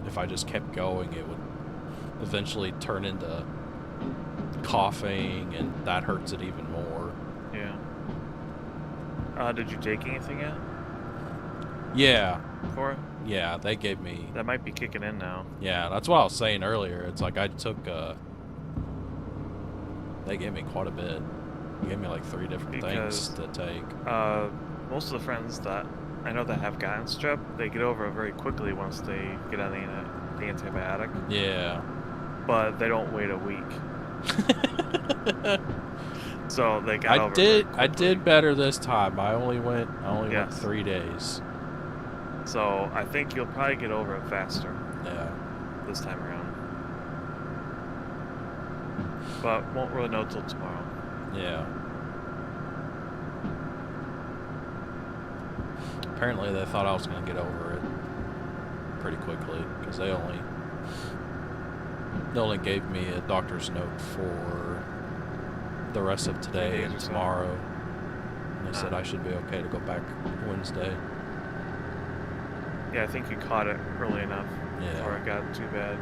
if I just kept going, it would eventually turn into coughing, and that hurts it even more. Yeah. Did you take anything yet? Yeah. For it? Yeah, they gave me... That might be kicking in now. Yeah, that's what I was saying earlier. It's like I took, they gave me quite a bit. They gave me like 3 different things to take. Most of the friends that I know that have gotten strep, they get over it very quickly once they get on the antibiotic. Yeah. But they don't wait a week. So they got over it very quickly. I did better this time. I only went 3 days. So I think you'll probably get over it faster. Yeah. This time around. But won't really know till tomorrow. Yeah. Apparently they thought I was going to get over it pretty quickly, because they only gave me a doctor's note for the rest of today and tomorrow. And they said I should be okay to go back Wednesday. Yeah, I think you caught it early enough before it got too bad.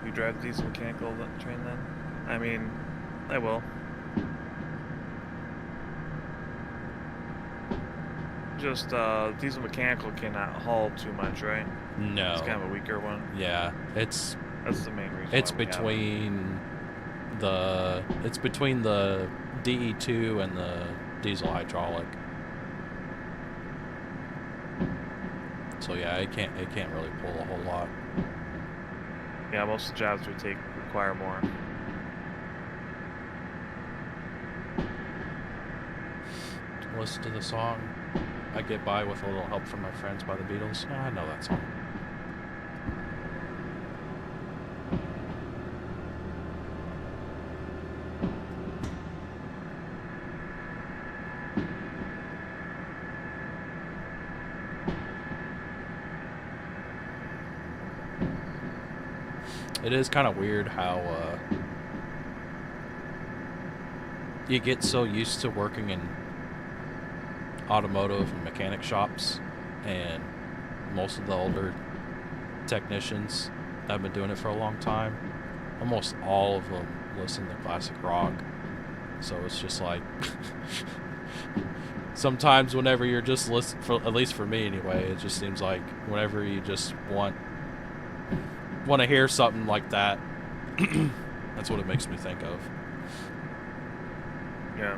You drive the diesel mechanical train then? I mean, I will. Just diesel mechanical cannot haul too much, right? No. It's kind of a weaker one. Yeah, that's the main reason. It's between the DE2 and the diesel hydraulic. So yeah, it can't really pull a whole lot. Yeah, most of the jobs require more. Listen to the song I Get By With a Little Help From My Friends by the Beatles. I know that song. It is kind of weird how you get so used to working in automotive and mechanic shops, and most of the older technicians that have been doing it for a long time, almost all of them listen to classic rock. So it's just like sometimes whenever you're just listening, at least for me anyway, it just seems like whenever you just want to hear something like that, that's what it makes me think of. Yeah.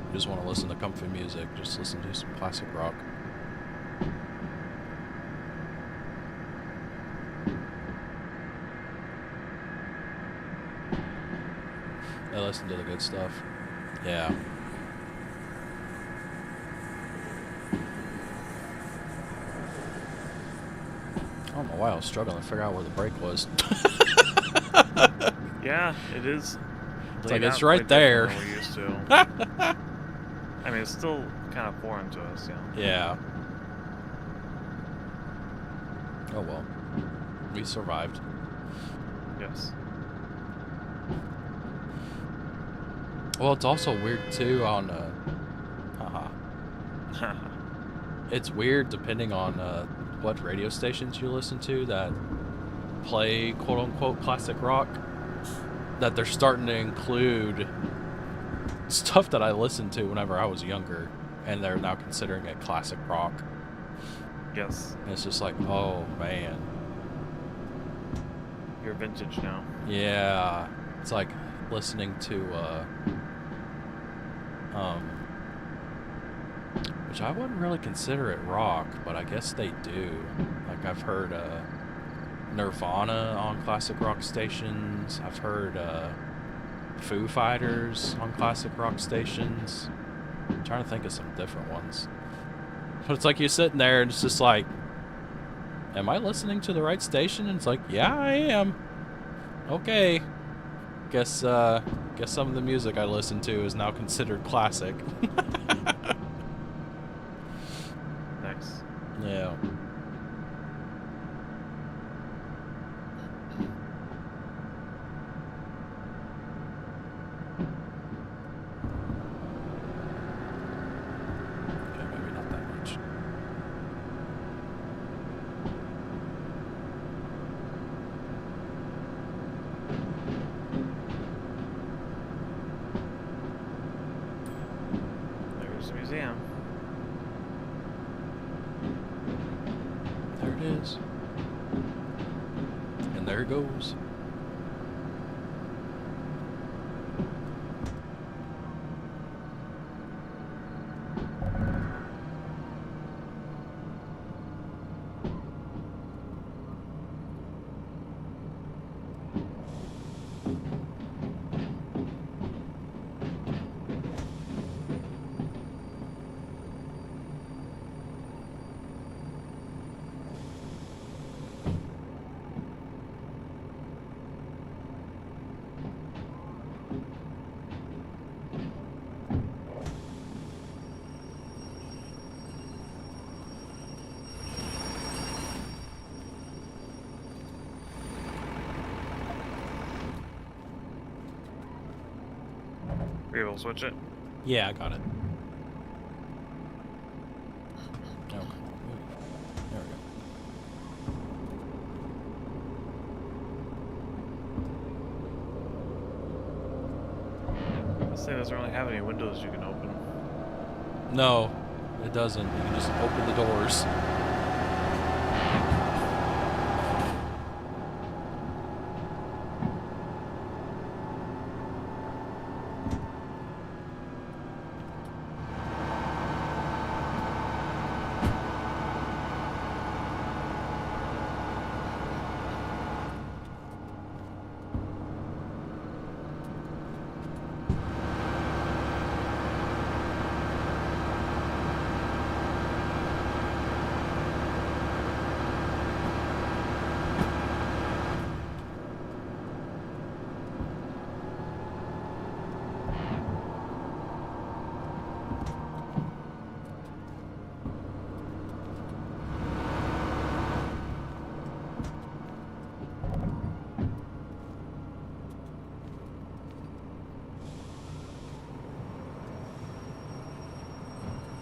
You just want to listen to comfy music, just listen to some classic rock. I listen to the good stuff. Yeah. I don't know why I was struggling to figure out where the brake was. Yeah, it is. It's like it's right there. We're used to. I mean, it's still kind of foreign to us, you know. Yeah. Oh well. We survived. Yes. Well, it's also weird too on it's weird depending on what radio stations you listen to that play quote-unquote classic rock, that they're starting to include stuff that I listened to whenever I was younger, and they're now considering it classic rock. Yes. And it's just like, oh man. You're vintage now. Yeah. It's like listening to which I wouldn't really consider it rock, but I guess they do. Like I've heard Nirvana on classic rock stations. I've heard Foo Fighters on classic rock stations. I'm trying to think of some different ones. But it's like you're sitting there and it's just like, am I listening to the right station? And it's like, yeah, I am. Okay. Guess some of the music I listen to is now considered classic. Nice. Yeah. Okay, maybe not that much. There's the museum. There it is. And there it goes. Are you able to switch it? Yeah, I got it. Oh, come on, move. There we This thing doesn't really have any windows you can open. go. No, it doesn't. You can just open the doors.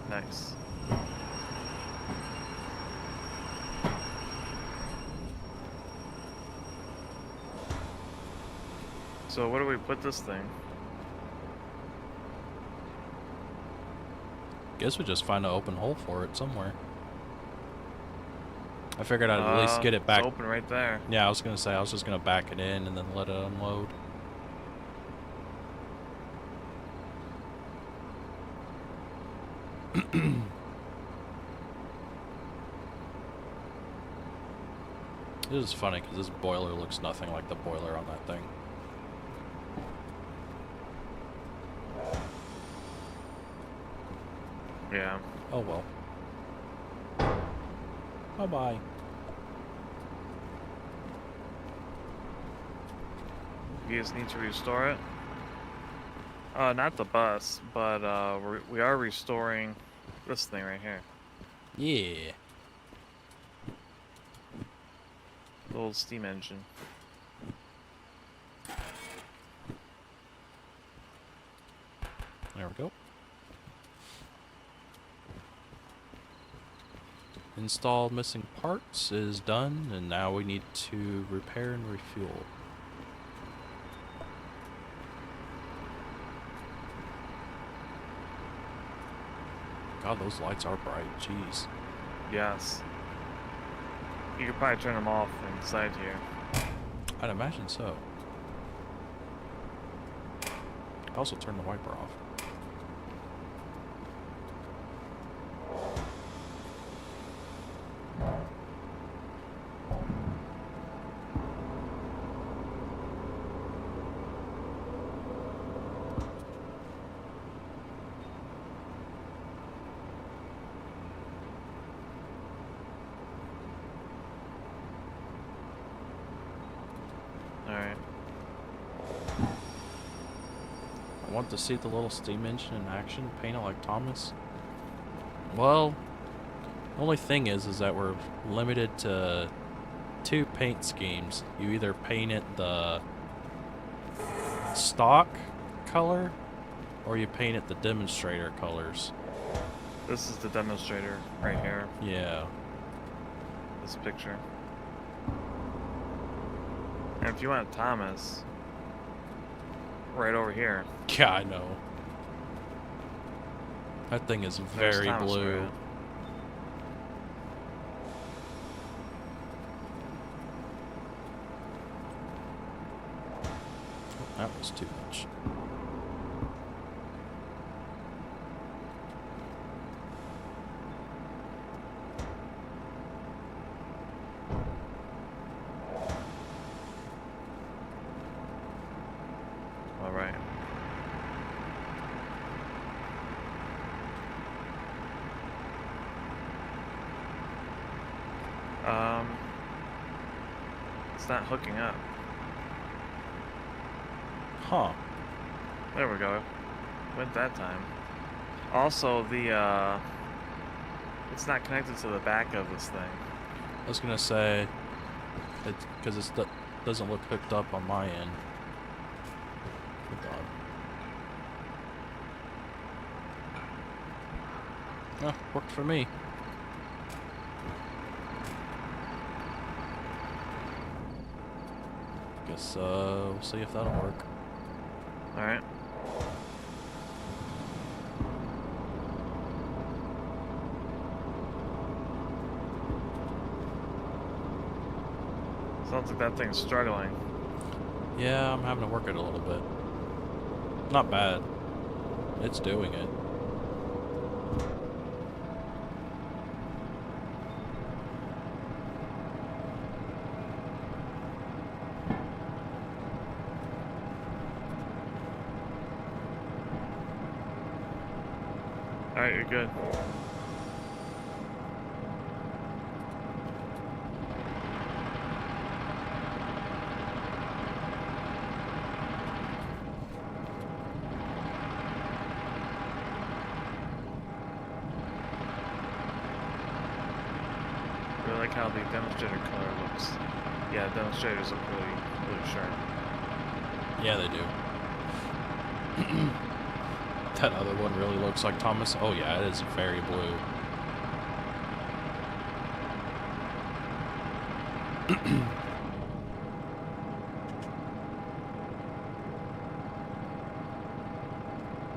Nice. So where do we put this thing? Guess we just find an open hole for it somewhere. I figured I'd at least get it back. It's open right there. Yeah, I was gonna say I was just gonna back it in and then let it unload. This is funny because this boiler looks nothing like the boiler on that thing. Yeah. Oh well. Bye-bye. You guys need to restore it. Not the bus, but we are restoring this thing right here. Yeah. The old steam engine. There we go. Install missing parts is done, and now we need to repair and refuel. God, those lights are bright. Jeez. Yes. You could probably turn them off inside here. I'd imagine so. Also turn the wiper off. Alright. I want to see the little steam engine in action, painted like Thomas. Well, the only thing is that we're limited to 2 paint schemes. You either paint it the stock color, or you paint it the demonstrator colors. This is the demonstrator right here. Yeah. This picture. And if you want Thomas, right over here. Yeah, I know. That thing is There's very Thomas blue. for you. That was too much. All right. It's not hooking up. Huh. There we go. Went that time. Also, it's not connected to the back of this thing. I was gonna say, because it doesn't look hooked up on my end. Oh God. Oh, worked for me. Guess we'll see if that'll work. Alright. Sounds like that thing's struggling. Yeah, I'm having to work it a little bit. Not bad. It's doing it. Alright, you're good. I really like how the demonstrator color looks. Yeah, demonstrators look really sharp. Yeah, they do. That other one really looks like Thomas. Oh yeah, it is very blue.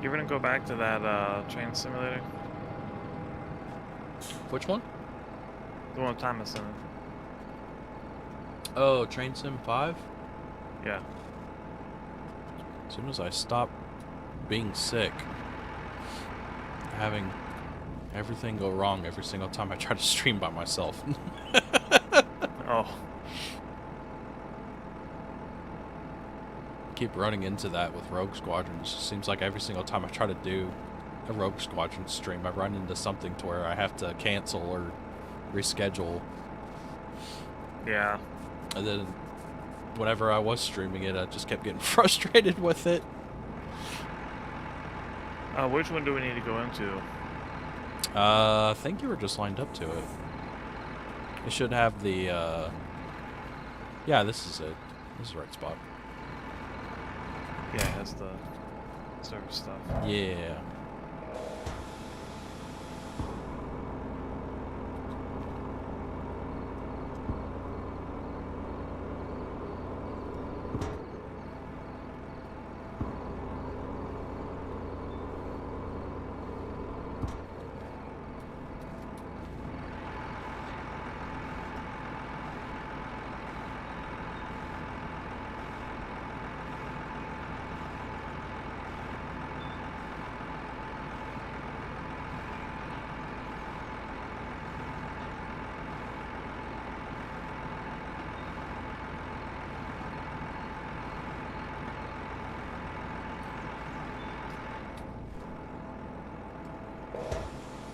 You ever gonna go back to that train simulator? Which one? The one with Thomas in it. Oh, Train Sim 5? Yeah. As soon as I stop being sick, having everything go wrong every single time I try to stream by myself. Oh. Keep running into that with Rogue Squadron. It just seems like every single time I try to do a Rogue Squadron stream, I run into something to where I have to cancel or reschedule. Yeah. And then whenever I was streaming it, I just kept getting frustrated with it. Which one do we need to go into? I think you were just lined up to it. It should have the, yeah, this is it. This is the right spot. Yeah, it has the service stuff. Yeah.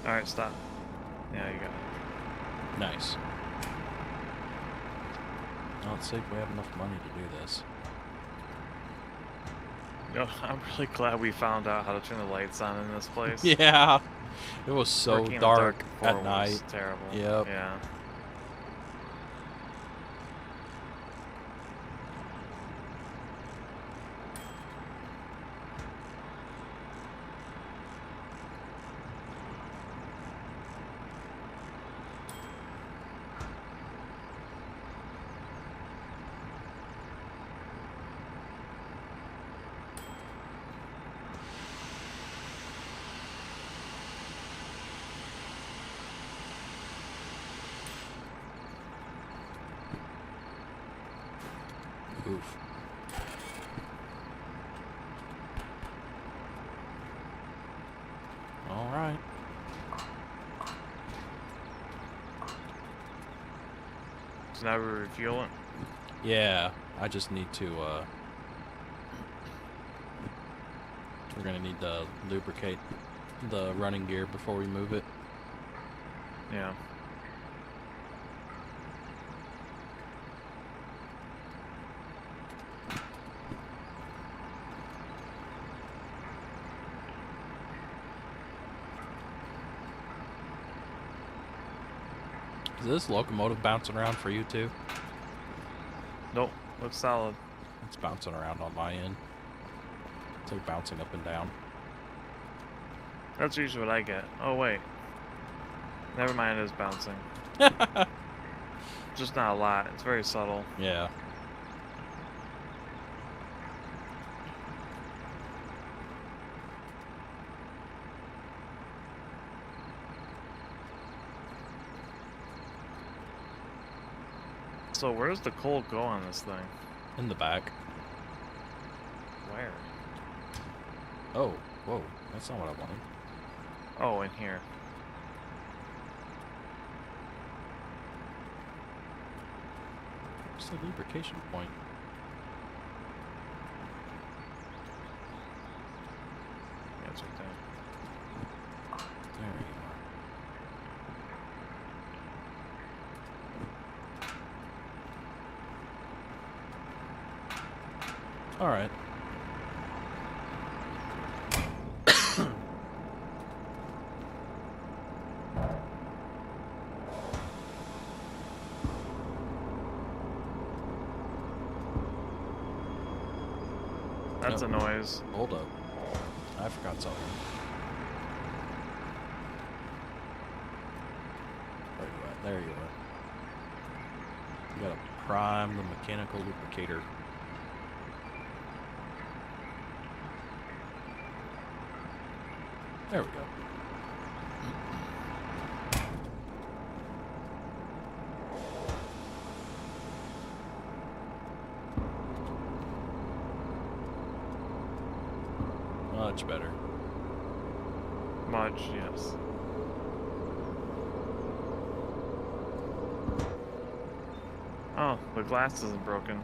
Alright, stop. Yeah, you got it. Nice. Now let's see if we have enough money to do this. Yo, I'm really glad we found out how to turn the lights on in this place. Yeah. It was so Working in the dark before at was night. Terrible. Yep. Yeah. Oof. All right. So now we're refueling. Yeah, I just need to, we're gonna need to lubricate the running gear before we move it. Yeah. Is this locomotive bouncing around for you too? Nope. Looks solid. It's bouncing around on my end. It's like bouncing up and down. That's usually what I get. Oh, wait. Never mind, it is bouncing. Just not a lot. It's very subtle. Yeah. So where does the coal go on this thing? In the back. Where? Oh, whoa. That's not what I wanted. Oh, in here. What's the lubrication point? Yeah, it's right there. There you are. Alright. That's Nope. a noise. Hold up. I forgot something. Where you at? There you are. You gotta prime the mechanical lubricator. There we go. Much better. Much, yes. Oh, the glass isn't broken.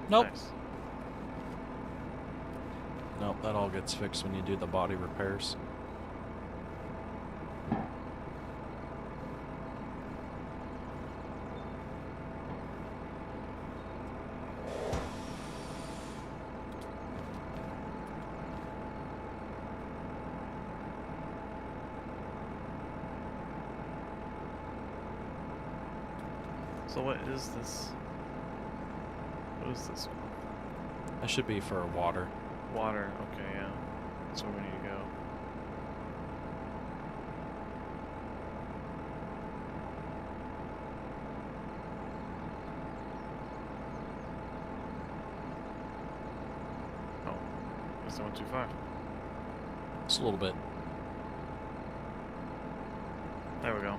Nope. Nice. Nope, that all gets fixed when you do the body repairs. So what is this? What is this one? That should be for water. Water. Okay, yeah. That's where we need to go. Oh, guess I went too far. Just a little bit. There we go.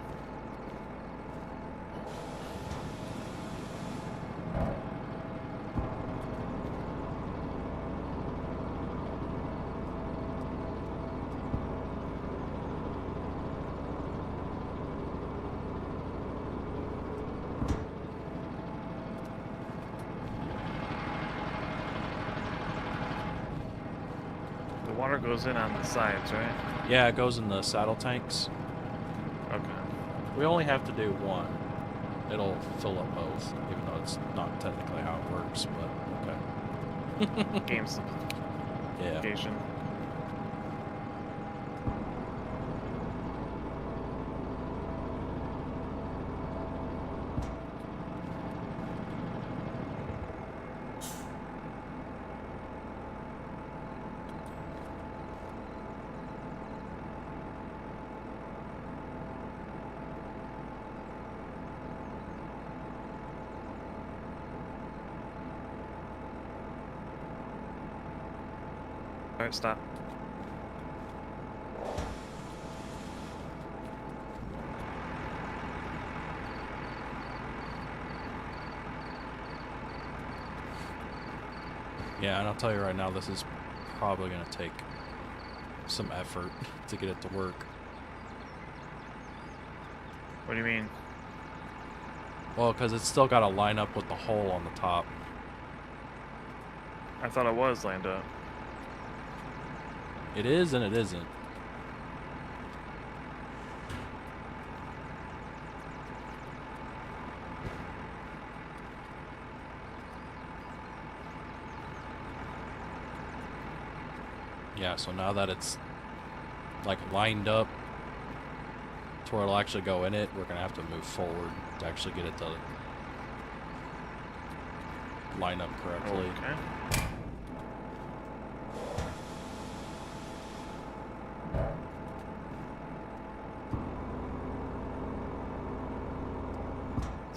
The water goes in on the sides, right? Yeah, it goes in the saddle tanks. Okay. We only have to do one. It'll fill up both, even though it's not technically how it works, but okay. Game Yeah. simplification. Alright, stop. Yeah, and I'll tell you right now, this is probably going to take some effort to get it to work. What do you mean? Well, because it's still got to line up with the hole on the top. I thought it was lined up. It is and it isn't. Yeah, so now that it's like lined up to where it'll actually go in it, we're gonna have to move forward to actually get it to line up correctly. Okay.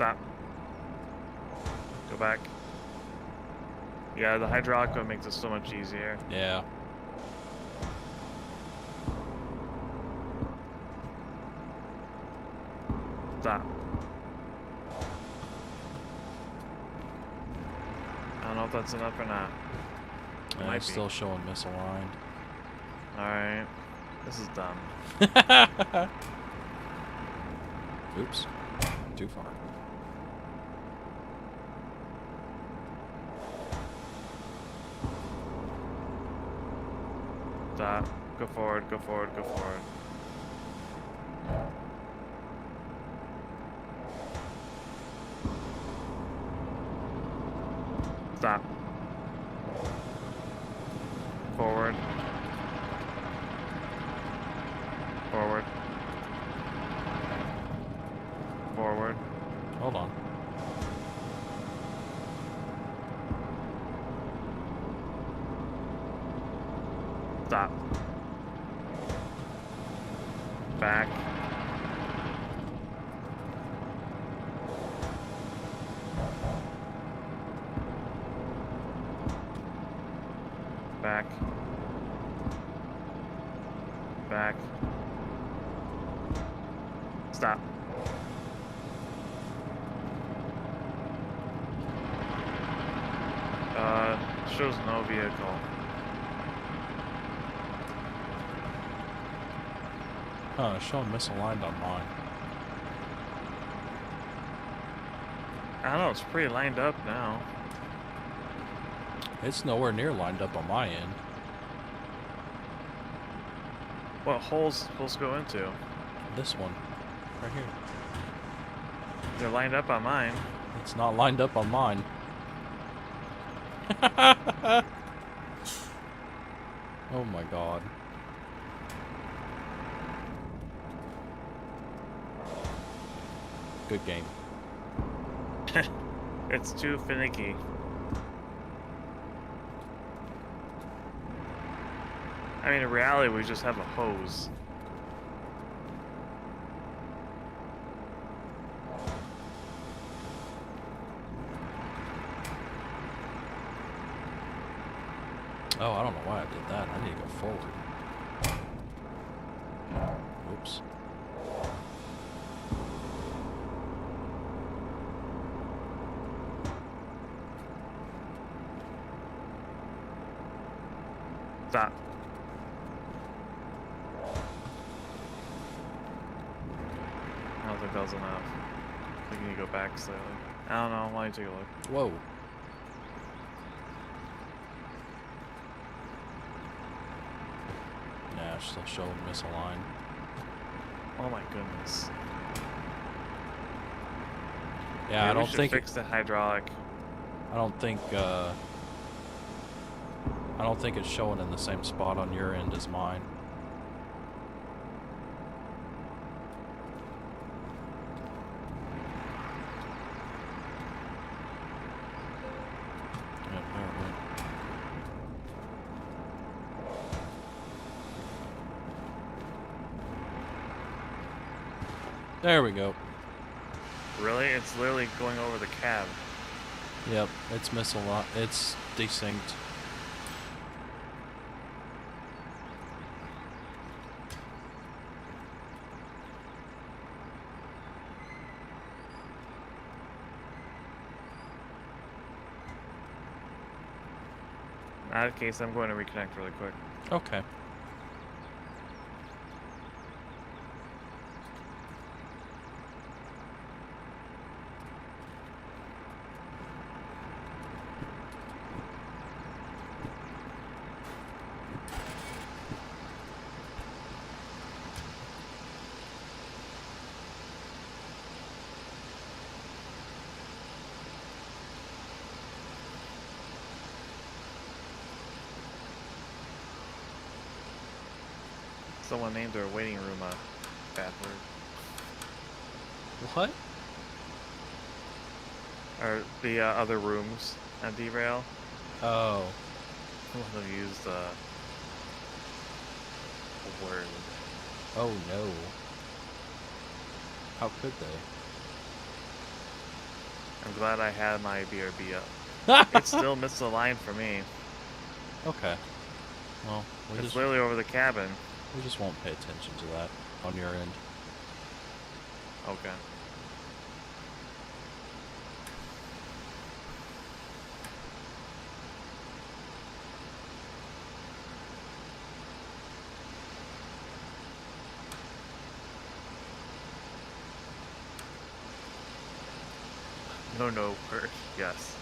Stop. Go back. Yeah, the hydraulic one makes it so much easier. Yeah. Stop. I don't know if that's enough or not. Yeah, Might it's be. still showing misaligned. Alright. This is dumb. Oops. Too far. Stop. Go forward, go forward, go forward. Stop. Forward. Forward. Forward. Hold on. Stop. Back. Back. Back. Stop. Shows no vehicle. Oh, it's showing misaligned on mine. I don't know, it's pretty lined up now. It's nowhere near lined up on my end. What holes supposed to go into? This one. Right here. They're lined up on mine. It's not lined up on mine. Oh my god. Good game. It's too finicky. I mean, in reality, we just have a hose. Oh, I don't know why I did that. I need to go forward. Oops. Stop. I don't think that was enough. I think you need to go back slightly. I don't know. Why don't you take a look? Whoa. Yeah, it's still showing misaligned. Oh my goodness. Yeah, Maybe I we don't should think fix the hydraulic. I don't think it's showing in the same spot on your end as mine. Yep, there it went. There we go. Really? It's literally going over the cab. Yep, it's misaligned. It's desynced. In that case, I'm going to reconnect really quick. Okay. Someone named their waiting room a bad word. What? Or the other rooms at Derail. Oh. One of them used a word. Oh no. How could they? I'm glad I had my BRB up. It's still misaligned for me. Okay. Well, It's literally over the cabin. we just won't pay attention to that on your end. Okay. No word. Yes.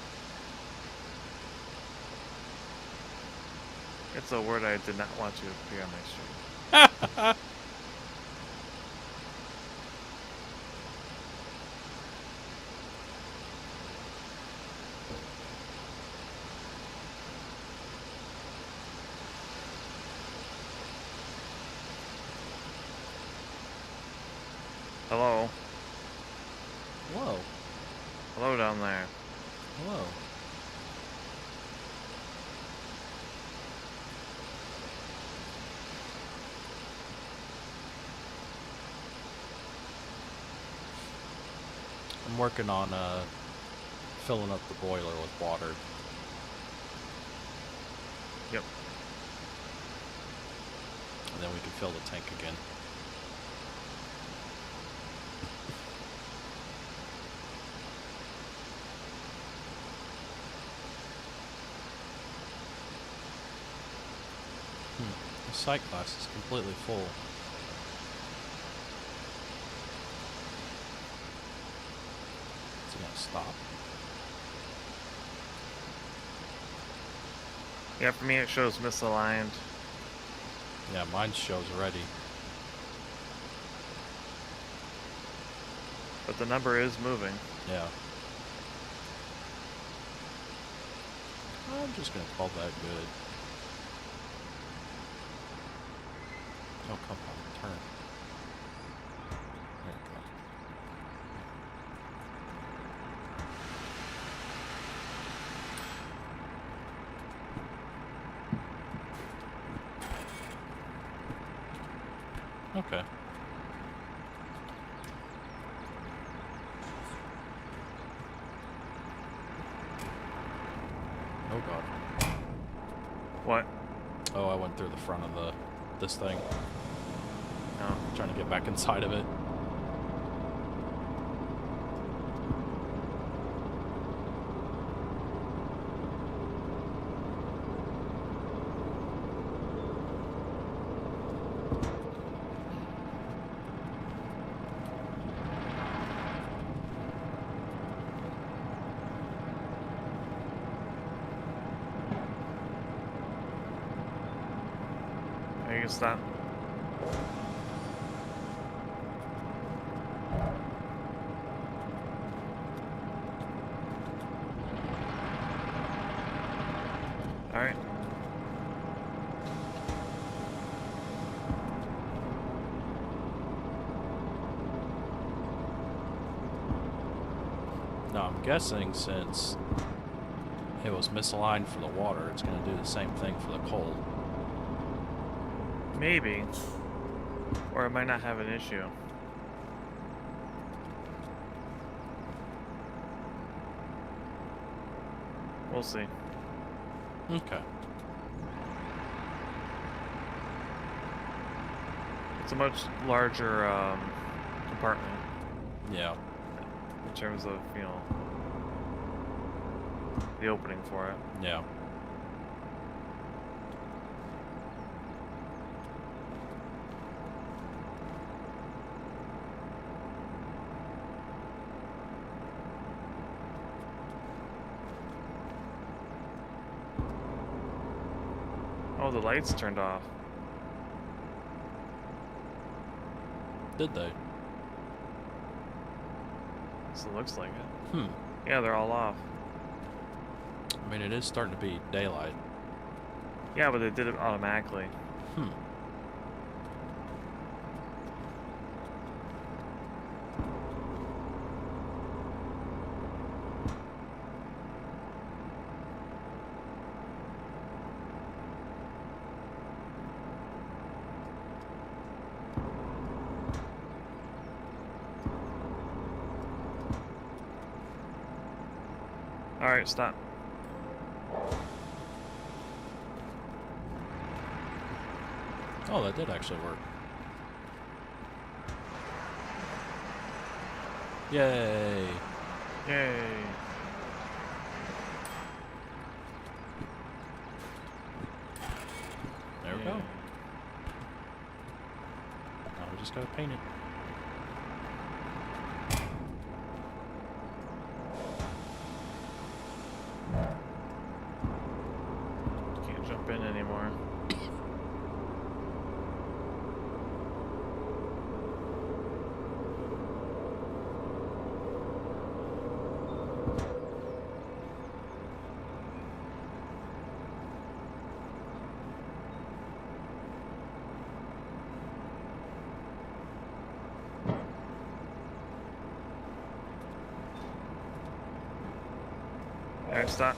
It's a word I did not want to appear on my stream. Hello? Hello. Hello down there. Hello. I'm working on filling up the boiler with water. Yep. And then we can fill the tank again. The sight glass is completely full. Is it gonna stop? Yeah, for me it shows misaligned. Yeah, mine shows already. But the number is moving. Yeah. I'm just gonna call that good. Oh, come on, turn. There we go. Okay. Oh god. What? Oh, I went through the front of this thing. No. Trying to get back inside of it. You can stop. Alright. Now I'm guessing since it was misaligned for the water, it's going to do the same thing for the coal. Maybe. Or it might not have an issue. We'll see. Okay. It's a much larger compartment Yeah. in terms of, you know, the opening for it. Yeah. Oh, the lights turned off. Did they? So it looks like it. Hmm. Yeah, they're all off. I mean, it is starting to be daylight. Yeah, but they did it automatically. Hmm. Alright, stop. Oh, that did actually work. Yay! Yay! There we go. Now we just gotta paint it. Can't jump in anymore. Alright, stop.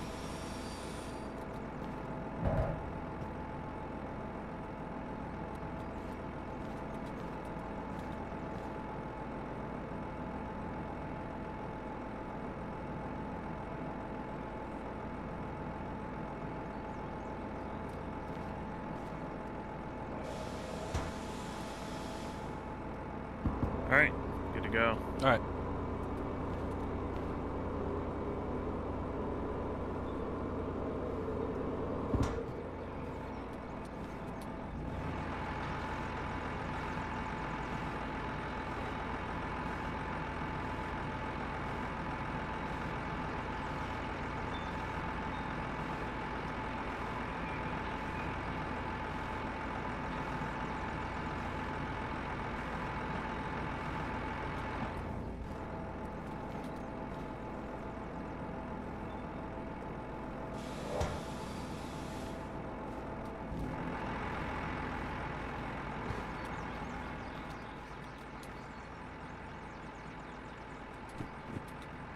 Alright, good to go. Alright.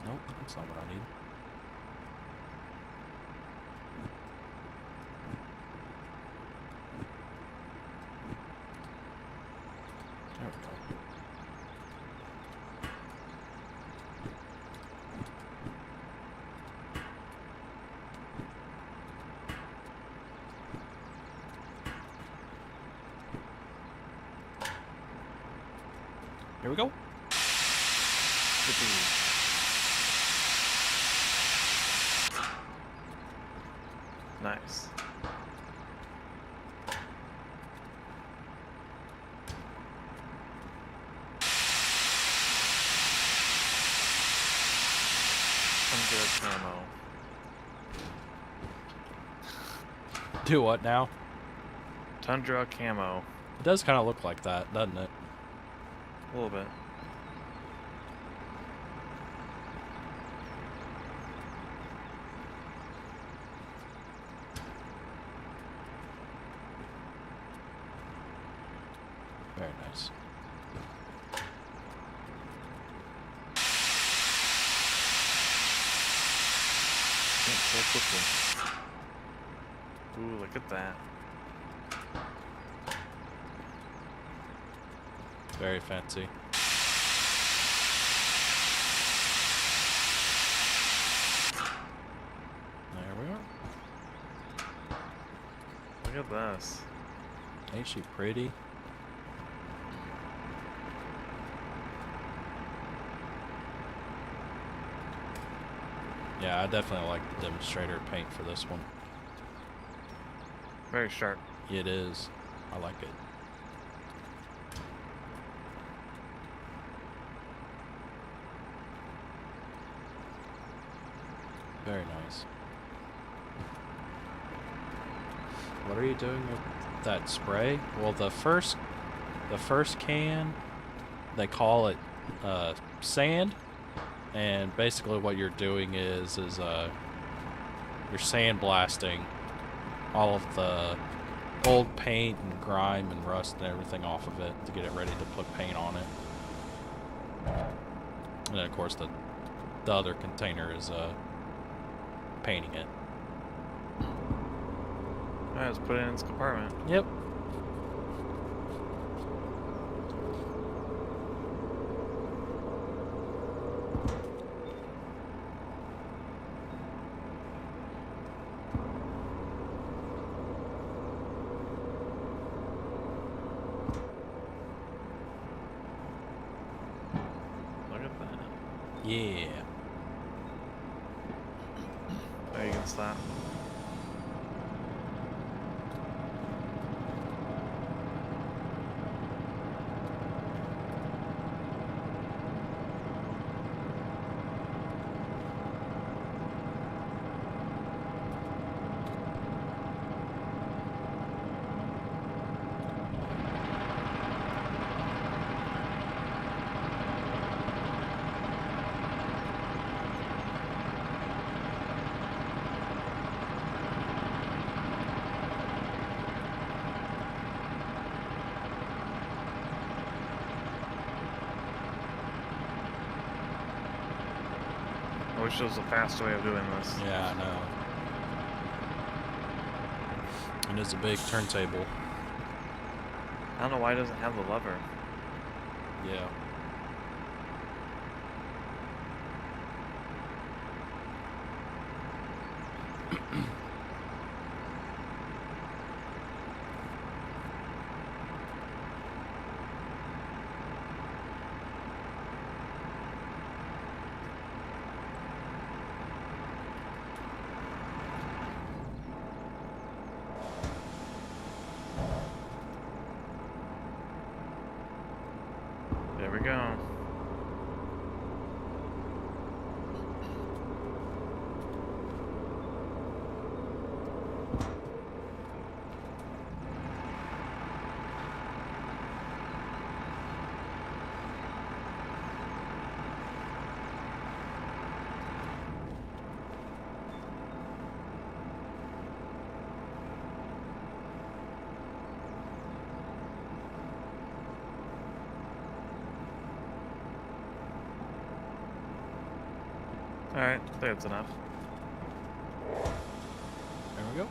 Nope, that's not what I need. There we go. Here we go. Nice. Tundra camo. Do what now? Tundra camo. It does kind of look like that, doesn't it? A little bit. Very nice. So quickly. Ooh, look at that. Very fancy. There we are. Look at this. Ain't she pretty? Yeah, I definitely like the demonstrator paint for this one. Very sharp. It is. I like it. Very nice. What are you doing with that spray? Well, the first can, they call it sand, and basically what you're doing is you're sandblasting all of the old paint and grime and rust and everything off of it to get it ready to put paint on it. And then of course the other container is painting it. Alright, let's put it in its compartment. Yep. Yeah. There you can stop. I wish there was a faster way of doing this. Yeah, I know. And it's a big turntable. I don't know why it doesn't have the lever. Yeah. There we go. Alright, I think that's enough. There we go.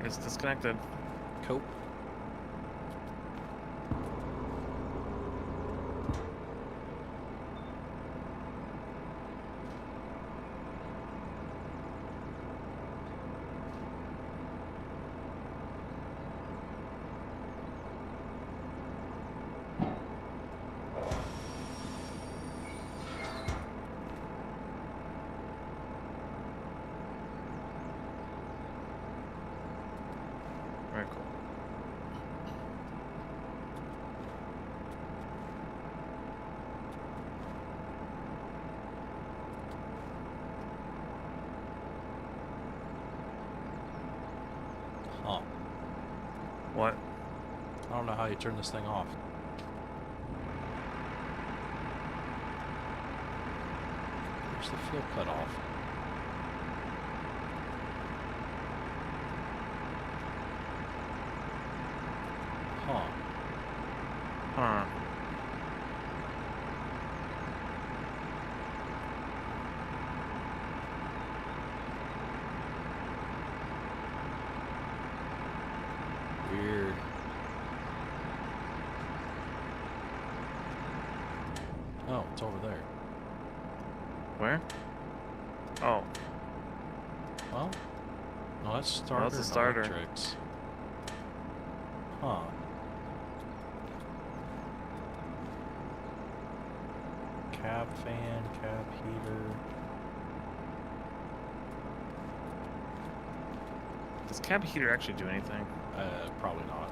It's disconnected. Cool. Very cool. Huh. What? I don't know how you turn this thing off. Where's the fuel cut off? Huh. Huh. Weird. Oh, it's over there. Where? Oh. Well, no, that's starter. That's a and starter. electrics. Huh. Cab fan, cab heater. Does cab heater actually do anything? Probably not.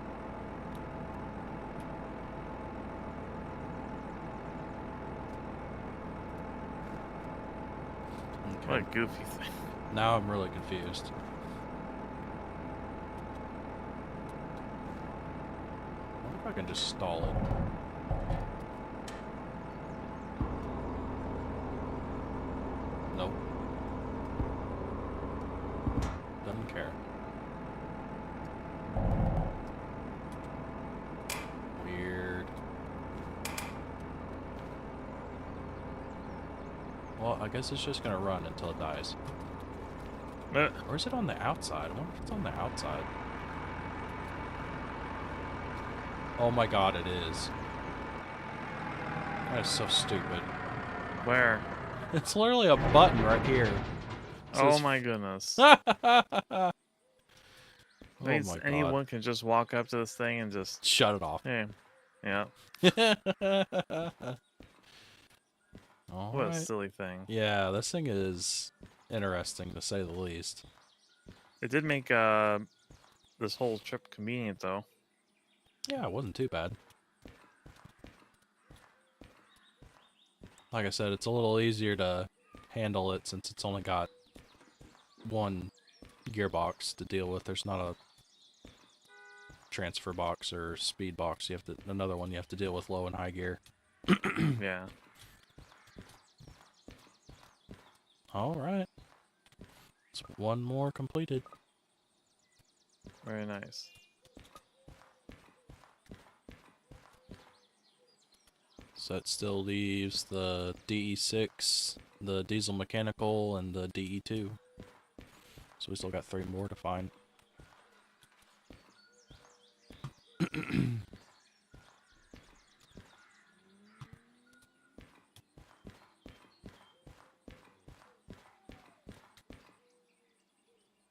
Okay. What a goofy thing. Now I'm really confused. I wonder if I can just stall it. Nope. Doesn't care. Weird. Well, I guess it's just gonna run until it dies. Or is it on the outside? I wonder if it's on the outside. Oh my god, it is. That is so stupid. Where? It's literally a button right here. It Oh says my goodness. Oh my god. Anyone can just walk up to this thing and just... Shut it off. Hey. Yeah. What a Alright. silly thing. Yeah, this thing is interesting to say the least. It did make this whole trip convenient, though. Yeah, it wasn't too bad. Like I said, it's a little easier to handle it since it's only got one gearbox to deal with. There's not a transfer box or speed box. You have to another one you have to deal with low and high gear. Yeah. All right. It's one more completed. Very nice. So that still leaves the DE6, the diesel mechanical, and the DE2. So we still got 3 more to find.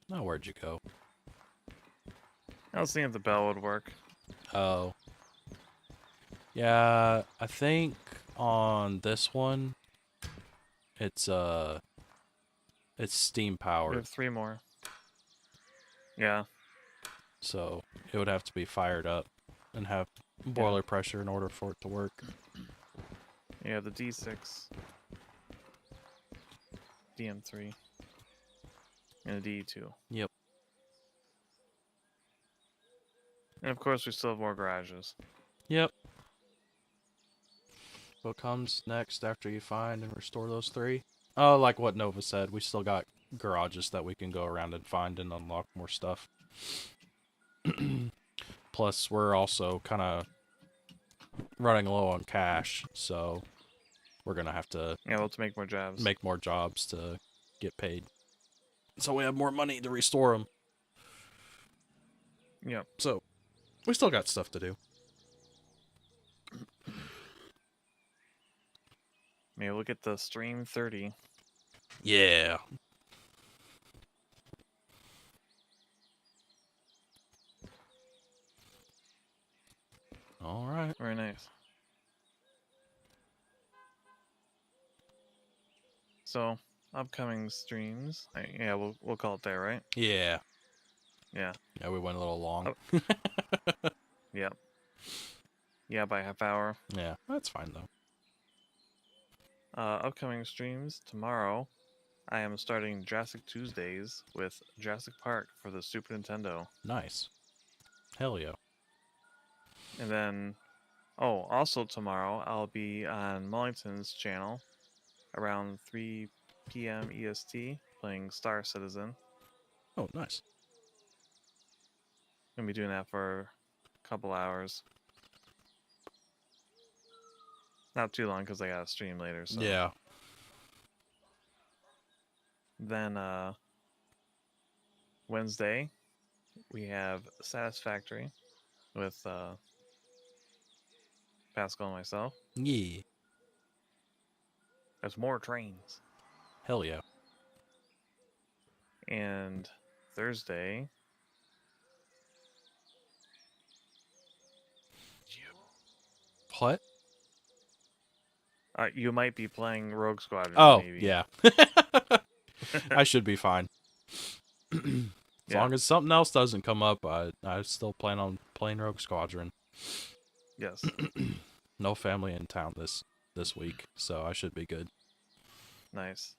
Now where'd you go? I was seeing if the bell would work. Oh. Yeah, I think on this one, it's steam We powered, have 3 more. Yeah. so it would have to be fired up and have boiler pressure in order for it to work. Yeah, the D6. DM3. And the DE2. Yep. And of course, we still have more garages. Yep. What comes next after you find and restore those 3? Oh, like what Nova said, we still got garages that we can go around and find and unlock more stuff. Plus, we're also kind of running low on cash, so we're going to have to Yeah, we'll have to make more jobs. make more jobs to get paid. So we have more money to restore them. Yep. So, we still got stuff to do. Maybe we'll get the stream 30. Yeah. All right. Very nice. So, upcoming streams. Yeah, we'll call it there, right? Yeah. Yeah. Yeah, we went a little long. Oh. Yep. Yeah, by half hour. Yeah, that's fine though. Upcoming streams tomorrow. I am starting Jurassic Tuesdays with Jurassic Park for the Super Nintendo. Nice. Hell yeah. And then, oh, also tomorrow I'll be on Mullington's channel around 3 p.m. EST playing Star Citizen. Oh, nice. Gonna be doing that for a couple hours. Not too long because I gotta stream later. So. Yeah. Then Wednesday we have Satisfactory with Pascal and myself. Yeah. There's more trains. Hell yeah. And Thursday. What? You might be playing Rogue Squadron. Oh, maybe. yeah. I should be fine. As long as something else doesn't come up, I still plan on playing Rogue Squadron. Yes. No family in town this week, so I should be good. Nice.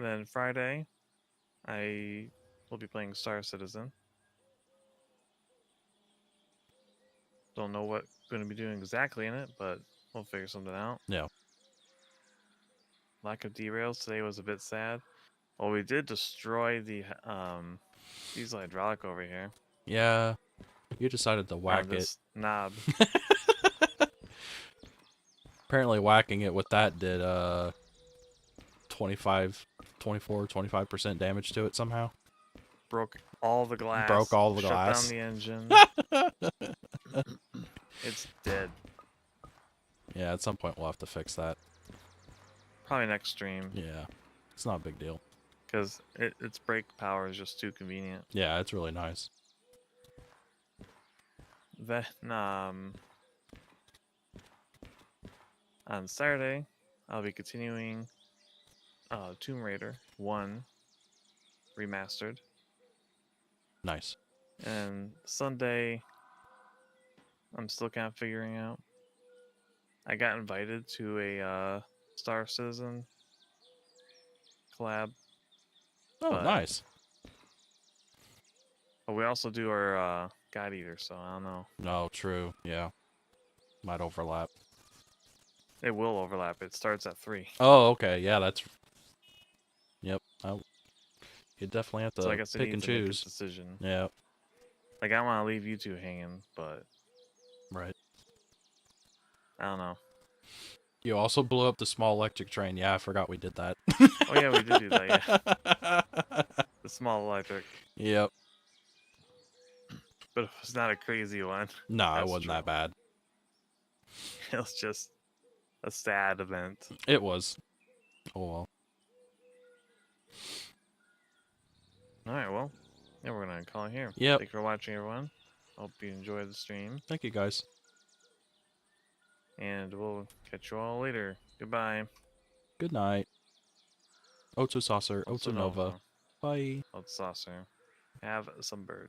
Then Friday, I will be playing Star Citizen. Don't know what I'm going to be doing exactly in it, but we'll figure something out. Yeah. Lack of derails today was a bit sad. Well, we did destroy the diesel hydraulic over here. Yeah. You decided to whack it. This knob. Apparently whacking it with that did 25% damage to it somehow. Broke all the glass. Broke all the shut glass. Down the engine. It's dead. Yeah, at some point we'll have to fix that. Probably next stream. Yeah. It's not a big deal. because its brake power is just too convenient. Yeah, it's really nice. Then on Saturday, I'll be continuing Tomb Raider 1 remastered. Nice. And Sunday, I'm still kind of figuring out. I got invited to a Star Citizen collab. Oh, But- nice. But we also do our God Eater, so I don't know. No, true. Yeah. Might overlap. It will overlap. It starts at 3. Oh, okay. Yeah, that's... Yep. You definitely have to So I guess I pick need and to make a choose. decision. Yeah. Like, I don't want to leave you two hanging, but Right. I don't know. You also blew up the small electric train. Yeah, I forgot we did that. Oh yeah, we did do that, yeah. The small electric. Yep. But it was not a crazy one. Nah, it That's wasn't that true. bad. It was just a sad event. It was. Oh well. Alright, well, yeah, we're going to call it here. Yep. Thank you for watching, everyone. Hope you enjoyed the stream. Thank you, guys. And we'll catch you all later. Goodbye. Good night. Otsu Saucer, Otsu Nova. Nova. Bye. Old saucer. Have some bird.